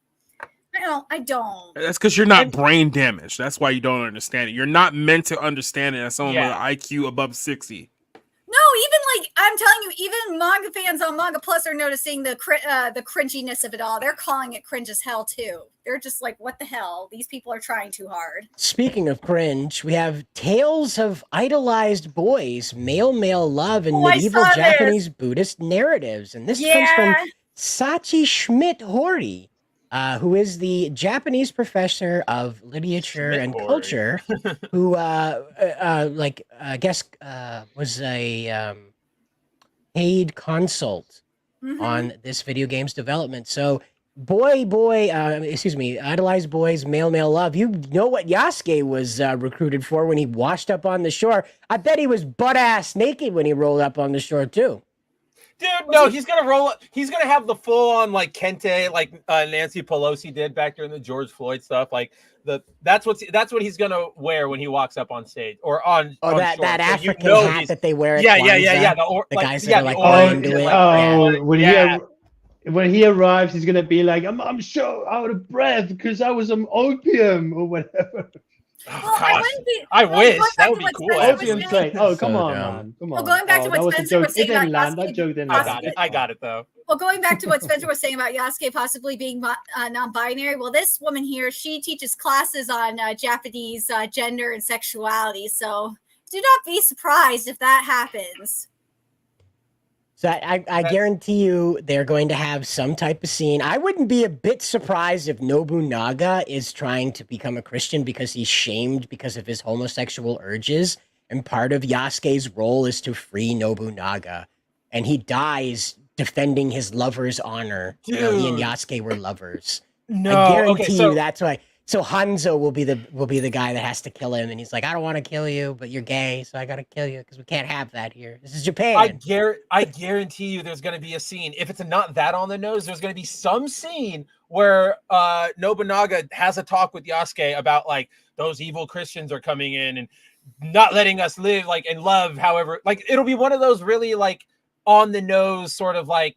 I don't. That's because you're not brain damaged. That's why you don't understand it. You're not meant to understand it as someone with an IQ above 60. No, even like I'm telling you, even manga fans on Manga Plus are noticing the cringiness of it all. They're calling it cringe as hell too. They're just like, what the hell? These people are trying too hard. Speaking of cringe, we have tales of idolized boys, male love, and medieval Japanese Buddhist narratives. And this comes from Sachi Schmidt-Hori, who is the Japanese professor of literature and culture, who, I guess, was a paid consult on this video game's development. So, idolized boys, male love. You know what Yasuke was recruited for when he washed up on the shore. I bet he was butt-ass naked when he rolled up on the shore, too. Dude, no, he's gonna roll up. He's gonna have the full-on like Kente, like Nancy Pelosi did back during the George Floyd stuff. Like that's what he's gonna wear when he walks up on stage or on. Oh, on that shore. Hat So that they wear. At yeah. The guys that are like into it. When he arrives, he's gonna be like, I'm so out of breath because I was on opium or whatever. Well, I wish that would be cool. Opium train. Oh, come on, man. Come on. Well, going back to what Spencer was saying about Yasuke, that joke didn't land. I got it though. Well, going back to what Spencer was saying about Yasuke possibly being non-binary, well, this woman here, she teaches classes on Japanese gender and sexuality. So do not be surprised if that happens. So I guarantee you they're going to have some type of scene. I wouldn't be a bit surprised if Nobunaga is trying to become a Christian because he's shamed because of his homosexual urges. And part of Yasuke's role is to free Nobunaga. And he dies defending his lover's honor. You know, he and Yasuke were lovers. No, I guarantee you that's why. So Hanzo will be the guy that has to kill him, and he's like, I don't want to kill you, but you're gay, so I gotta kill you because we can't have that here. This is Japan. I guarantee you, there's gonna be a scene. If it's not that on the nose, there's gonna be some scene where Nobunaga has a talk with Yasuke about like those evil Christians are coming in and not letting us live like and love. However, like it'll be one of those really like on the nose sort of like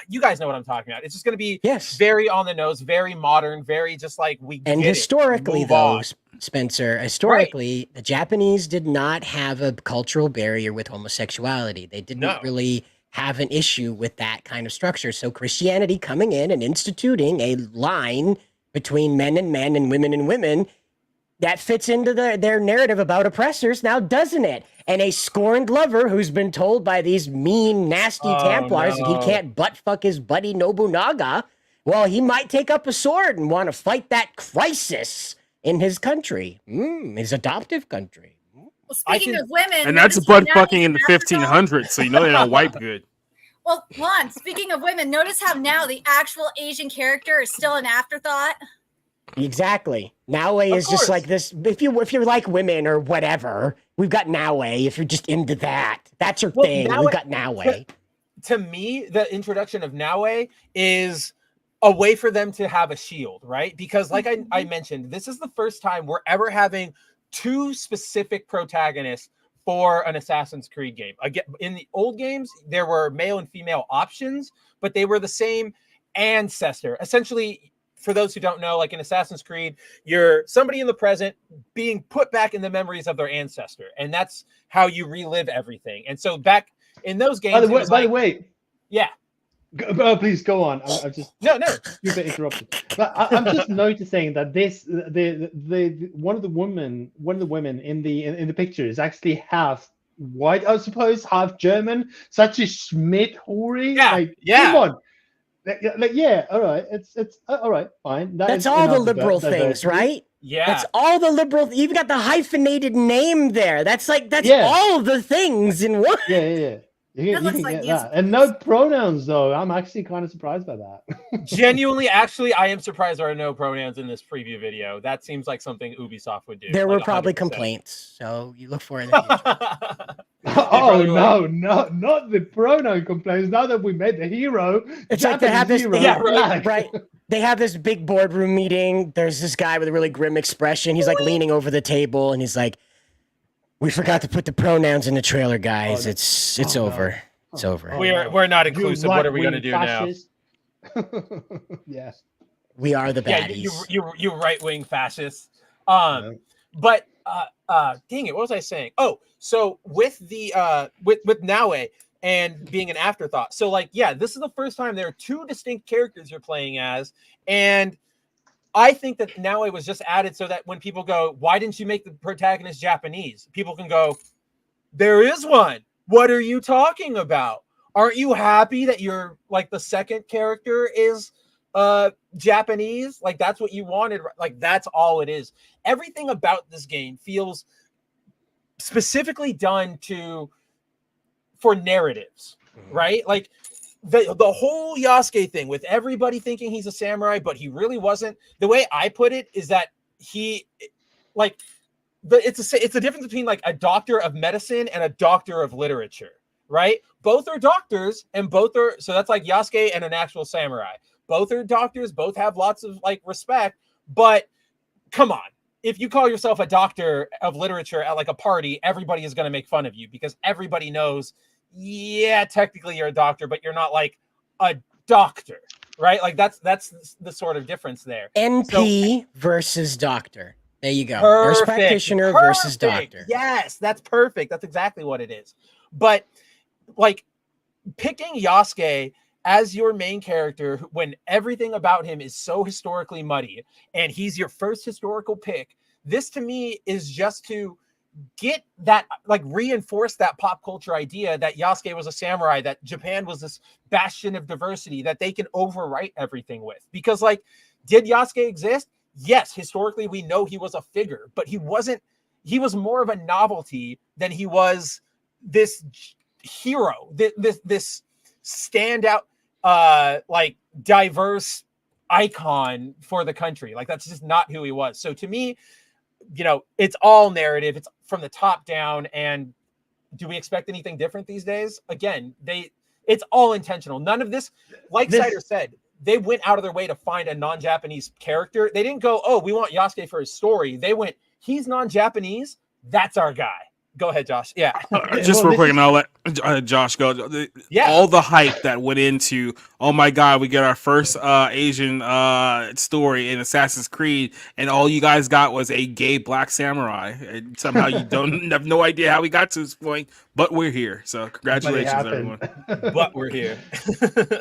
you guys know what I'm talking about. It's just going to be very on the nose, very modern, very just like and historically though, Spencer, historically the Japanese did not have a cultural barrier with homosexuality. They didn't really have an issue with that kind of structure. So Christianity coming in and instituting a line between men and women, that fits into their narrative about oppressors now, doesn't it? And a scorned lover who's been told by these mean, nasty Templars that he can't butt-fuck his buddy Nobunaga, well, he might take up a sword and want to fight that crisis in his country, his adoptive country. Well, speaking of women... And that's butt-fucking in the 1500s, so you know they don't wipe good. Well, Juan, speaking of women, notice how now the actual Asian character is still an afterthought? Exactly. Naue is just like this. If you're like women or whatever, we've got Naue. If you're just into that, that's your thing. We've got Naue. To me, the introduction of Naue is a way for them to have a shield, right? Because like I mentioned, this is the first time we're ever having two specific protagonists for an Assassin's Creed game. Again, in the old games, there were male and female options, but they were the same ancestor. Essentially, for those who don't know, like in Assassin's Creed, you're somebody in the present being put back in the memories of their ancestor. And that's how you relive everything. And so back in those games... By the way... Yeah. Please go on. I'm just... No. You've been interrupted. But I'm just noticing that one of the women in the pictures actually half white, I suppose, half German. Such a Schmidt-Hori. Come on. All right, it's all right, fine. That's all the liberal things, right? Yeah, that's all the liberal. You've got the hyphenated name there. That's all the things in one. Yeah. You can get that. And no pronouns though. I'm actually kind of surprised by that. Genuinely, actually, I am surprised there are no pronouns in this preview video. That seems like something Ubisoft would do. There were probably 100%. Complaints, so you look for it in the future. Oh no, not the pronoun complaints. Now that we made the hero, it's like they have this right. They have this big boardroom meeting. There's this guy with a really grim expression. He's like leaning over the table, and he's like, "We forgot to put the pronouns in the trailer, guys. It's over. No. It's over. We're not inclusive. What are we gonna do now?" Yes. We are the Yeah, baddies. you right wing fascists. Yeah. But dang it, what was I saying? Oh, so with the with Naue and being an afterthought. So like, yeah, this is the first time there are two distinct characters you're playing as, and I think that Naue was just added so that when people go, why didn't you make the protagonist Japanese? People can go, there is one. What are you talking about? Aren't you happy that you're like the second character is Japanese? Like that's what you wanted. Like that's all it is. Everything about this game feels specifically done for narratives, right? Like the whole Yasuke thing with everybody thinking he's a samurai, but he really wasn't. The way I put it is that he like it's a difference between like a doctor of medicine and a doctor of literature, right? Both are doctors and both are, so that's like Yasuke and an actual samurai. Both are doctors, both have lots of like respect, but come on. If you call yourself a doctor of literature at like a party, everybody is going to make fun of you because everybody knows, yeah, technically you're a doctor, but you're not like a doctor, right? Like that's the sort of difference there. NP versus doctor. There you go. Nurse Perfect. practitioner versus doctor. Yes, that's perfect. That's exactly what it is. But like picking Yasuke as your main character when everything about him is so historically muddy and he's your first historical pick, this to me is just to get that, like reinforce that pop culture idea that Yasuke was a samurai, that Japan was this bastion of diversity that they can overwrite everything with. Because like, did Yasuke exist? Yes, historically we know he was a figure, but he was more of a novelty than he was this hero, this standout like diverse icon for the country. Like that's just not who he was. So to me, you know, it's all narrative, it's from the top down. And do we expect anything different these days? Again, it's all intentional. None of this, like Cider said, they went out of their way to find a non-Japanese character. They didn't go, oh, we want Yasuke for his story. They went, he's non-Japanese, that's our guy. Go ahead, Josh. Yeah. Just real quick, and I'll let Josh go. Yeah. All the hype that went into, oh my God, we get our first Asian story in Assassin's Creed, and all you guys got was a gay black samurai. And somehow you don't have no idea how we got to this point, but we're here. So congratulations, everyone. But we're here.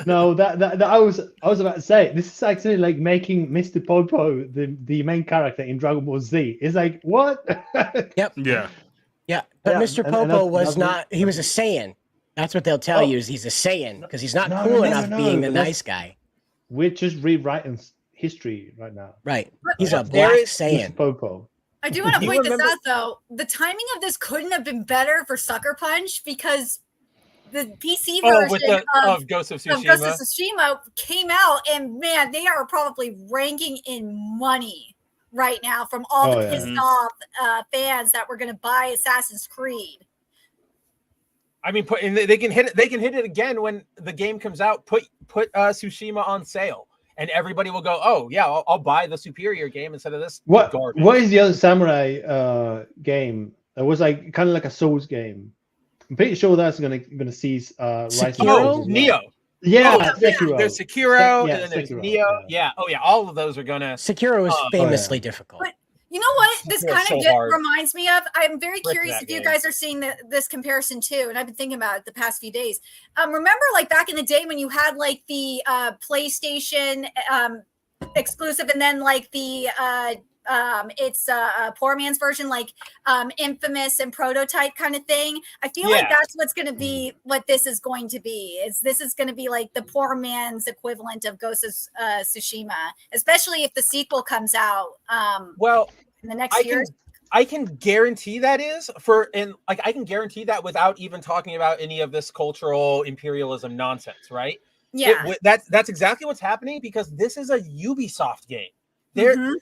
No, that I was about to say, this is actually like making Mr. Popo the main character in Dragon Ball Z. It's like, what? Yep. Yeah. Yeah, but Yeah, Mr. and Popo that's was another- not, he was a Saiyan. That's what they'll tell you is he's a Saiyan because he's not No, cool no, enough no, being the but that's- nice guy. We're just rewriting history right now. Right. He's a There black is- Saiyan. Mr. Popo. I do want to You point this remember- out though. The timing of this couldn't have been better for Sucker Punch because the PC version of Ghost of of Tsushima. Ghost of Tsushima came out, and man, they are probably ranking in money right now from all Oh, the yeah. pissed off fans that were going to buy Assassin's Creed. I mean, they can hit it. They can hit it again when the game comes out. Put Tsushima on sale, and everybody will go, "Oh yeah, I'll buy the superior game instead of this garbage." What is the other samurai game? It was like kind of like a Souls game. I'm pretty sure that's gonna seize Rise of Sekiro? Souls as well. Neo. Yeah, Oh, Sekiro. There's Sekiro, Yeah, and then there's Sekiro, Neo. yeah. Oh yeah, all of those are gonna. Sekiro is famously difficult. But you know what? This They're kind of so hard. reminds me of. I'm very Rip curious that if you game. guys are seeing this comparison too, and I've been thinking about it the past few days. Remember, like back in the day when you had like the PlayStation exclusive, and then like the it's a poor man's version, like Infamous and Prototype kind of thing. I feel like Yeah. that's what's going to be what this is going to be. This is going to be like the poor man's equivalent of Ghost of Tsushima, especially if the sequel comes out Well, in the next year. I can guarantee that I can guarantee that without even talking about any of this cultural imperialism nonsense, right? Yeah. That's exactly what's happening because this is a Ubisoft game. They're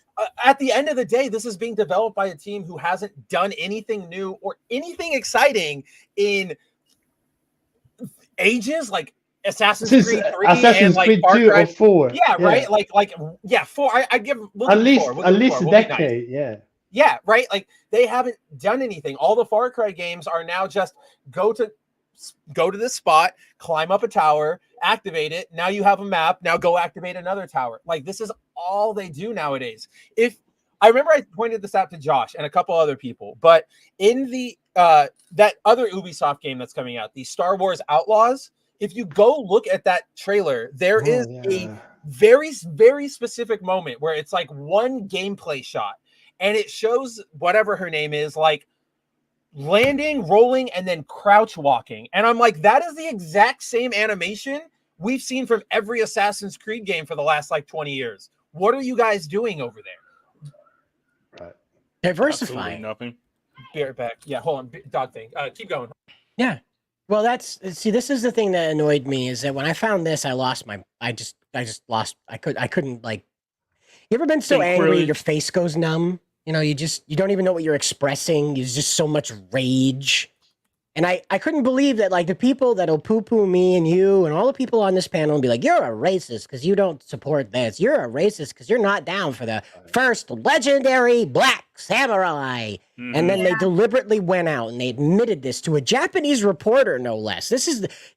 at the end of the day, this is being developed by a team who hasn't done anything new or anything exciting in ages, like Assassin's Since Creed 3 Assassin's and like Creed Far 2 Cry. or 4. Yeah, right. Like 4. I give we'll At do least 4. We'll at do least 4. a We'll be nice. decade. Yeah. Yeah, right. Like they haven't done anything. All the Far Cry games are now just go to this spot, climb up a tower, activate it. Now you have a map. Now go activate another tower. Like, this is all they do nowadays. If I remember, I pointed this out to Josh and a couple other people, but in the that other Ubisoft game that's coming out, the Star Wars Outlaws, if you go look at that trailer, there is a very, very specific moment where it's like one gameplay shot and it shows whatever her name is, like landing, rolling, and then crouch walking. And I'm like, that is the exact same animation we've seen from every Assassin's Creed game for the last like 20 years. What are you guys doing over there? Right. Diversifying. Absolutely nothing. Be right back. Yeah, hold on. Dog thing. Keep going. Yeah. Well, this is the thing that annoyed me, is that when I found this, I just lost. I couldn't like. You ever been so Think angry really- your face goes numb? You know, you don't even know what you're expressing. There's just so much rage. And I couldn't believe that, like, the people that'll poo-poo me and you and all the people on this panel and be like, you're a racist because you don't support this. You're a racist because you're not down for the first legendary black samurai. And then they deliberately went out and they admitted this to a Japanese reporter, no less.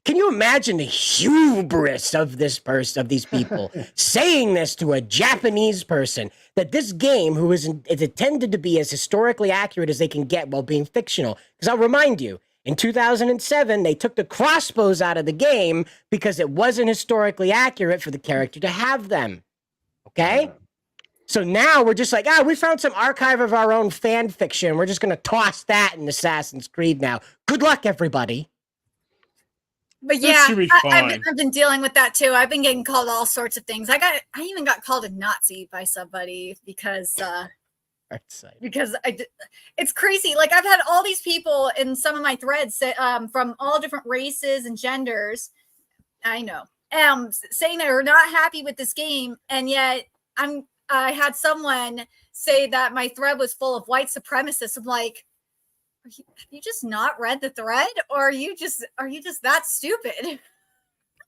Can you imagine the hubris of these people saying this to a Japanese person, that this game, who is intended to be as historically accurate as they can get while being fictional? Because I'll remind you, in 2007, they took the crossbows out of the game because it wasn't historically accurate for the character to have them. Okay? So now we're just like, we found some archive of our own fan fiction. We're just going to toss that in Assassin's Creed now. Good luck, everybody. But That yeah, should be I've fine. been dealing with that too. I've been getting called all sorts of things. I even got called a Nazi by somebody because it's crazy. Like, I've had all these people in some of my threads say, from all different races and genders. I know, saying they're not happy with this game, and yet I had someone say that my thread was full of white supremacists. I'm like, have you just not read the thread, or are you just that stupid?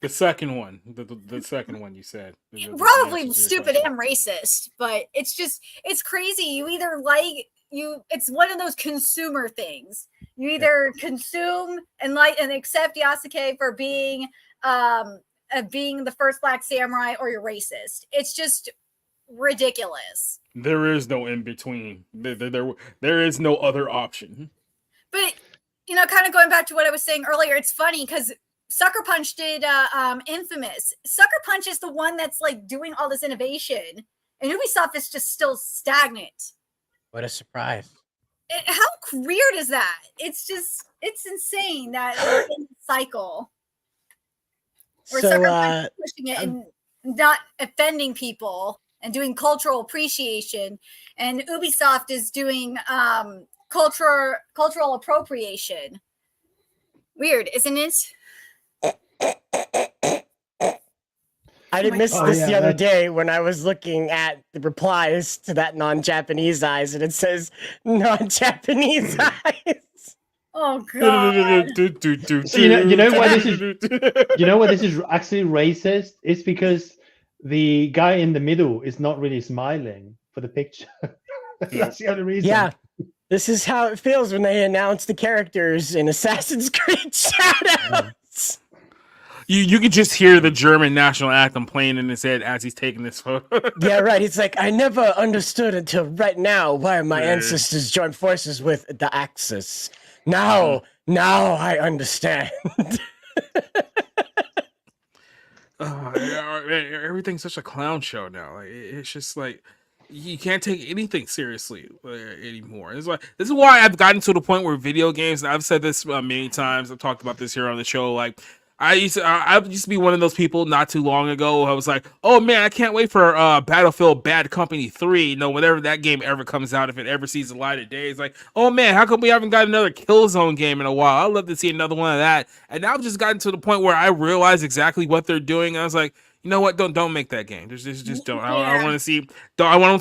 The second one, the second one you said. The Probably answer to your stupid question. and racist, but it's crazy. You either it's one of those consumer things. You either consume and accept Yasuke for being the first black samurai, or you're racist. It's just ridiculous. There is no in between. There is no other option. But kind of going back to what I was saying earlier, it's funny because Sucker Punch did Infamous. Sucker Punch is the one that's like doing all this innovation, and Ubisoft is just still stagnant. What a surprise. How weird is that? It's insane that we're in a cycle where Sucker Punch is pushing it and not offending people and doing cultural appreciation, and Ubisoft is doing cultural appropriation. Weird, isn't it? I did miss this the other day when I was looking at the replies to that non-Japanese eyes, and it says non-Japanese eyes. Oh god! You know why this is? You know why this is actually racist? It's because the guy in the middle is not really smiling for the picture. That's the only reason. Yeah, this is how it feels when they announce the characters in Assassin's Creed Shadows. You could just hear the German national anthem playing in his head as he's taking this photo. Yeah, right. It's like, I never understood until right now why my ancestors joined forces with the Axis. Now I understand. Everything's such a clown show now. Like, it's just like you can't take anything seriously anymore. This is why I've gotten to the point where video games, and I've said this many times, I've talked about this here on the show, like I used to be one of those people not too long ago. I was like, oh man, I can't wait for Battlefield Bad Company 3. Whenever that game ever comes out, if it ever sees the light of day, it's like, oh man, how come we haven't got another Killzone game in a while? I'd love to see another one of that. And now I've just gotten to the point where I realize exactly what they're doing. And I was like, you know what? Don't make that game. Just don't. I want to see. I want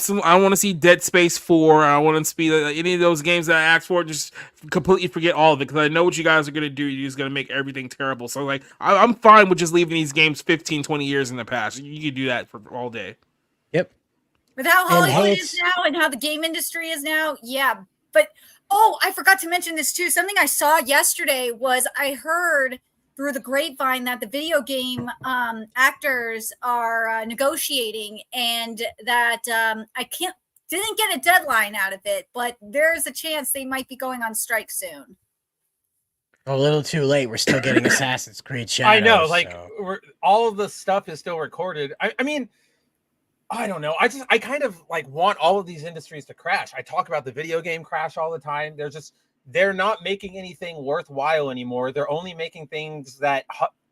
to see Dead Space 4. I want to see any of those games that I asked for. Just completely forget all of it, because I know what you guys are gonna do. You're just gonna make everything terrible. So like, I'm fine with just leaving these games 15, 20 years in the past. You can do that for all day. Yep. With how Hollywood is now and how the game industry is now, yeah. But I forgot to mention this too. Something I saw yesterday was I heard through the grapevine that the video game actors are negotiating, and that didn't get a deadline out of it, but there's a chance they might be going on strike soon. A little too late. We're still getting Assassin's Creed Shadows. I know, like so. all of the stuff is still recorded. I mean, I don't know. I kind of like want all of these industries to crash. I talk about the video game crash all the time. They're not making anything worthwhile anymore. They're only making things that,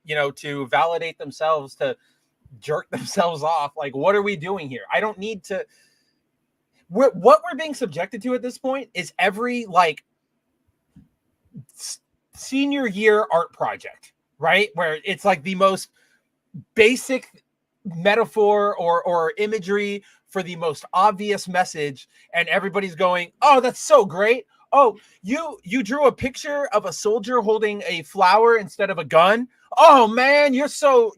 to validate themselves, to jerk themselves off. Like, what are we doing here? I don't need to. What we're being subjected to at this point is every like senior year art project, right? Where it's like the most basic metaphor or imagery for the most obvious message, and everybody's going, "Oh, that's so great. Oh, you drew a picture of a soldier holding a flower instead of a gun. Oh man, you're so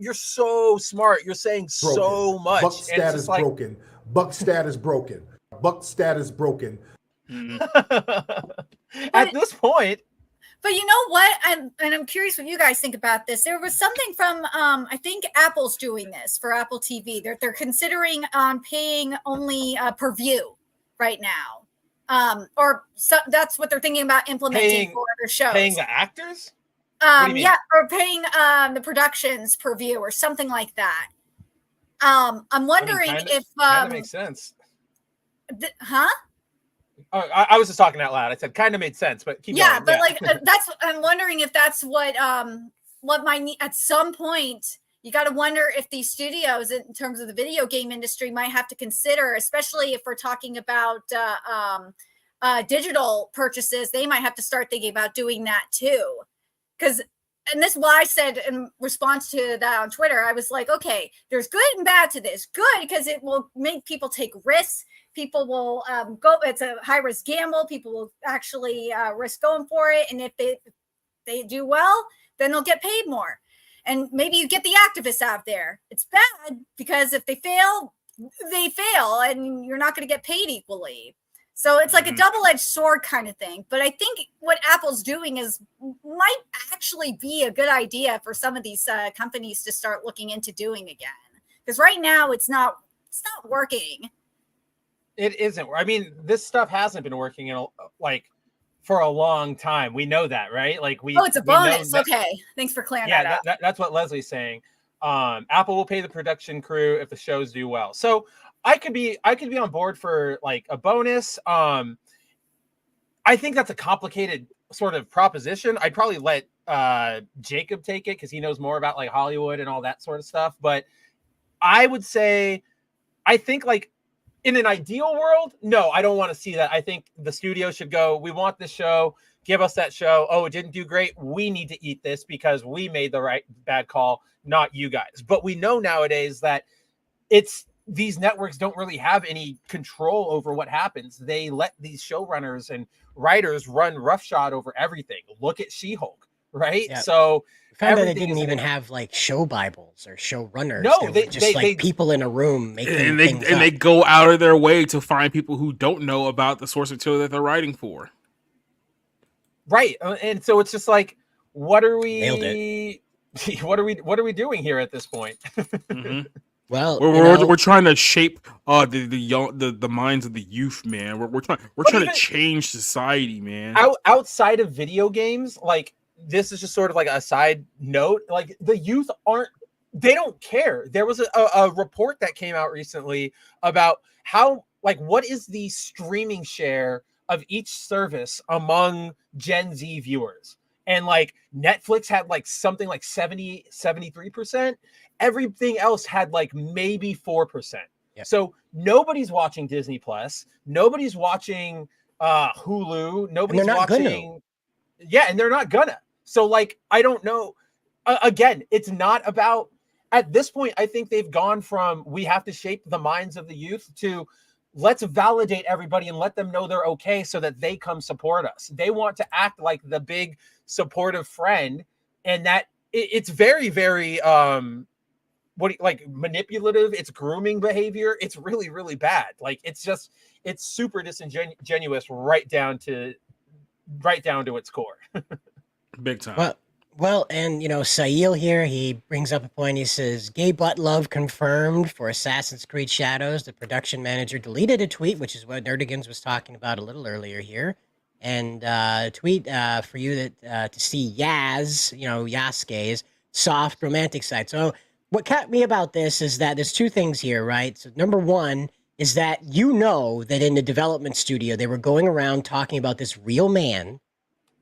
smart. You're saying so much." Buck stat is like, broken. Buck stat is broken. Buck stat is broken. At this point. But you know what? I'm curious what you guys think about this. There was something from I think Apple's doing this for Apple TV. They're considering paying only per view right now, or that's what they're thinking about implementing for other shows. Paying the actors? Yeah, or paying the productions per view or something like that. I'm wondering if kind of makes sense. Huh? Oh, I was just talking out loud. I said kind of made sense, but keep going. But like that's I'm wondering if that's what might need at some point. You got to wonder if these studios, in terms of the video game industry, might have to consider, especially if we're talking about digital purchases, they might have to start thinking about doing that too. Because, and this is why I said in response to that on Twitter, I was like, okay, there's good and bad to this. Good because it will make people take risks. People will go. It's a high risk gamble. People will actually risk going for it, and if they do well, then they'll get paid more. And maybe you get the activists out there. It's bad because if they fail, and you're not going to get paid equally. So it's like a double-edged sword kind of thing. But I think what Apple's doing might actually be a good idea for some of these companies to start looking into doing again. Because right now it's not working. It isn't. I mean, this stuff hasn't been working for a long time. We know that, right? Like it's a bonus. Okay, thanks for clearing that up. That's what Leslie's saying. Apple will pay the production crew if the shows do well. So I could be on board for like a bonus. I think that's a complicated sort of proposition. I'd probably let Jacob take it because he knows more about like Hollywood and all that sort of stuff. But I would say, I think like in an ideal world, no, I don't want to see that. I think the studio should go, we want this show, give us that show. Oh, it didn't do great. We need to eat this because we made the bad call, not you guys. But we know nowadays that these networks don't really have any control over what happens. They let these showrunners and writers run roughshod over everything. Look at She-Hulk, right? Yeah. So I found that they didn't even have like show Bibles or show runners. No, they were just people in a room making things up. They go out of their way to find people who don't know about the source material that they're writing for. Right, and so it's just like, what are we? Nailed it. What are we doing here at this point? Mm-hmm. Well, we're trying to shape the minds of the youth, man. We're trying to change society, man. Outside of video games, like. This is just sort of like a side note. Like the youth they don't care. There was a report that came out recently about how, like, what is the streaming share of each service among Gen Z viewers? And like Netflix had like something like 73%. Everything else had like maybe 4%. Yep. So nobody's watching Disney Plus. Nobody's watching Hulu. Nobody's watching. Yeah, and they're not gonna. So, like, I don't know. Again, it's not about, at this point, I think they've gone from we have to shape the minds of the youth to let's validate everybody and let them know they're okay so that they come support us. They want to act like the big supportive friend, and that it's very, very, manipulative. It's grooming behavior. It's really, really bad. Like, it's super disingenuous right down to its core. Big time. Well, Well, and Sail here, he brings up a point. He says, "Gay butt love confirmed for Assassin's Creed Shadows." The production manager deleted a tweet, which is what Nerdigans was talking about a little earlier here, and a tweet for you to see Yasuke's soft romantic side. So, what kept me about this is that there's two things here, right? So, number one is that that in the development studio they were going around talking about this real man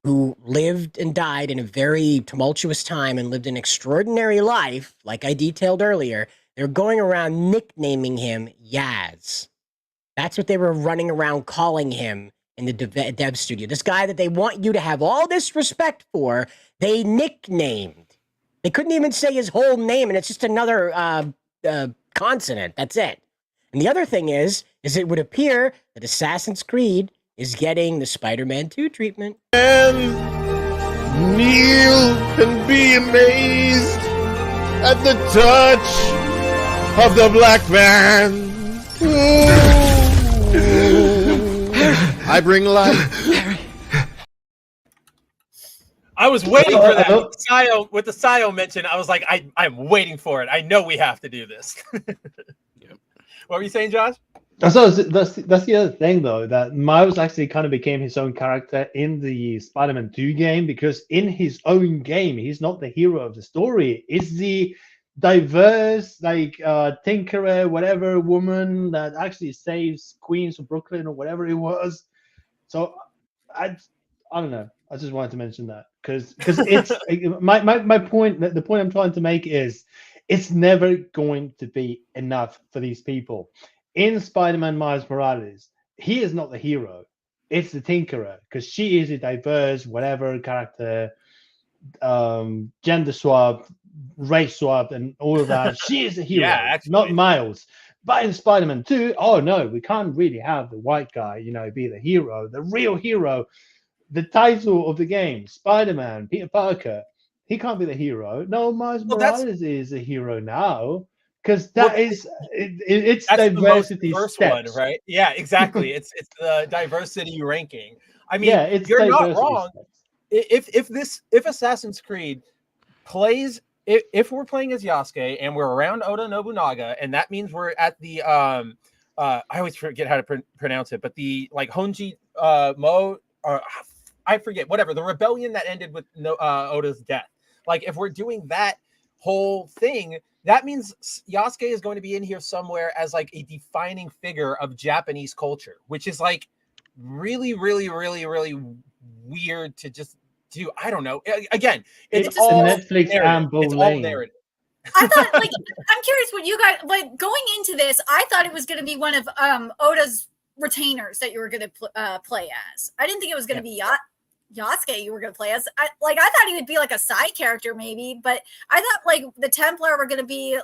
who lived and died in a very tumultuous time and lived an extraordinary life, like I detailed earlier. They're going around nicknaming him Yaz. That's what they were running around calling him in the dev studio. This guy that they want you to have all this respect for, they nicknamed. They couldn't even say his whole name, and it's just another consonant. That's it. And the other thing is it would appear that Assassin's Creed is getting the Spider-Man 2 treatment. And kneel and be amazed at the touch of the black man. I bring life. I was waiting for that. With the Sio mention, I was like, I'm waiting for it. I know we have to do this. What were you saying, Josh? So that's the other thing, though, that Miles actually kind of became his own character in the Spider-Man 2 game, because in his own game, he's not the hero of the story. It's the diverse, tinkerer, whatever woman that actually saves Queens of Brooklyn or whatever it was. So I don't know. I just wanted to mention that because it's my point. The point I'm trying to make is it's never going to be enough for these people. In Spider-Man Miles Morales, he is not the hero. It's the Tinkerer, because she is a diverse, whatever character, gender swap, race swap, and all of that. She is the hero, not Miles. But in Spider-Man 2, oh no, we can't really have the white guy, be the hero, the real hero. The title of the game, Spider-Man, Peter Parker, he can't be the hero. No, Miles Morales is a hero now. Because it's diversity steps. one, right? Yeah, exactly. it's the diversity ranking. I mean, you're not wrong. If Assassin's Creed plays, if we're playing as Yasuke and we're around Oda Nobunaga, and that means we're at the I always forget how to pronounce it, but the Honji Mo, or I forget, whatever, the rebellion that ended with Oda's death. If we're doing that whole thing, that means Yasuke is going to be in here somewhere as a defining figure of Japanese culture, which is really, really, really, really weird to just do. I don't know. Again, it's all Netflix and it's all narrative. I thought, I'm curious what you guys, going into this, I thought it was going to be one of Oda's retainers that you were going to play as. I didn't think it was going to be Yasuke you were going to play as. I thought he would be a side character maybe, but I thought the Templar were going to be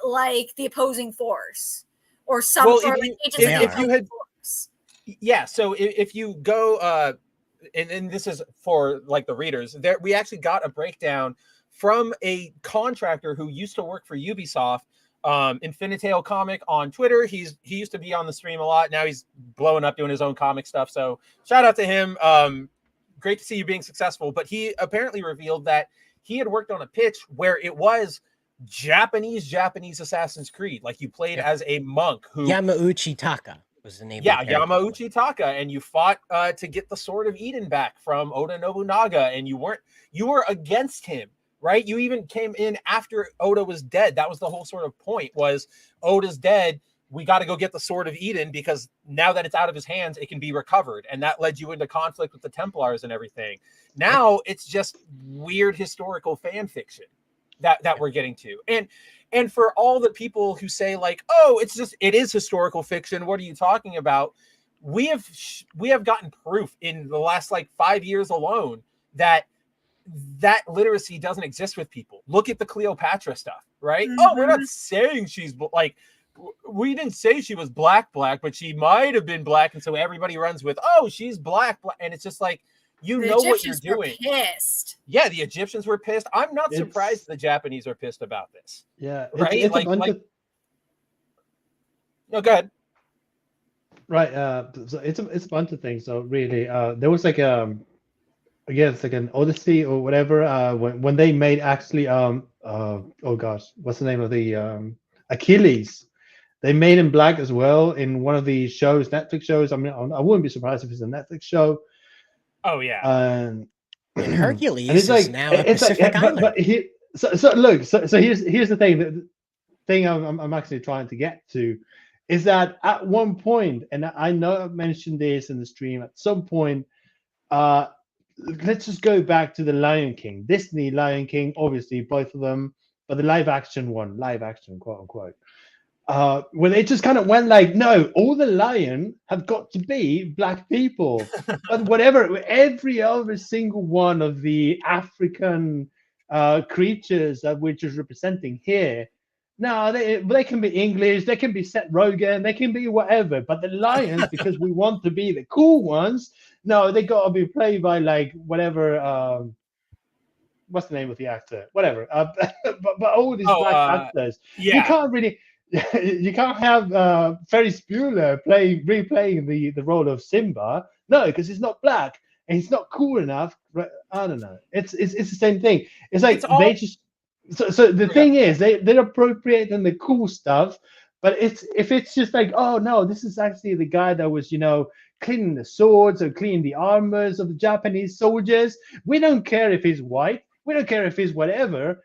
the opposing force or some sort of if you had force. Yeah, so if you go and this is for the readers, there we actually got a breakdown from a contractor who used to work for Ubisoft, Infinitail Comic on Twitter. He used to be on the stream a lot. Now he's blowing up doing his own comic stuff. So shout out to him. Great to see you being successful. But he apparently revealed that he had worked on a pitch where it was Japanese Assassin's Creed. You played as a monk who Yamauchi Taka was the name. Yeah, Yamauchi Taka, and you fought to get the Sword of Eden back from Oda Nobunaga, and you were against him, right? You even came in after Oda was dead. That was the whole sort of point, was Oda's dead. We got to go get the Sword of Eden because now that it's out of his hands, it can be recovered. And that led you into conflict with the Templars and everything. Now it's just weird historical fan fiction that we're getting to. And for all the people who say it is historical fiction, what are you talking about? We have gotten proof in the last 5 years alone that literacy doesn't exist with people. Look at the Cleopatra stuff, right? Mm-hmm. Oh, we're not saying she's we didn't say she was black, but she might have been black. And so everybody runs with, oh, she's black. And it's just you know what you're doing. Pissed. Yeah, the Egyptians were pissed. I'm not surprised the Japanese are pissed about this. Yeah. Right? No, go ahead. Right. So it's a bunch of things. So really, there was I guess like an Odyssey or whatever. When they made actually oh gosh, what's the name of the Achilles? They made him black as well in one of the shows, Netflix shows. I mean, I wouldn't be surprised if it's a Netflix show. Oh yeah. And And Hercules and it's like is now a it's like, Pacific Island. but he, so look, so here's the thing. The thing I'm actually trying to get to is that at one point, and I know I've mentioned this in the stream, at some point, let's just go back to the Lion King, Disney Lion King, obviously both of them, but the live action one, live action, quote unquote. Where they just kind of went like, no, all the lion have got to be black people, but whatever, every other single one of the African creatures that we're just representing here, no, they can be English, they can be Seth Rogen, they can be whatever, but the lions, because we want to be the cool ones, no, they got to be played by like whatever. What's the name of the actor? Whatever. But all these black actors, yeah. you can't really. You can't have Ferris Bueller replaying the role of Simba. No, because he's not black and he's not cool enough. I don't know. It's the same thing. It's like they just. So the thing is, they're appropriating the cool stuff, but if it's just like, oh no, this is actually the guy that was cleaning the swords or cleaning the armors of the Japanese soldiers. We don't care if he's white. We don't care if he's whatever.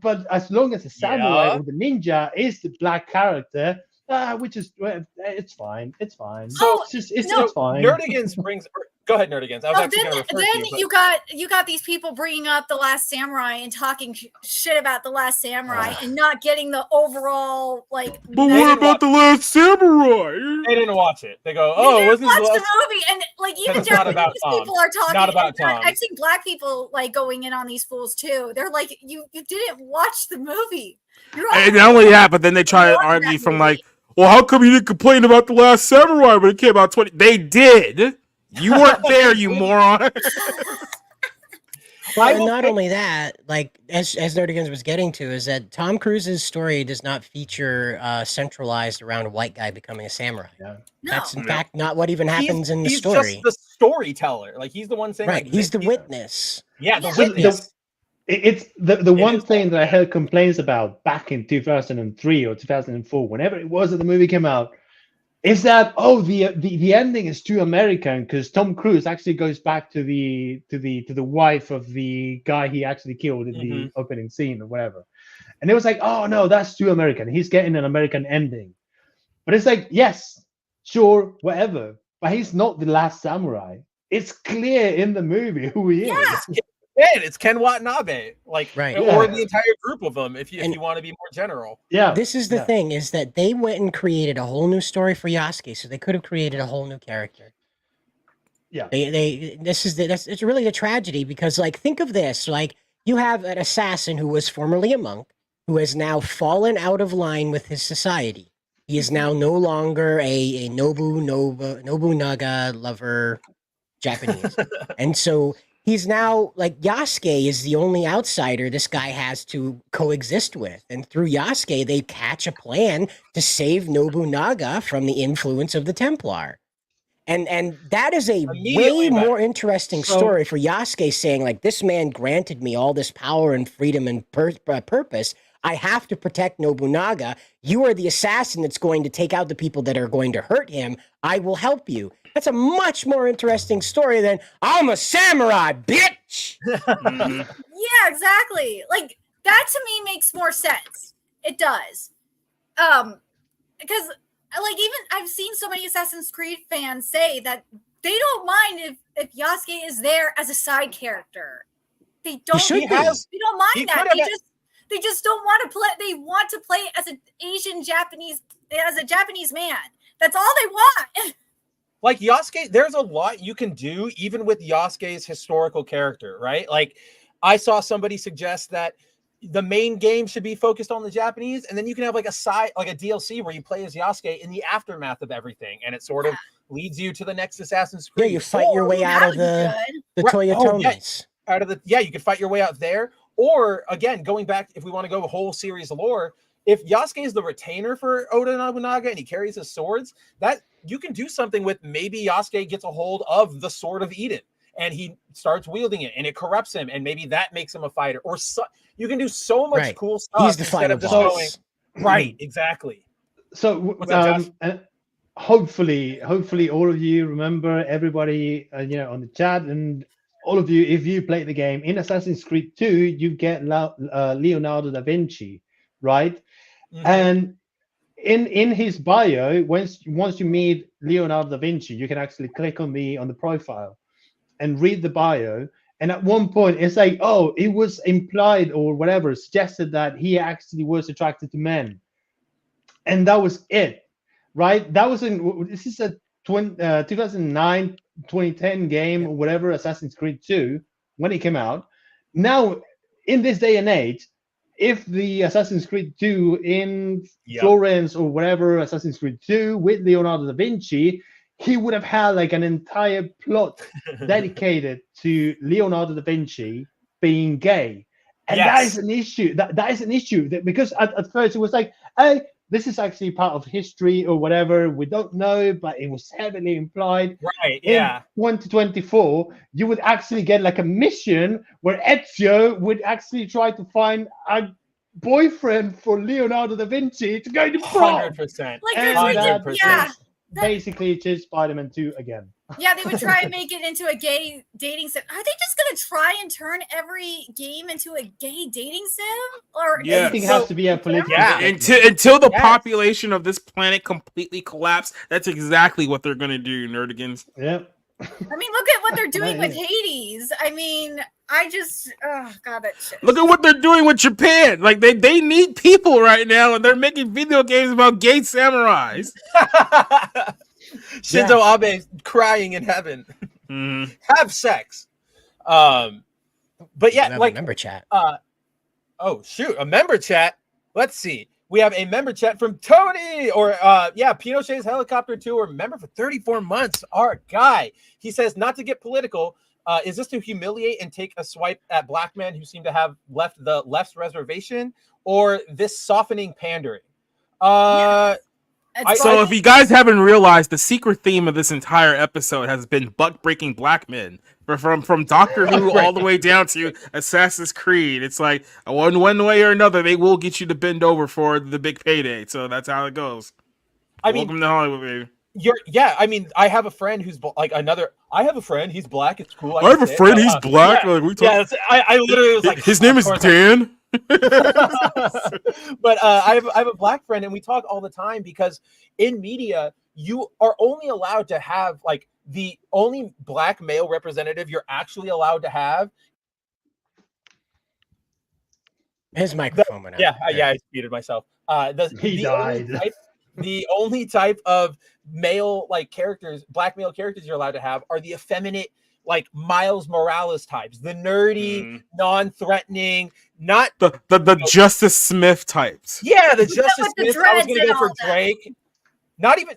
But as long as the samurai or the ninja is the black character, it's fine. It's fine. So it's fine. Nerdigans brings. Go ahead, Nerdigans. I was actually going to refer then to you. you got these people bringing up The Last Samurai and talking shit about The Last Samurai and not getting the overall like. But what about The Last Samurai? They didn't watch it. They go, They "Oh, didn't wasn't watch the the movie?" And like even it's not about Japanese people are talking. Not about and Tom. I've seen black people like going in on these fools too. They're like, "You didn't watch the movie." And not only that, but then they try to argue from like, well, how come you didn't complain about The Last Samurai when it came out 20? They did. You weren't there, you moron. Well, not only that, like as Nerdigans was getting to, is that Tom Cruise's story does not feature centralized around a white guy becoming a samurai. Yeah. That's in fact not what even happens in the he's story. Just the storyteller. Like he's the one saying, right? Like, he's the witness. Yeah, the So witness. It's the one thing that I heard complaints about back in 2003 or 2004, whenever it was that the movie came out, is that the ending is too American because Tom Cruise actually goes back to the wife of the guy he actually killed in the opening scene or whatever, and it was like, oh no, that's too American. He's getting an American ending, but it's like, yes, sure, whatever, but he's not the last samurai. It's clear in the movie who he is. Yeah, it's Ken Watanabe, like, Right. or the entire group of them, if you want to be more general. Yeah. This is the thing, is that they went and created a whole new story for Yasuke, so they could have created a whole new character. Yeah. It's really the tragedy, because like, think of this, like you have an assassin who was formerly a monk, who has now fallen out of line with his society. He is now no longer a Nobunaga lover Japanese. And so he's now like, Yasuke is the only outsider this guy has to coexist with. And through Yasuke, they catch a plan to save Nobunaga from the influence of the Templar. And that is a way more interesting story for Yasuke, saying like, this man granted me all this power and freedom and purpose. I have to protect Nobunaga. You are the assassin that's going to take out the people that are going to hurt him. I will help you. That's a much more interesting story than I'm a samurai, bitch. Yeah, exactly. Like that to me makes more sense. It does. Because like even I've seen so many Assassin's Creed fans say that they don't mind if Yasuke is there as a side character. They don't. They don't mind that. They just don't want to play. They want to play as an Asian Japanese, as a Japanese man. That's all they want. Like Yasuke, there's a lot you can do even with Yasuke's historical character, right? Like I saw somebody suggest that the main game should be focused on the Japanese, and then you can have like a side, like a DLC where you play as Yasuke in the aftermath of everything, and it sort of leads you to the next Assassin's Creed. Yeah, you fight your way out of the Toyotomis. You could fight your way out there. Or again, going back, if we want to go whole series lore, if Yasuke is the retainer for Oda Nobunaga and he carries his swords, that you can do something with. Maybe Yasuke gets a hold of the Sword of Eden, and he starts wielding it and it corrupts him, and maybe that makes him a fighter. Or you can do so much Right. cool stuff He's the instead final of just boss. going right. Exactly. So What's up, Josh? and hopefully all of you remember, everybody on the chat, and all of you, if you play the game in Assassin's Creed 2, you get Leonardo da Vinci, right? Mhm. And in his bio, once you meet Leonardo da Vinci, you can actually click on the profile and read the bio. And at one point, it's like, oh, it was implied or whatever, suggested that he actually was attracted to men, and that was it, right? That was this is a 2009, 2010 game or whatever, Assassin's Creed 2, when it came out. Now, in this day and age, if the Assassin's Creed 2 in Florence or whatever, Assassin's Creed 2 with Leonardo da Vinci, he would have had like an entire plot dedicated to Leonardo da Vinci being gay. And that is an issue. That is an issue, because at first it was like, hey, this is actually part of history or whatever. We don't know, but it was heavily implied. Right. In Yeah. 2024, you would actually get like a mission where Ezio would actually try to find a boyfriend for Leonardo da Vinci to go to prom. 100%. Like And that's that ridiculous. Yeah. is basically just Spider-Man 2 again. Yeah, they would try and make it into a gay dating sim. Are they just gonna try and turn every game into a gay dating sim? Or Everything has to be a political. Until the population of this planet completely collapse, that's exactly what they're gonna do, nerdigans. Yep. I mean, look at what they're doing with Hades. I mean, oh god, that shit. Look at what they're doing with Japan. Like they need people right now, and they're making video games about gay samurais. Shinzo Abe crying in heaven. Have sex. But yeah, like member chat. Oh shoot, a member chat. Let's see. We have a member chat from Tony, or Pinochet's Helicopter Tour member for 34 months. Our guy. He says, not to get political, is this to humiliate and take a swipe at black men who seem to have left the left's reservation, or this softening pandering? So if you guys haven't realized, the secret theme of this entire episode has been butt-breaking black men. From Doctor Who all the way down to Assassin's Creed. It's like one way or another, they will get you to bend over for the big payday. So that's how it goes. Welcome to Hollywood, baby. I mean, I have a friend who's I have a friend, he's black, it's cool. I have a friend, he's black. I literally was like, his name is Dan. But I have a black friend, and we talk all the time, because in media you are only allowed to have, like, the only black male representative you're actually allowed to have. His microphone went out. I muted myself. He died. The only type of male, like, characters, black male characters you're allowed to have are the effeminate, like Miles Morales types, the nerdy, non-threatening, not the Justice Smith types. Yeah, the Justice Smith. I was gonna go for that. Drake. Not even.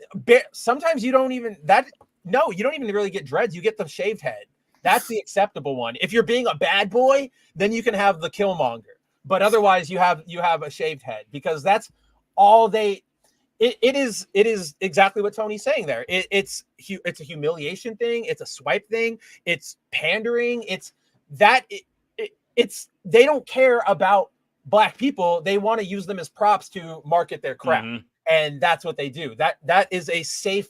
Sometimes you don't even that. No, you don't even really get dreads. You get the shaved head. That's the acceptable one. If you're being a bad boy, then you can have the Killmonger. But otherwise, you have a shaved head, because that's all they. It is exactly what Tony's saying there. It's a humiliation thing. It's a swipe thing. It's pandering. It's they don't care about black people. They want to use them as props to market their crap, and that's what they do. That is a safe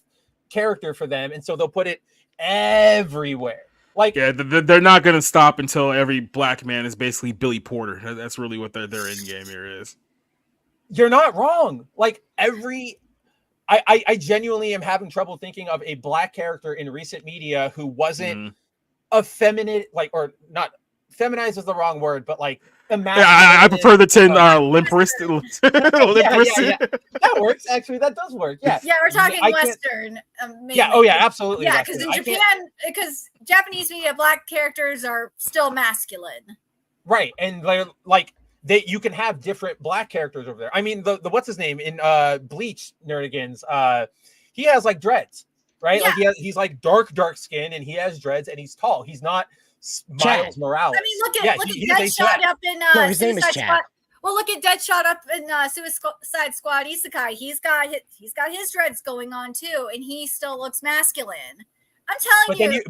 character for them, and so they'll put it everywhere. Like, yeah, they're not gonna stop until every black man is basically Billy Porter. That's really what their end game here is. You're not wrong. Like, I genuinely am having trouble thinking of a black character in recent media who wasn't effeminate, like, or not feminized is the wrong word, but like, I prefer the limperist. Yeah. That works. Actually, that does work. Yeah. Yeah, we're talking Western. Mainly. Yeah. Oh, yeah. Absolutely. Yeah, because in Japan, because Japanese media, black characters are still masculine. Right, and they're like, you can have different black characters over there. I mean, the what's his name in Bleach, nerdigans, he has like dreads, right? Yeah. Like he's like dark skin, and he has dreads, and he's tall. He's not Miles Morales. I mean, look at Deadshot up in his name is Suicide Squad. Well, look at Deadshot up in Suicide Squad Isekai. He's got his dreads going on too, and he still looks masculine. I'm telling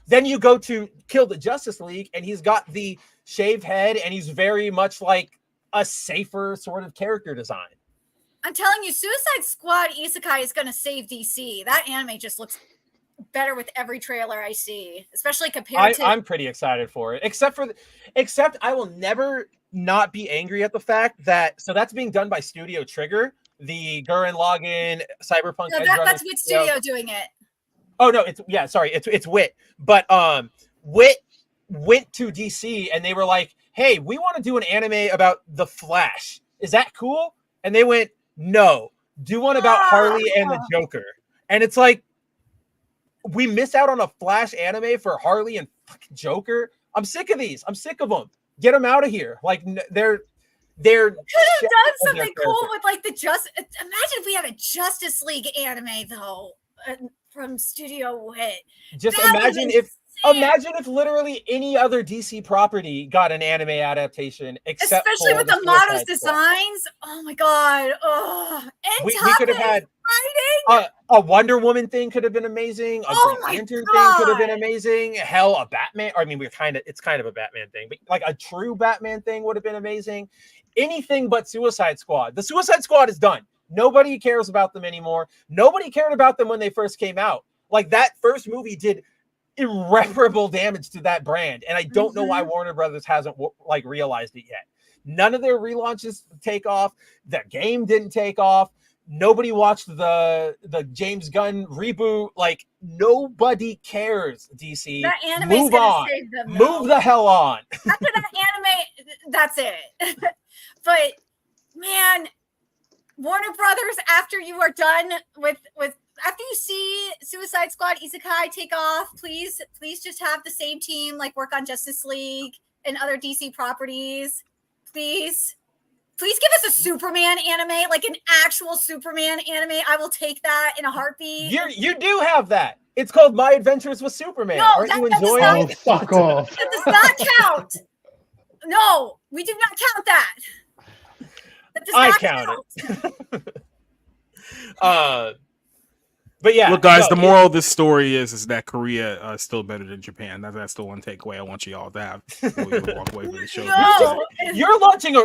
Then you go to Kill the Justice League, and he's got the shaved head, and he's very much like a safer sort of character design. I'm telling you, Suicide Squad Isekai is going to save DC. That anime just looks better with every trailer I see, especially compared to. I'm pretty excited for it, except I will never not be angry at the fact that that's being done by Studio Trigger, the Gurren Lagann Cyberpunk. No, that's Wit Studio doing it. Oh no, it's Wit, but Wit went to DC and they were like, "Hey, we want to do an anime about the Flash. Is that cool?" And they went, "No, do one about Harley and the Joker." And it's like, we miss out on a Flash anime for Harley and fucking Joker. I'm sick of these. I'm sick of them. Get them out of here. Like they're could have done something cool with like the Imagine if we had a Justice League anime though from Studio Wit. Just imagine if literally any other DC property got an anime adaptation, especially with the Motto's designs. Oh my god! Oh, and we could have had a Wonder Woman thing could have been amazing. A Green Lantern thing could have been amazing. Hell, a Batman. I mean, it's kind of a Batman thing, but like a true Batman thing would have been amazing. Anything but Suicide Squad. The Suicide Squad is done. Nobody cares about them anymore. Nobody cared about them when they first came out. Like that first movie did irreparable damage to that brand, and I don't know why Warner Brothers hasn't like realized it yet. None of their relaunches take off. The game didn't take off. Nobody watched the James Gunn reboot. Like nobody cares. DC, that anime move on. Save them, move the hell on. After that anime, that's it. But man, Warner Brothers, after you are done with after you see Suicide Squad Isekai take off, please just have the same team like work on Justice League and other DC properties. Please give us a Superman anime, like an actual Superman anime. I will take that in a heartbeat. You do have that. It's called My Adventures with Superman. No, Aren't you enjoying it? Fuck off. That does not count. No, we do not count that. That does not count it. But yeah, look, guys. The moral of this story is that Korea is still better than Japan. That's the one takeaway I want you all to have. Before we walk away from the show. No.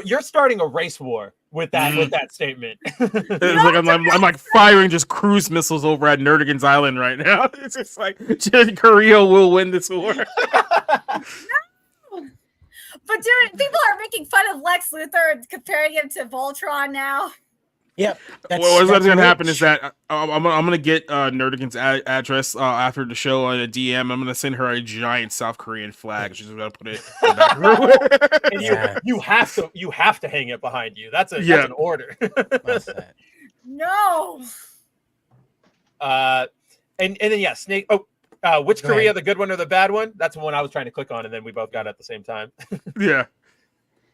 You're starting a race war with that statement. It's like I'm like firing just cruise missiles over at Nerdigan's Island right now. It's just like Korea will win this war. No. But dude, people are making fun of Lex Luthor and comparing him to Voltron now. Yep. What's going to happen is that I'm going to get Nerdigan's address after the show on a DM. I'm going to send her a giant South Korean flag. She's going to put it in the back room. And you have to hang it behind you. That's an order. No. And then Snake. Which Korea, the good one or the bad one? That's the one I was trying to click on, and then we both got it at the same time. Yeah.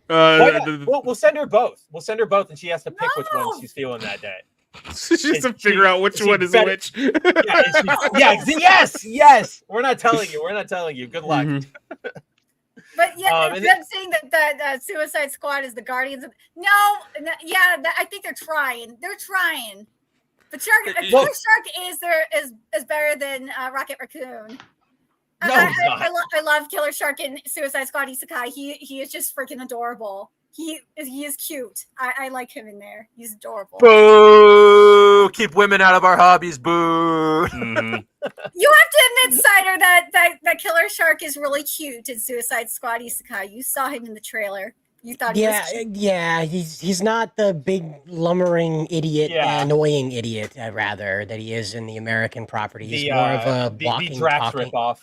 We'll send her both. We'll send her both, and she has to pick which one she's feeling that day. She has to figure out which one is which. Yes. We're not telling you. Good luck. Mm-hmm. But them saying that Suicide Squad is the Guardians of I think they're trying. But Killer Shark is better than Rocket Raccoon. No, I love Killer Shark and Suicide Squad Isekai. He is just freaking adorable. He is cute. I like him in there. He's adorable. Boo! Keep women out of our hobbies. Boo! Mm-hmm. You have to admit, Cider, that Killer Shark is really cute in Suicide Squad Isekai. You saw him in the trailer. You thought he was cute. Yeah, he's not the big lumbering idiot, annoying idiot, rather, that he is in the American property. He's more of a walking, Drax ripoff.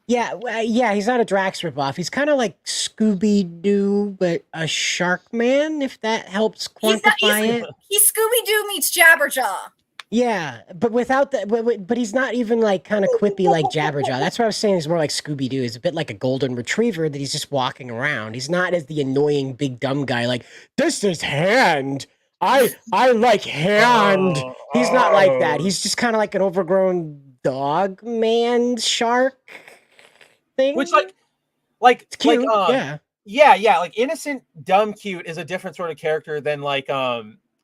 Yeah, he's not a Drax ripoff. He's kind of like Scooby-Doo, but a shark man, if that helps quantify it. He's Scooby-Doo meets Jabberjaw. Yeah, but without that, but he's not even like kind of quippy like Jabberjaw. That's what I was saying. He's more like Scooby-Doo. He's a bit like a golden retriever that he's just walking around. He's not as the annoying big dumb guy like, this is hand. I like hand. He's not like that. He's just kind of like an overgrown dog man shark thing. Which like cute. Like innocent dumb cute is a different sort of character than like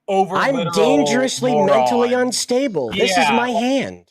over I'm dangerously moron. mentally unstable. This is my hand.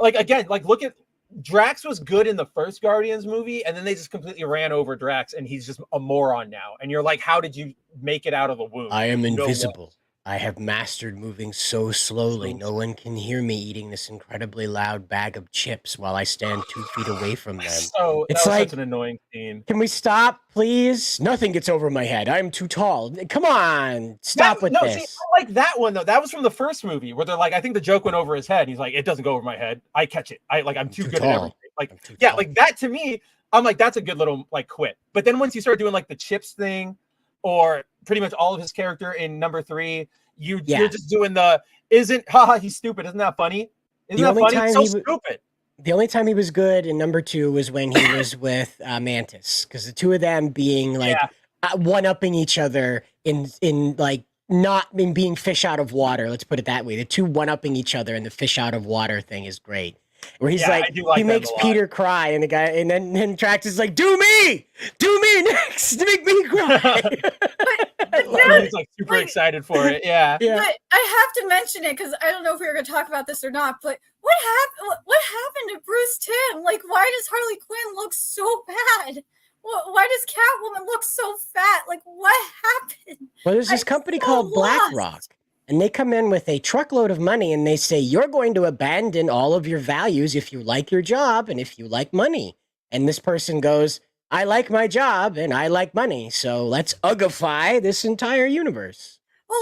like again, like look at Drax was good in the first Guardians movie, and then they just completely ran over Drax, and he's just a moron now. And you're like, how did you make it out of the womb? I am No way. invisible. I have mastered moving so slowly. No one can hear me eating this incredibly loud bag of chips while I stand 2 feet away from them. So It's that was like- such an annoying scene. Can we stop, please? Nothing gets over my head. I'm too tall. Come on, stop with See, this. I like that one though. That was from the first movie where they're like, I think the joke went over his head. He's like, it doesn't go over my head. I catch it. I'm too good tall. at everything. Like, I'm too yeah, tall. like that to me, I'm like, that's a good little like quit. But then once you start doing like the chips thing, or pretty much all of his character in number 3, you're just doing the haha, he's stupid. Isn't that funny? Isn't that funny? It's so stupid. The only time he was good in number 2 was when he was with Mantis, because the two of them being like one-upping each other in like not in being fish out of water. Let's put it that way. The two one-upping each other and the fish out of water thing is great. Where he's like he makes Peter cry, and the guy, and then Drax is like, do me next, make me cry. He's like super excited for it. Yeah. But I have to mention it because I don't know if we were going to talk about this or not. But what happened to Bruce Timm? Like, why does Harley Quinn look so bad? Why does Catwoman look so fat? Like, what happened? Well, there's this company called BlackRock, and they come in with a truckload of money, and they say, you're going to abandon all of your values if you like your job and if you like money. And this person goes, I like my job and I like money, so let's uggify this entire universe. Well,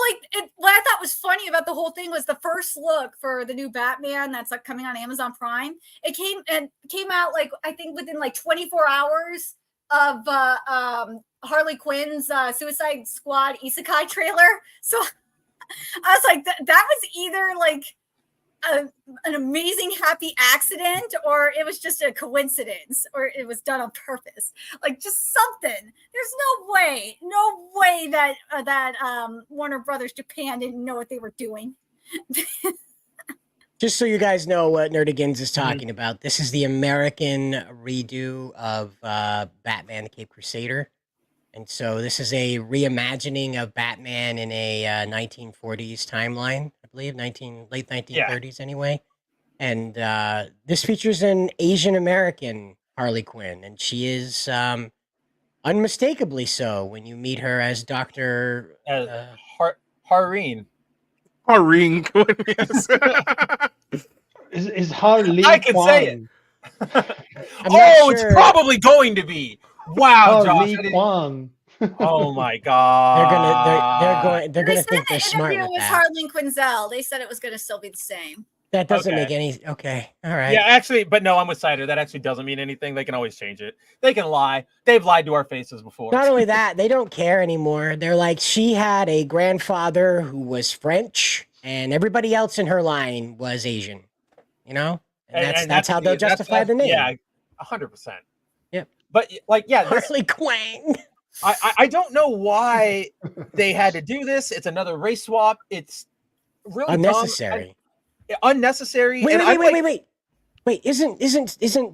what I thought was funny about the whole thing was the first look for the new Batman that's like coming on Amazon Prime. It came out like I think within like 24 hours of Harley Quinn's Suicide Squad Isekai trailer. So I was like, that was either like an amazing happy accident, or it was just a coincidence, or it was done on purpose. Like just something. There's no way that Warner Brothers Japan didn't know what they were doing. Just so you guys know what Nerdigans is talking about, this is the American redo of Batman the Cape Crusader. And so this is a reimagining of Batman in a 1940s timeline, I believe, late 1930s anyway. And this features an Asian American Harley Quinn, and she is unmistakably so when you meet her as Dr. Hareen. Hareen Quinn, yes. Is Harley I can say it. It's probably going to be. Wow, Harley Josh. Quinn. Oh my god. They're gonna think they're smart with With that. Harleen Quinzel, they said it was going to still be the same. That doesn't make any. Okay, all right. Yeah, actually, but no, I'm with Cider. That actually doesn't mean anything. They can always change it. They can lie. They've lied to our faces before. Not only that, they don't care anymore. They're like, she had a grandfather who was French, and everybody else in her line was Asian. You know, and that's how they'll justify the name. Yeah, 100%. Yep. But like, yeah, Harley Quinn. I don't know why they had to do this. It's another race swap. It's really unnecessary. Unnecessary. Wait! Isn't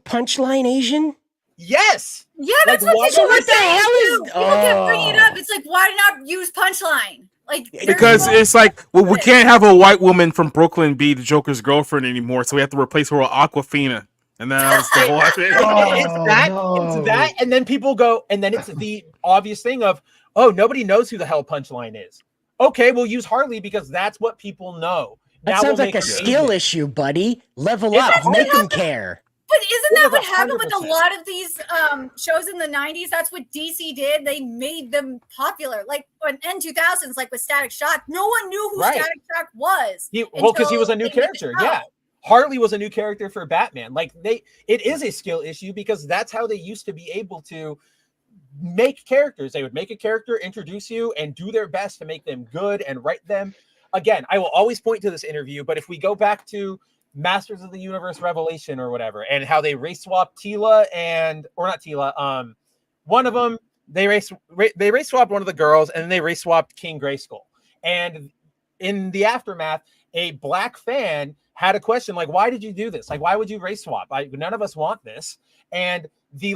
Punchline Asian? Yes. Yeah, that's Like, what so people what the hell is? People kept bringing it up. It's like, why not use Punchline? Like, Because it's like, well, we can't have a white woman from Brooklyn be the Joker's girlfriend anymore, so we have to replace her with Aquafina. And then that was the whole thing. It's that, and then people go, and then it's the obvious thing of, oh, nobody knows who the hell Punchline is. Okay, we'll use Harley because that's what people know. That Now sounds we'll like make a her skill Asian. issue, buddy. Level up, make them care. But isn't that what happened with a 100%. lot of these shows in the 90s? That's what DC did. They made them popular. Like in 2000s, like with Static Shock, no one knew who Static Shock was. Because he was a new character. Yeah. Harley was a new character for Batman. Like it is a skill issue because that's how they used to be able to make characters. They would make a character, introduce you, and do their best to make them good and write them. Again, I will always point to this interview, but if we go back to Masters of the Universe Revelation or whatever, and how they race swapped Tila one of them, they race swapped one of the girls, and then they race swapped King Grayskull. And in the aftermath, a black fan had a question like, why did you do this? Like, why would you race swap? None of us want this. And the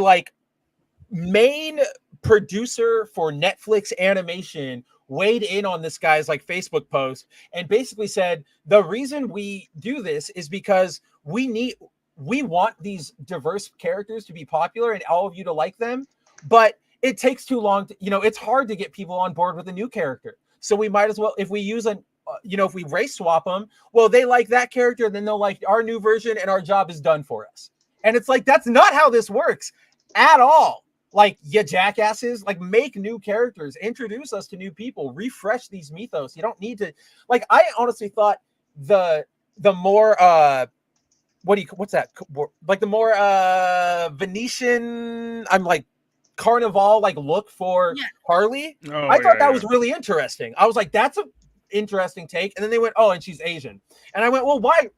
main producer for Netflix animation weighed in on this guy's Facebook post and basically said, the reason we do this is because we want these diverse characters to be popular and all of you to like them, but it takes too long to, it's hard to get people on board with a new character. So we might as well, if we use if we race swap them, well, they like that character, then they'll like our new version and our job is done for us. And it's like, that's not how this works at all. Like, you jackasses, like, make new characters, introduce us to new people, refresh these mythos. You don't need to, like, I honestly thought the more, what's that? Like the more Venetian, I'm like, Carnival, like, look for Harley. I thought that was really interesting. I was like, that's a interesting take. And then they went, oh, and she's Asian. And I went, well, why?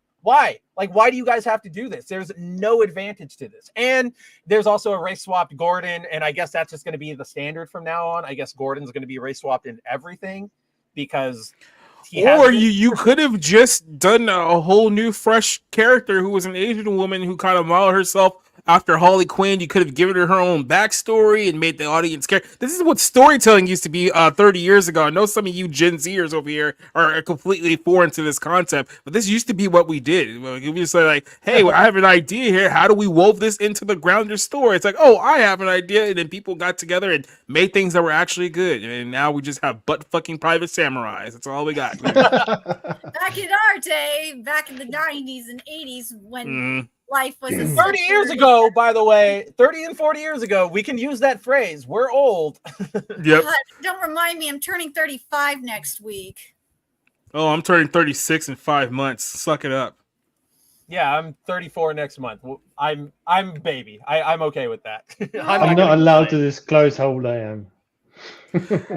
Like, why do you guys have to do this? There's no advantage to this. And there's also a race swapped Gordon, and I guess that's just going to be the standard from now on. I guess Gordon's going to be race swapped in everything because or you could have just done a whole new fresh character who was an Asian woman who kind of modeled herself after Harley Quinn. You could have given her own backstory and made the audience care. This is what storytelling used to be 30 years ago. I know some of you Gen Zers over here are completely foreign to this concept, but this used to be what we did. We just say like, hey, I have an idea here. How do we wove this into the Grounder story? It's like, oh, I have an idea. And then people got together and made things that were actually good. And now we just have butt fucking private samurais. That's all we got. Back in our day, back in the 90s and 80s when life was 30 years ago, by the way, 30 and 40 years ago, we can use that phrase. We're old. Yep. God, don't remind me, I'm turning 35 next week. Oh, I'm turning 36 in 5 months. Suck it up. Yeah, I'm 34 next month. I'm baby. I'm okay with that. I'm not allowed to disclose how old I am.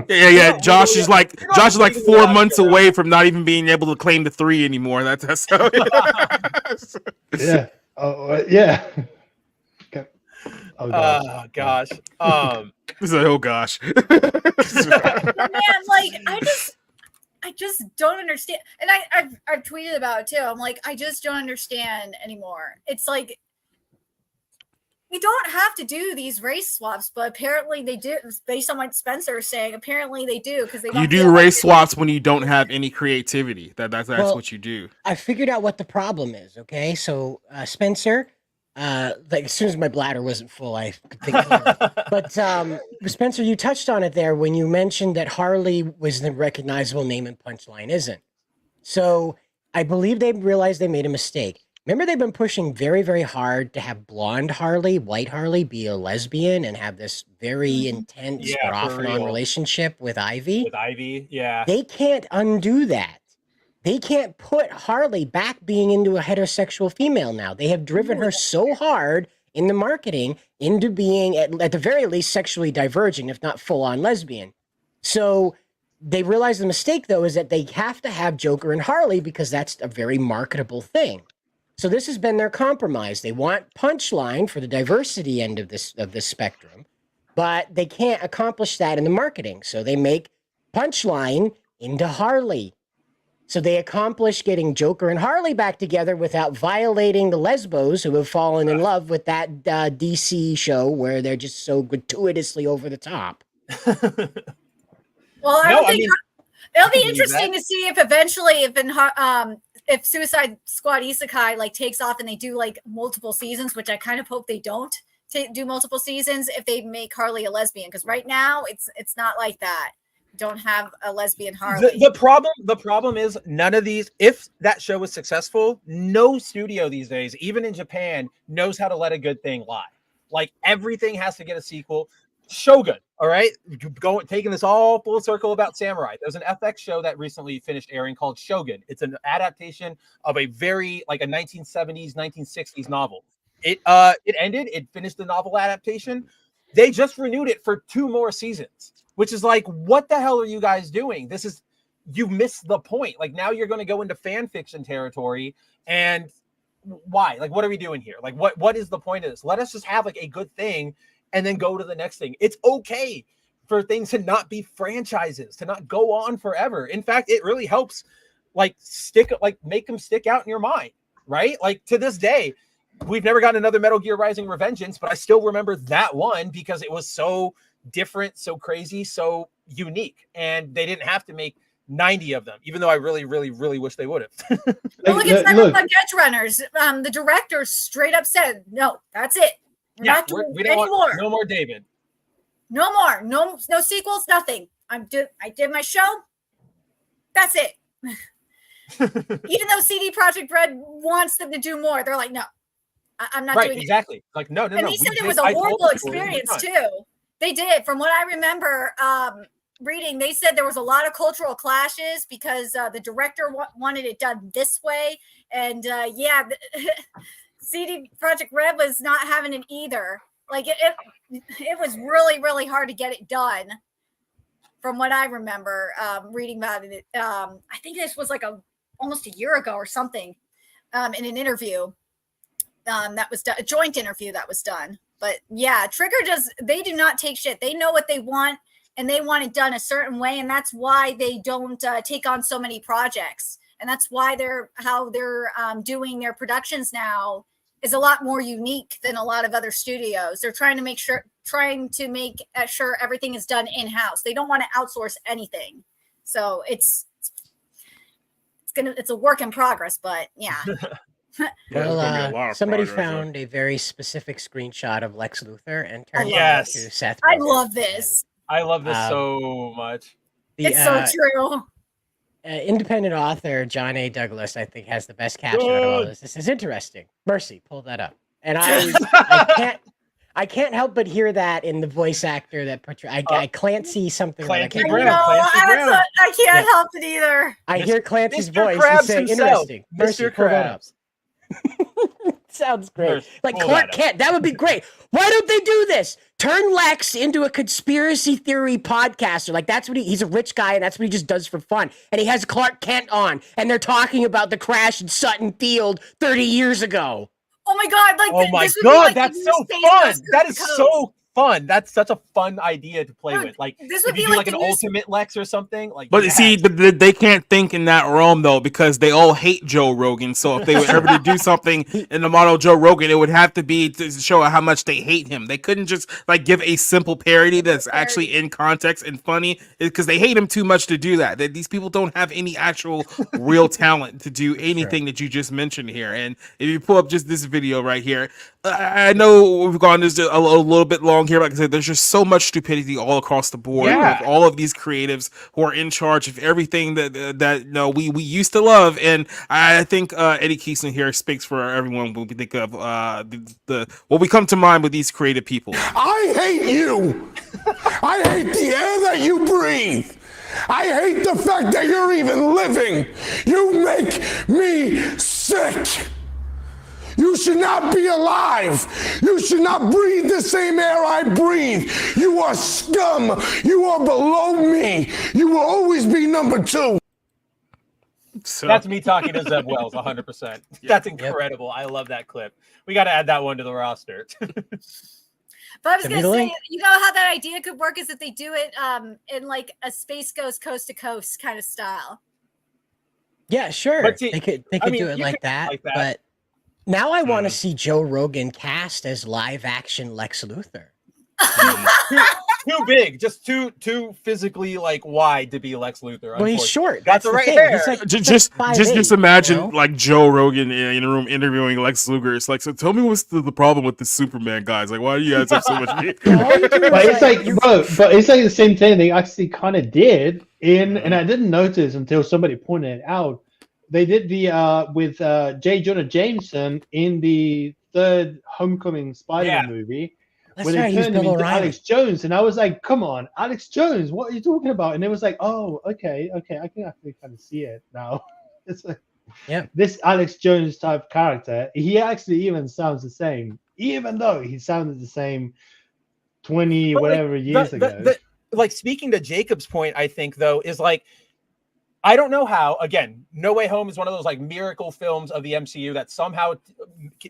Yeah. Josh is like 4 months away from not even being able to claim the 3 anymore. That's how. Yeah. Oh, yeah. Okay. Oh gosh. It's like, oh gosh. Man, like I just don't understand. And I've tweeted about it too. I'm like, I just don't understand anymore. It's like we don't have to do these race swaps, but apparently they do. Based on what Spencer is saying, apparently they do because they. You do race swaps when you don't have any creativity. That's what you do. I figured out what the problem is. Okay, so Spencer, like as soon as my bladder wasn't full, I could think of it. But Spencer, you touched on it there when you mentioned that Harley was the recognizable name and Punchline isn't. So I believe they realized they made a mistake. Remember, they've been pushing very, very hard to have blonde Harley, white Harley, be a lesbian and have this very intense but off and on relationship with Ivy. With Ivy, yeah. They can't undo that. They can't put Harley back being into a heterosexual female now. They have driven her so hard in the marketing into being, at the very least, sexually divergent, if not full-on lesbian. So they realize the mistake, though, is that they have to have Joker and Harley because that's a very marketable thing. So this has been their compromise. They want Punchline for the diversity end of this spectrum, but they can't accomplish that in the marketing. So they make Punchline into Harley. So they accomplish getting Joker and Harley back together without violating the lesbos who have fallen in love with that DC show where they're just so gratuitously over the top. Well, I don't think it'll be interesting to see if eventually, if Suicide Squad Isekai like takes off and they do like multiple seasons, which I kind of hope they don't do multiple seasons, if they make Harley a lesbian, because right now it's not like that. Don't have a lesbian Harley. The problem is none of these. If that show was successful, no studio these days, even in Japan, knows how to let a good thing lie. Like everything has to get a sequel. Shogun, all right, taking this all full circle about samurai. There's an FX show that recently finished airing called Shogun. It's an adaptation of a very like a 1970s, 1960s novel. It ended. It finished the novel adaptation. They just renewed it for 2 more seasons, which is like, what the hell are you guys doing? You missed the point. Like now you're going to go into fan fiction territory, and why? Like, what are we doing here? Like, what is the point of this? Let us just have like a good thing and then go to the next thing. It's okay for things to not be franchises, to not go on forever. In fact, it really helps make them stick out in your mind, right? Like to this day, we've never gotten another Metal Gear Rising Revengeance, but I still remember that one because it was so different, so crazy, so unique. And they didn't have to make 90 of them, even though I really, really, really wish they would have. Look at Cyberpunk Edge Runners. The director straight up said, "No, that's it. We're not doing we don't any want more. no more David. No more. No sequels. Nothing. I did my show. That's it." Even though CD Projekt Red wants them to do more, they're like, "No, I'm not doing it." Exactly. Like no. And they said it was a horrible experience too. They did, from what I remember. Reading, they said there was a lot of cultural clashes because the director wanted it done this way, and CD Projekt Red was not having it either. Like it was really, really hard to get it done, from what I remember reading about it. I think this was like almost a year ago or something, in an interview that was done, a joint interview that was done. But yeah, Trigger they do not take shit. They know what they want. And they want it done a certain way, and that's why they don't take on so many projects. And that's why they're doing their productions now is a lot more unique than a lot of other studios. They're trying to make sure everything is done in house. They don't want to outsource anything. So it's a work in progress, but yeah. Well, somebody found a very specific screenshot of Lex Luthor and turned it into Seth. I love this. I love this so much. It's so true. Independent author John A. Douglas, I think, has the best caption out of all this. This is interesting. Mercy, pull that up. And I can't help but hear that in the voice actor that portrays. I can't see something. Clancy I Brown. can't help it either. I hear Clancy's Mr. voice Krabs and say, himself. interesting. Mercy, Mr. pull that up. Krabs. Sounds great. Mercy, Like pull Clark that up. Kent, that would be great. Why don't they do this? Turn Lex into a conspiracy theory podcaster. Like that's what he's a rich guy and that's what he just does for fun. And he has Clark Kent on and they're talking about the crash in Sutton Field 30 years ago. Oh my God. This would be like that's so fun. That is so fun. That's such a fun idea to play with. Like this if would you be do like like an the new ultimate Lex or something. Like But see, they can't think in that realm though because they all hate Joe Rogan. So if they were ever to do something in the model of Joe Rogan, it would have to be to show how much they hate him. They couldn't just like give a simple parody that's actually in context and funny because they hate him too much to do that. These people don't have any actual real talent to do anything that you just mentioned here. And if you pull up just this video right here, I know we've gone this a little bit long here, but like I said, there's just so much stupidity all across the board with all of these creatives who are in charge of everything that we used to love. And I think Eddie Keeson here speaks for everyone when we think of what we come to mind with these creative people. I hate you. I hate the air that you breathe. I hate the fact that you're even living. You make me sick. You should not be alive. You should not breathe the same air I breathe. You are scum. You are below me. You will always be number two. So that's me talking to Zeb Wells 100%. That's incredible. I love that clip. We got to add that one to the roster. But I was going to say, you know how that idea could work is if they do it in like a Space Ghost Coast to Coast kind of style. Yeah, sure. But see, they could do it like that. But now I want to see Joe Rogan cast as live action Lex Luthor. Too big, just too physically like wide to be Lex Luthor. Well, he's short. Got the right hair. Like, just imagine like Joe Rogan in a room interviewing Lex Luthor. It's like, so tell me what's the problem with the Superman guys? Like, why do you guys have so much? But it's like, but it's like the same thing they actually kind of did and I didn't notice until somebody pointed it out. They did the with J. Jonah Jameson in the third Homecoming Spider-Man movie. When they turned him into Alex Jones, and I was like, "Come on, Alex Jones, what are you talking about?" And it was like, "Oh, okay, I can actually kind of see it now." It's like, this Alex Jones type character, he actually even sounds the same, even though he sounded the same 20 whatever years ago. Like speaking to Jacob's point, I think though is like, I don't know how. Again, No Way Home is one of those like miracle films of the MCU that somehow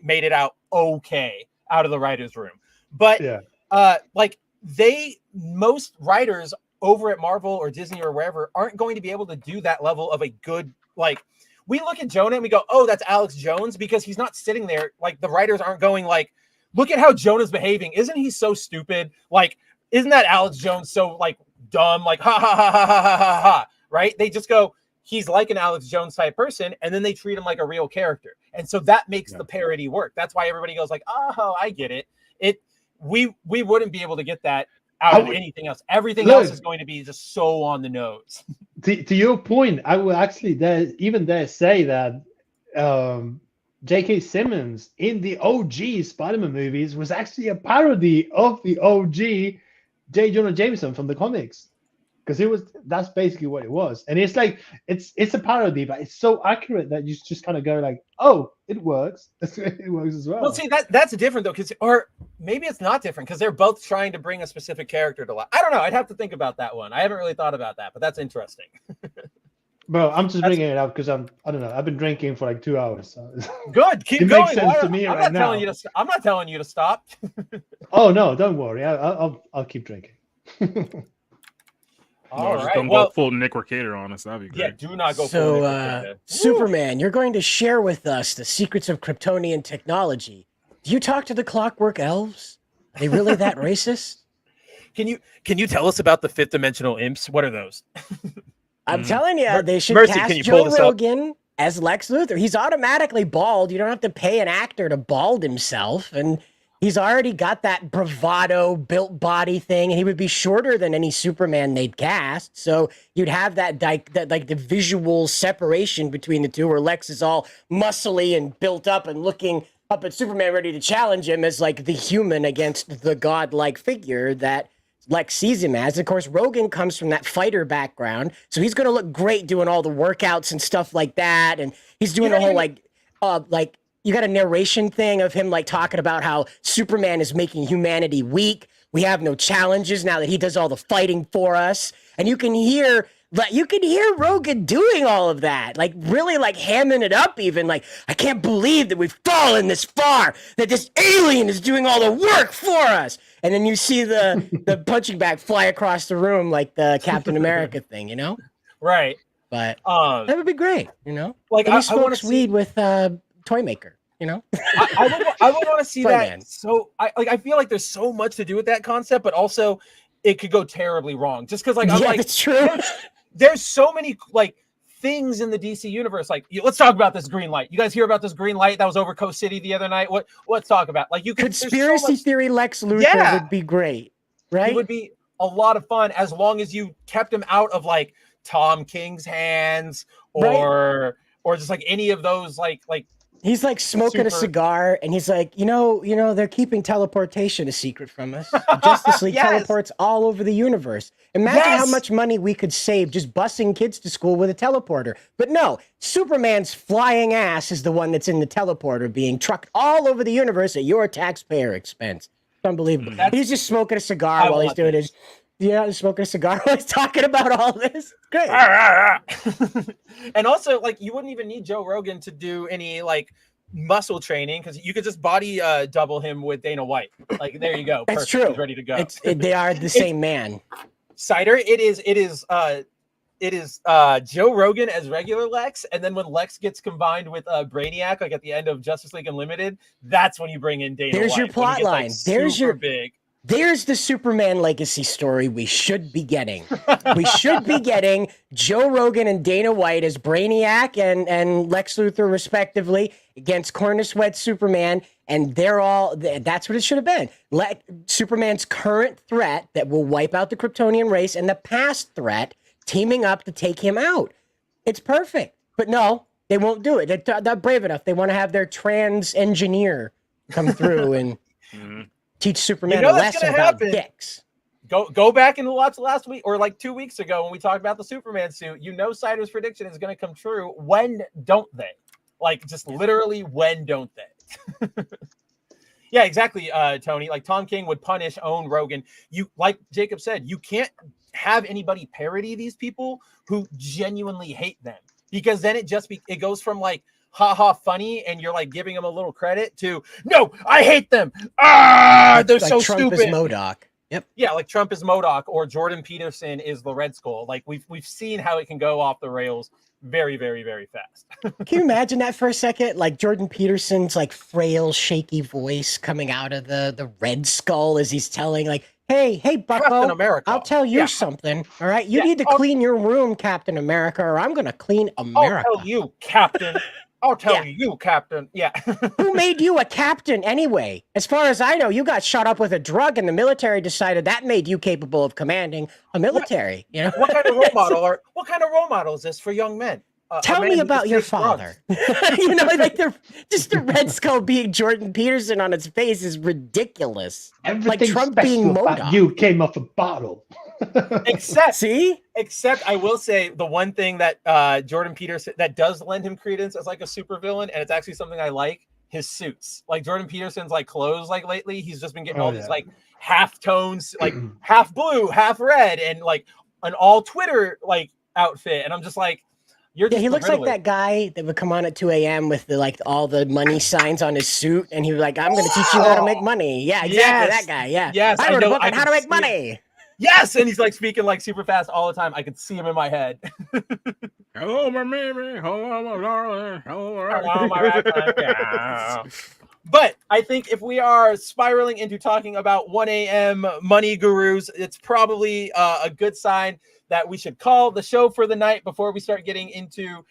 made it out okay out of the writers' room. But like most writers over at Marvel or Disney or wherever aren't going to be able to do that level of a good, like, we look at Jonah and we go, oh, that's Alex Jones, because he's not sitting there. Like the writers aren't going like, look at how Jonah's behaving. Isn't he so stupid? Like, isn't that Alex Jones so like dumb? Like, ha ha ha ha ha ha ha ha. right? They just go, he's like an Alex Jones type person, and then they treat him like a real character. And so that makes the parody work. That's why everybody goes like, oh, I get it. We wouldn't be able to get that out of anything else. Everything else is going to be just so on the nose. To your point, I would actually even dare say that J.K. Simmons in the OG Spider-Man movies was actually a parody of the OG J. Jonah Jameson from the comics. Because that's basically what it was. And it's like it's a parody, but it's so accurate that you just kind of go like, oh, it works. It works as well. Well, see, that's different though, or maybe it's not different because they're both trying to bring a specific character to life. I don't know. I'd have to think about that one. I haven't really thought about that, but that's interesting. Bro, I'm just bringing it up because I don't know. I've been drinking for like 2 hours. So Good, keep it going. makes sense to me right now. I'm not telling you to stop. Oh no, don't worry. I'll keep drinking. All right. Don't go full Nick Mercator on us. That'd be great. Yeah, do not go full Nick Mercator. Superman, you're going to share with us the secrets of Kryptonian technology. Do you talk to the Clockwork Elves? Are they really that racist? Can you tell us about the fifth dimensional imps? What are those? I'm telling you, they should Mercy, cast can you pull Joe this up? Rogan as Lex Luthor. He's automatically bald. You don't have to pay an actor to bald himself, and he's already got that bravado built body thing, and he would be shorter than any Superman they'd cast. So you'd have that the visual separation between the two, where Lex is all muscly and built up and looking up at Superman, ready to challenge him as like the human against the godlike figure that Lex sees him as. Of course, Rogan comes from that fighter background, so he's going to look great doing all the workouts and stuff like that, and he's doing a whole like. You got a narration thing of him like talking about how Superman is making humanity weak. We have no challenges now that he does all the fighting for us. And you can hear Rogan doing all of that, like really like hamming it up even like, I can't believe that we've fallen this far, that this alien is doing all the work for us. And then you see the punching bag fly across the room like the Captain America thing, you know? Right. But that would be great, you know? Like and he smokes weed with toy maker, you know. I would want to see that. So I feel like there's so much to do with that concept, but also it could go terribly wrong. Just because I'm like, that's true. There's so many like things in the DC universe. Like, let's talk about this green light. You guys hear about this green light that was over Coast City the other night? Let's talk about like conspiracy theory. Lex Luthor would be great, right? It would be a lot of fun as long as you kept him out of like Tom King's hands or just like any of those like. He's like smoking a cigar, and he's like, you know, they're keeping teleportation a secret from us. Justice League teleports all over the universe. Imagine how much money we could save just busing kids to school with a teleporter. But no, Superman's flying ass is the one that's in the teleporter being trucked all over the universe at your taxpayer expense. It's unbelievable. He's just smoking a cigar while he's doing his... smoking a cigar while he's talking about all this. Great. And also, like, you wouldn't even need Joe Rogan to do any like muscle training because you could just body double him with Dana White. Like, there you go. That's Perfect. true. He's ready to go. They are the same man. Cider. It is Joe Rogan as regular Lex, and then when Lex gets combined with Brainiac, like at the end of Justice League Unlimited, that's when you bring in Dana White. There's your plot line. Like, There's your big. There's the Superman legacy story we should be getting. We should be getting Joe Rogan and Dana White as Brainiac and Lex Luthor, respectively, against corner-sweat Superman. And that's what it should have been. Superman's current threat that will wipe out the Kryptonian race and the past threat teaming up to take him out. It's perfect. But no, they won't do it. They're not brave enough. They want to have their trans engineer come through and... teach Superman a lesson about dicks. Go back and watch last week or like 2 weeks ago when we talked about the Superman suit. You know Cider's prediction is going to come true. When don't they? Like, just literally, when don't they? Yeah, exactly, Tony. Like, Tom King would own Rogan. You, like Jacob said, you can't have anybody parody these people who genuinely hate them, because then it goes from like haha funny and you're like giving them a little credit to no, I hate them. They're like so Trump stupid. Is MODOK. Yep. Yeah, like Trump is MODOK or Jordan Peterson is the Red Skull. Like we've seen how it can go off the rails very, very, very fast. Can you imagine that for a second? Like Jordan Peterson's like frail, shaky voice coming out of the Red Skull as he's telling like, Hey, Bucko. Captain America. I'll tell you Yeah. something. All right, you Yeah, need to I'll- clean your room, Captain America, or I'm gonna clean America. I'll tell you, Captain. I'll tell Yeah. you, Captain. Yeah. Who made you a captain anyway? As far as I know, you got shot up with a drug, and the military decided that made you capable of commanding a military. You know, What kind of role model are? What kind of role model is this for young men? A Tell man me who about just your takes drugs. father. You know, like they're just the Red Skull being Jordan Peterson on its face is ridiculous. Everything Trump being special about MODOK. you came off a bottle. Except I will say the one thing that Jordan Peterson that does lend him credence as like a supervillain, and it's actually something I like, his suits. Like Jordan Peterson's like clothes, like lately, he's just been getting all these like half tones, like half blue, half red, and like an all Twitter like outfit. And I'm just like, you're just he the looks like Riddler. that guy that would come on at 2 a.m. with the like all the money signs on his suit, and he was like, "I'm going to teach you how to make money." Yeah, exactly, Yes. that guy. Yeah, Yes, I I wrote know, a book I on how can to make see money. Yes, and he's like speaking like super fast all the time. I could see him in my head. Hello, my baby. Hello, my darling. Hello, my ragtime. But I think if we are spiraling into talking about 1 a.m. money gurus, it's probably a good sign that we should call the show for the night before we start getting into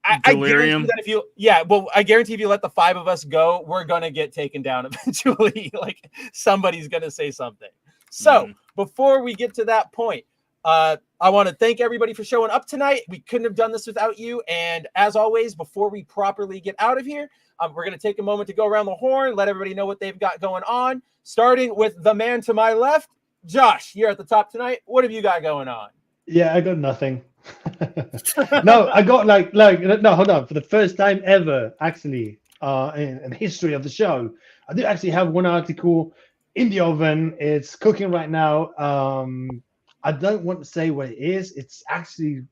I guarantee Delirium. that I guarantee if you let the 5 of us go, we're gonna get taken down eventually. Like somebody's gonna say something. So before we get to that point, I want to thank everybody for showing up tonight. We couldn't have done this without you. And as always, before we properly get out of here, we're going to take a moment to go around the horn, let everybody know what they've got going on, starting with the man to my left. Josh, you're at the top tonight. What have you got going on? Yeah, I got nothing. No, I got no, hold on. For the first time ever, actually, in the history of the show, I do actually have one article in the oven. It's cooking right now. I don't want to say what it is. It's actually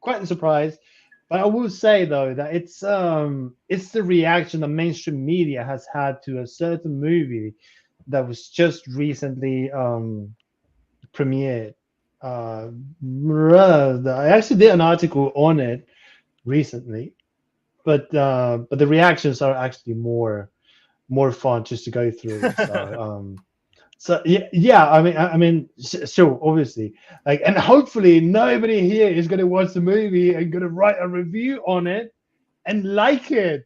quite a surprise. But I will say though that it's the reaction the mainstream media has had to a certain movie that was just recently premiered. I actually did an article on it recently, but the reactions are actually more fun just to go through. So yeah. I mean, sure, obviously, like, and hopefully nobody here is gonna watch the movie and gonna write a review on it and like it,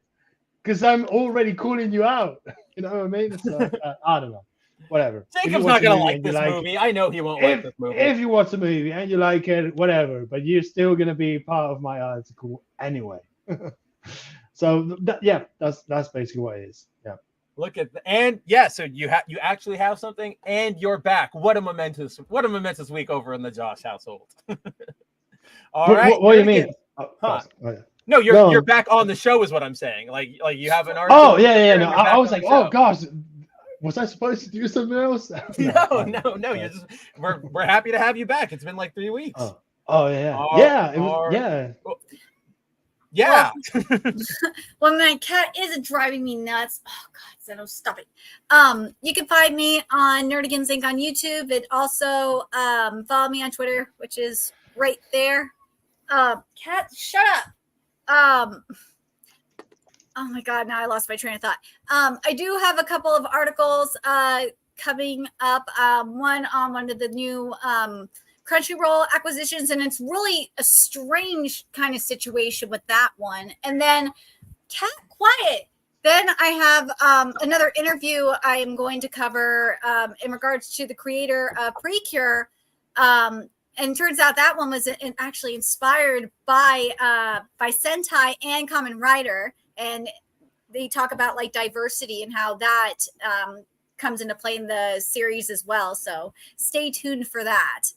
because I'm already calling you out. You know what I mean? So I don't know. Whatever. Jacob's not gonna like this movie. I know he won't like this movie. If you watch the movie and you like it, whatever, but you're still gonna be part of my article anyway. So that's basically what it is. Yeah. Look at so you actually have something, and you're back. What a momentous week over in the Josh household. All right. What do you mean? No, you're back on the show, is what I'm saying. Like you have an article. Oh yeah. No, I was like, oh gosh, was I supposed to do something else? No. You're just we're happy to have you back. It's been like 3 weeks. Oh yeah. It was, yeah. Well, my cat is driving me nuts. Oh God, so don't stop it. You can find me on Nerdigans Inc. on YouTube. And also follow me on Twitter, which is right there. Cat, shut up. Oh my God, now I lost my train of thought. I do have a couple of articles coming up. One on one of the new Crunchyroll acquisitions, and it's really a strange kind of situation with that one. And then cat quiet. Then I have another interview I am going to cover in regards to the creator of Precure. And turns out that one was actually inspired by Sentai and Kamen Rider. And they talk about like diversity and how that comes into play in the series as well. So stay tuned for that.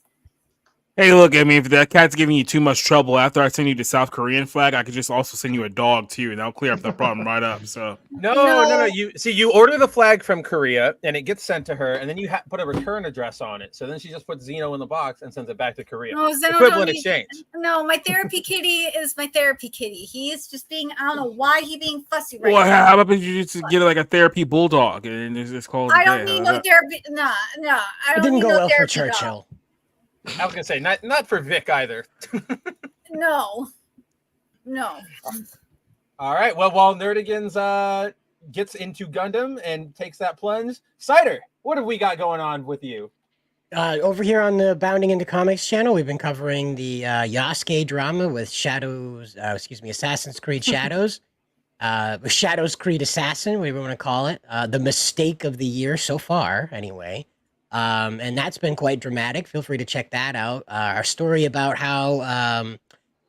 Hey, look, I mean, if that cat's giving you too much trouble, after I send you the South Korean flag, I could just also send you a dog too, and that'll clear up the problem right up. So no. You order the flag from Korea, and it gets sent to her, and then you put a return address on it. So then she just puts Xeno in the box and sends it back to Korea. Equivalent exchange. No, my therapy kitty is my therapy kitty. He is just being, I don't know why he's being fussy right well, now. how about you just get like a therapy bulldog, and it's called? I don't need no therapy. No, I don't need no therapy. It didn't go well for Churchill. I was gonna say not for Vic either. No. All right. Well, while Nerdigans gets into Gundam and takes that plunge. Cider, what have we got going on with you? Over here on the Bounding into Comics channel, we've been covering the Yasuke drama with Assassin's Creed Shadows. Shadows Creed Assassin, whatever you want to call it. The mistake of the year so far, anyway. And that's been quite dramatic. Feel free to check that out. Our story about how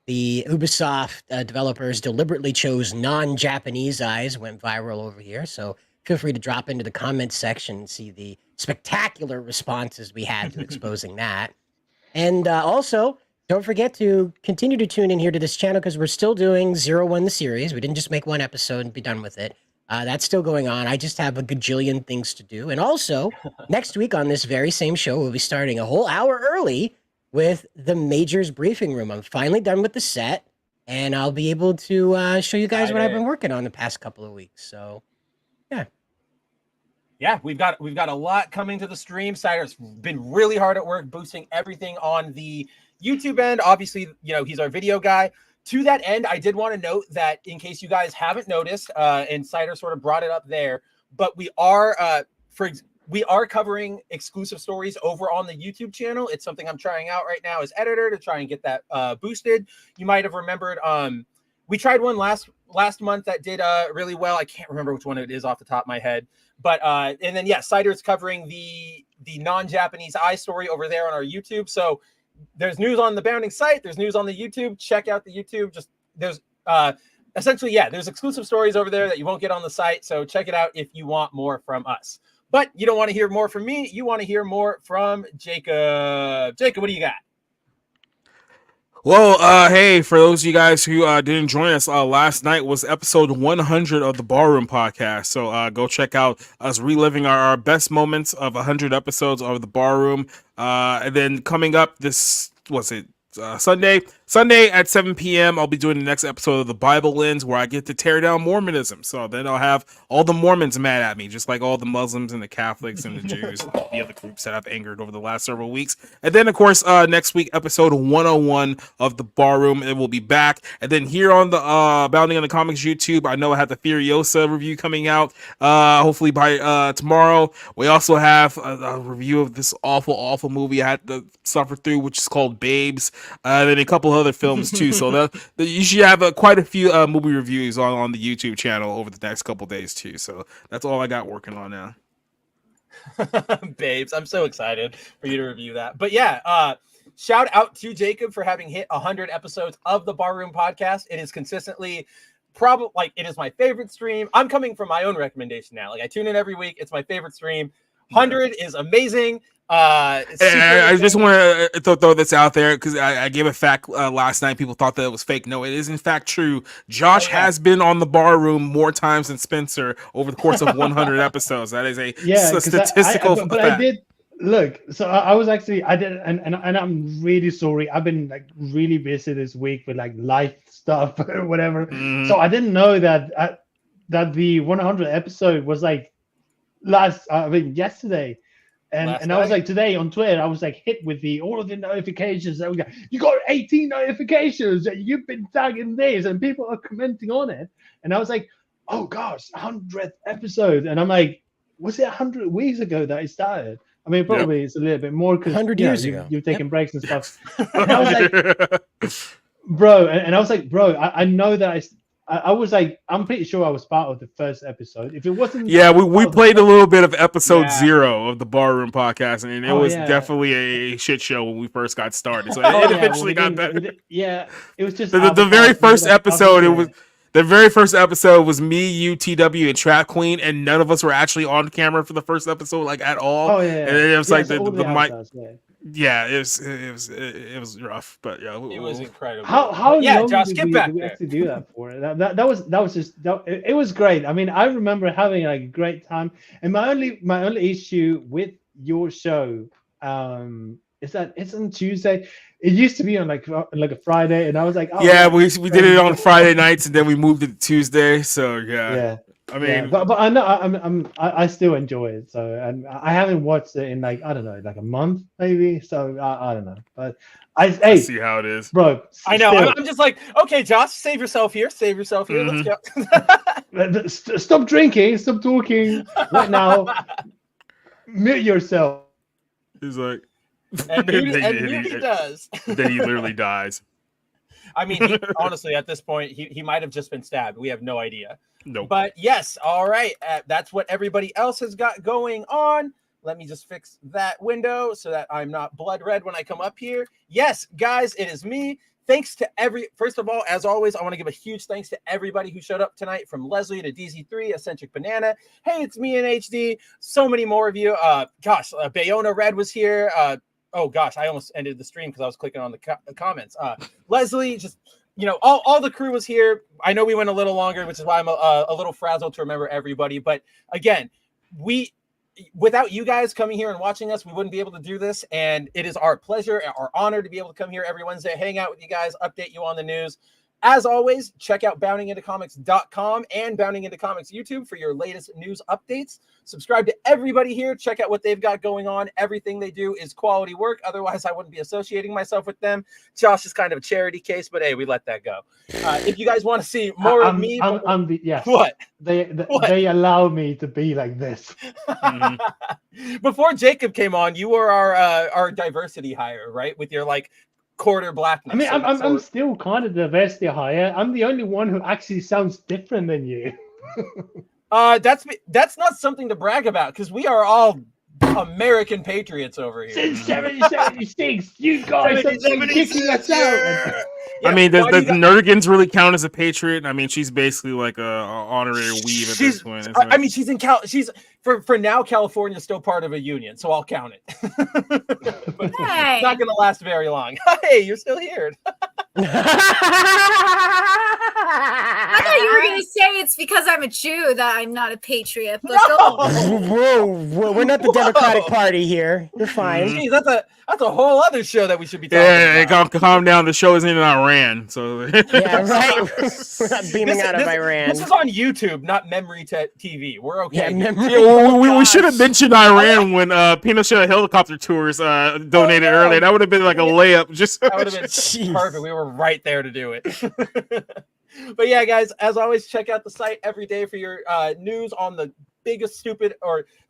the Ubisoft developers deliberately chose non-Japanese eyes went viral over here. So feel free to drop into the comments section and see the spectacular responses we had to exposing that. And also, don't forget to continue to tune in here to this channel because we're still doing 01 the series. We didn't just make one episode and be done with it. That's still going on. I just have a gajillion things to do. And also, next week on this very same show, we'll be starting a whole hour early with the Majors Briefing Room. I'm finally done with the set, and I'll be able to show you guys what I've been working on the past couple of weeks. So, yeah. Yeah, we've got a lot coming to the stream. Cider's been really hard at work boosting everything on the YouTube end. Obviously, he's our video guy. To that end, I did want to note that in case you guys haven't noticed, and Cider sort of brought it up there, but we are covering exclusive stories over on the YouTube channel. It's something I'm trying out right now as editor to try and get that boosted. You might have remembered we tried one last month that did really well. I can't remember which one it is off the top of my head. But and then Cider's covering the non-Japanese eye story over there on our YouTube. So there's news on the Bounding site, there's news on the YouTube. Check out the YouTube. There's essentially, there's exclusive stories over there that you won't get on the site. So check it out if you want more from us. But you don't want to hear more from me. You want to hear more from Jacob. Jacob, what do you got? Well, hey, for those of you guys who didn't join us, last night was episode 100 of the Ballroom podcast. So go check out us reliving our best moments of 100 episodes of the Ballroom. And then coming up Sunday at 7 p.m. I'll be doing the next episode of the Bible Lens where I get to tear down Mormonism. So then I'll have all the Mormons mad at me, just like all the Muslims and the Catholics and the Jews and the other groups that I've angered over the last several weeks. And then, of course, next week, episode 101 of the Barroom, it will be back. And then here on the Bounding on the Comics YouTube, I know I have the Furiosa review coming out hopefully by tomorrow. We also have a review of this awful movie I had to suffer through, which is called Babes. And then a couple other films too, so you should have quite a few movie reviews on the YouTube channel over the next couple days too. So that's all I got working on now. Babes, I'm so excited for you to review that. But shout out to Jacob for having hit 100 episodes of the Barroom podcast. It is consistently it is my favorite stream. I'm coming from my own recommendation now. I tune in every week. It's my favorite stream. 100 is amazing. I just want to throw this out there because I gave a fact last night. People thought that it was fake. No, it is in fact true. Josh has been on the Barroom more times than Spencer over the course of 100 episodes. That is a statistical fact. I did look. So I was actually and I'm really sorry. I've been really busy this week with life stuff or whatever. So I didn't know that the 100 episode was yesterday. And I was today on Twitter, I was hit with all of the notifications. You got 18 notifications that you've been tagging this, and people are commenting on it. And I was oh gosh, 100th episode. And I'm was it 100 weeks ago that it started? I mean, probably it's a little bit more because 100 years ago. You've taken breaks and stuff. And I was bro, and I was bro, I know that I was I'm pretty sure I was part of the first episode. If it wasn't, we played a little bit of episode 0 of the Barroom podcast, and it was definitely a shit show when we first got started. So it eventually got better. It was just the very first episode. The very first episode was me, you, TW, and Trap Queen, and none of us were actually on camera for the first episode at all. Oh yeah, and it was the mic. Yeah, it was rough, but it was incredible. How long Josh, did get we back actually do that for? It was great. I mean, I remember having a great time. And my only issue with your show is that it's on Tuesday. It used to be on a Friday, and I was we did it on Friday nights, and then we moved it to Tuesday. So yeah. I mean, but I know I still enjoy it. So, and I haven't watched it in I don't know, a month maybe. So I don't know, but I see how it is, bro. I know. I'm just okay, Josh, save yourself here. Let's go. Stop drinking. Stop talking right now. Mute yourself. He's like, And mute he does. then he literally dies. I mean, honestly, at this point, he might have just been stabbed. We have no idea. Nope. But yes, all right. That's what everybody else has got going on. Let me just fix that window so that I'm not blood red when I come up here. Yes, guys, it is me. Thanks to first of all, as always, I want to give a huge thanks to everybody who showed up tonight, from Leslie to DZ3, Eccentric Banana. Hey, it's me in HD. So many more of you. Bayona Red was here. Oh gosh, I almost ended the stream because I was clicking on the comments. Leslie, just, you know, all the crew was here. I know we went a little longer, which is why I'm a little frazzled to remember everybody. But again, without you guys coming here and watching us, we wouldn't be able to do this. And it is our pleasure, our honor to be able to come here every Wednesday, hang out with you guys, update you on the news. As always, check out boundingintocomics.com and Bounding Into Comics YouTube for your latest news updates. Subscribe to everybody here. Check out what they've got going on. Everything they do is quality work. Otherwise, I wouldn't be associating myself with them. Josh is kind of a charity case, but hey, we let that go. If you guys want to see more of me... Yes. What? They allow me to be like this. Before Jacob came on, you were our diversity hire, right? With your quarter blackness. I mean, I'm still kind of diversity hire. I'm the only one who actually sounds different than you. That's not something to brag about, because we are all American patriots over here. Since 1776, you guys have been kicking us out. Yeah, I mean, does Nergans really count as a patriot? I mean, she's basically like a honorary weave at this point. I mean, she's in she's for now. California is still part of a union, so I'll count it. But Hey. It's not going to last very long. Hey, you're still here. I thought you were going to say it's because I'm a Jew that I'm not a patriot. But Whoa, we're not the Democratic Party here. You're fine. Jeez, that's a whole other show that we should be talking about. Calm down. The show isn't in Iran, so yeah, right. We're not beaming out of Iran. This is on YouTube, not Memory TV. We're okay. Yeah, we should have mentioned Iran when Pinochet helicopter tours donated earlier. That would have been like a layup. That would have been perfect. We were right there to do it. But yeah, guys, as always, check out the site every day for your news on the biggest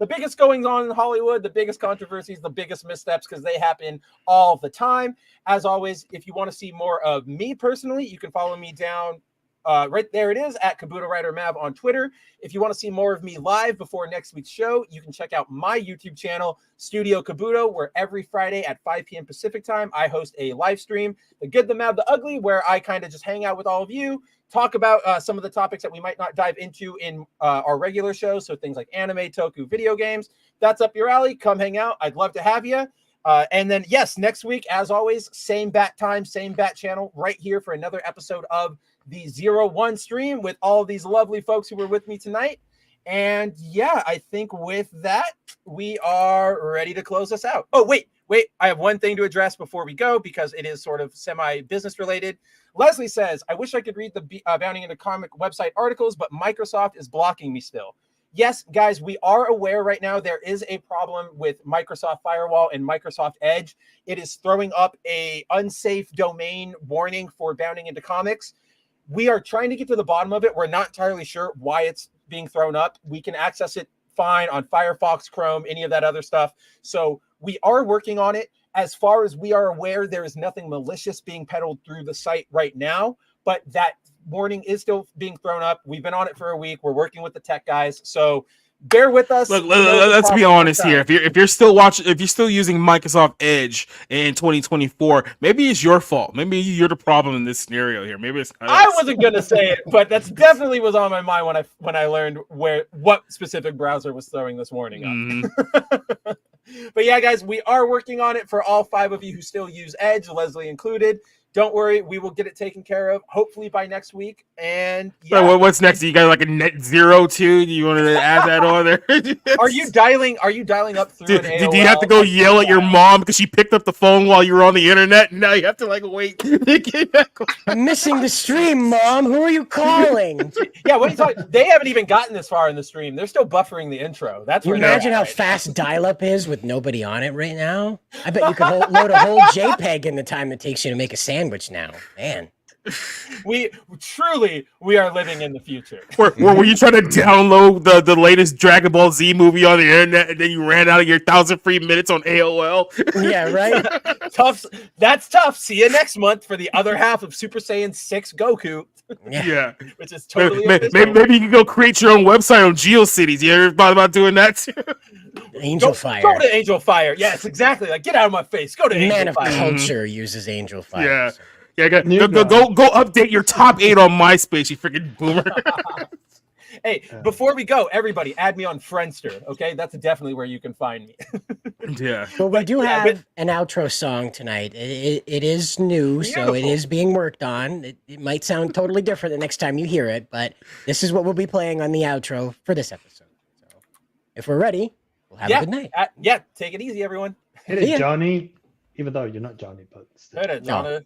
biggest goings on in Hollywood, the biggest controversies, the biggest missteps, because they happen all the time. As always, if you want to see more of me personally, you can follow me down right there. It is at Kabuto Writer Mav on Twitter. If you want to see more of me live before next week's show, you can check out my YouTube channel, Studio Kabuto, where every Friday at 5 p.m. Pacific time, I host a live stream, The Good, the Mad, the Ugly, where I kind of just hang out with all of you, talk about some of the topics that we might not dive into in our regular shows. So things like anime, toku, video games. That's up your alley. Come hang out. I'd love to have you. And then, yes, next week, as always, same bat time, same bat channel, right here for another episode of the 01 stream with all of these lovely folks who were with me tonight. And yeah, I think with that, we are ready to close this out. Oh, wait. I have one thing to address before we go, because it is sort of semi-business related. Leslie says, I wish I could read the Bounding Into Comic website articles, but Microsoft is blocking me still. Yes, guys, we are aware right now there is a problem with Microsoft Firewall and Microsoft Edge. It is throwing up a unsafe domain warning for Bounding Into Comics. We are trying to get to the bottom of it. We're not entirely sure why it's being thrown up. We can access it fine on Firefox, Chrome, any of that other stuff. So we are working on it. As far as we are aware, there is nothing malicious being peddled through the site right now, but that warning is still being thrown up. We've been on it for a week. We're working with the tech guys. So bear with us. Look, let's be honest here. If you're still using Microsoft Edge in 2024, maybe it's your fault. Maybe you're the problem in this scenario here. Maybe it's us. I wasn't gonna say it, but that's definitely was on my mind when I learned what specific browser was throwing this warning up. But yeah, guys, we are working on it for all 5 of you who still use Edge, Leslie included. Don't worry, we will get it taken care of, hopefully by next week. And yeah. So what's next? You got like a net 0 too? Do you want to add that on there? Are you dialing up through an AOL? Do you have to go yell at your mom because she picked up the phone while you were on the internet? And now you have to wait. I'm missing the stream, Mom. Who are you calling? Yeah, what are you talking? They haven't even gotten this far in the stream. They're still buffering the intro. That's where imagine how fast dial-up is with nobody on it right now. I bet you could load a whole JPEG in the time it takes you to make a sandwich now, man. We truly we are living in the future. Or were you trying to download the latest Dragon Ball Z movie on the internet and then you ran out of your 1,000 free minutes on AOL? Yeah, right. Tough. That's tough. See you next month for the other half of Super Saiyan 6 Goku. Yeah. Which is totally maybe you can go create your own website on GeoCities. You ever thought about doing that too? Angel Fire. Go to Angel Fire. Yes, exactly. Like, get out of my face. Go to Angel Man of Fire. Culture uses Angel Fire. Yeah. So. Yeah, go update your top 8 on MySpace, you freaking boomer. Hey, before we go, everybody, add me on Friendster, okay? That's definitely where you can find me. Yeah. Well, we do have an outro song tonight. It is new, so it is being worked on. It might sound totally different the next time you hear it, but this is what we'll be playing on the outro for this episode. So if we're ready, we'll have a good night. Take it easy, everyone. Hit it, Johnny. Even though you're not Johnny, but still. Hit it, Johnny.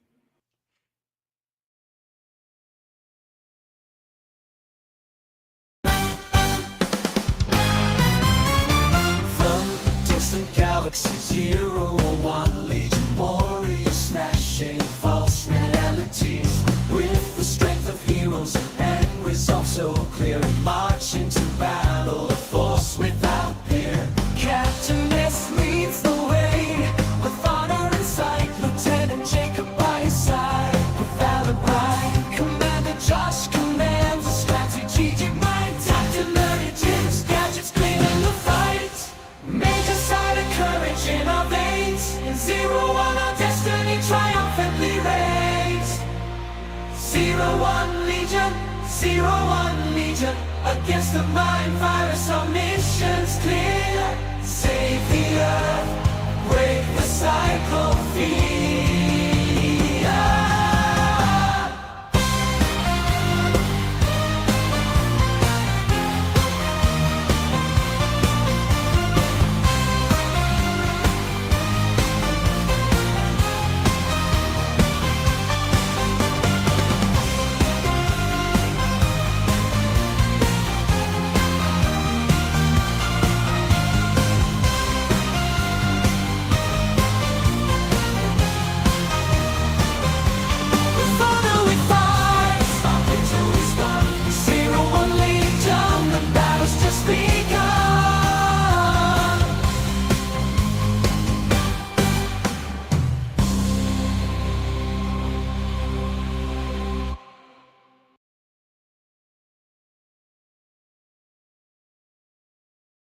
Galaxy 001, Legion warriors smashing false realities with the strength of heroes and resolve so clear. March into battle, a force without peer. Captain S leads the way with honor in sight. Lieutenant Jacob by his side with valor bright. Commander Josh commands a strategic mind. Captain Learning Jim's gadgets cleaning the fight. Major side of courage in our veins. In 0-1 our destiny triumphantly reigns. 0-1 Legion, 0-1 Legion. Against the mind virus, our mission's clear. Save the earth.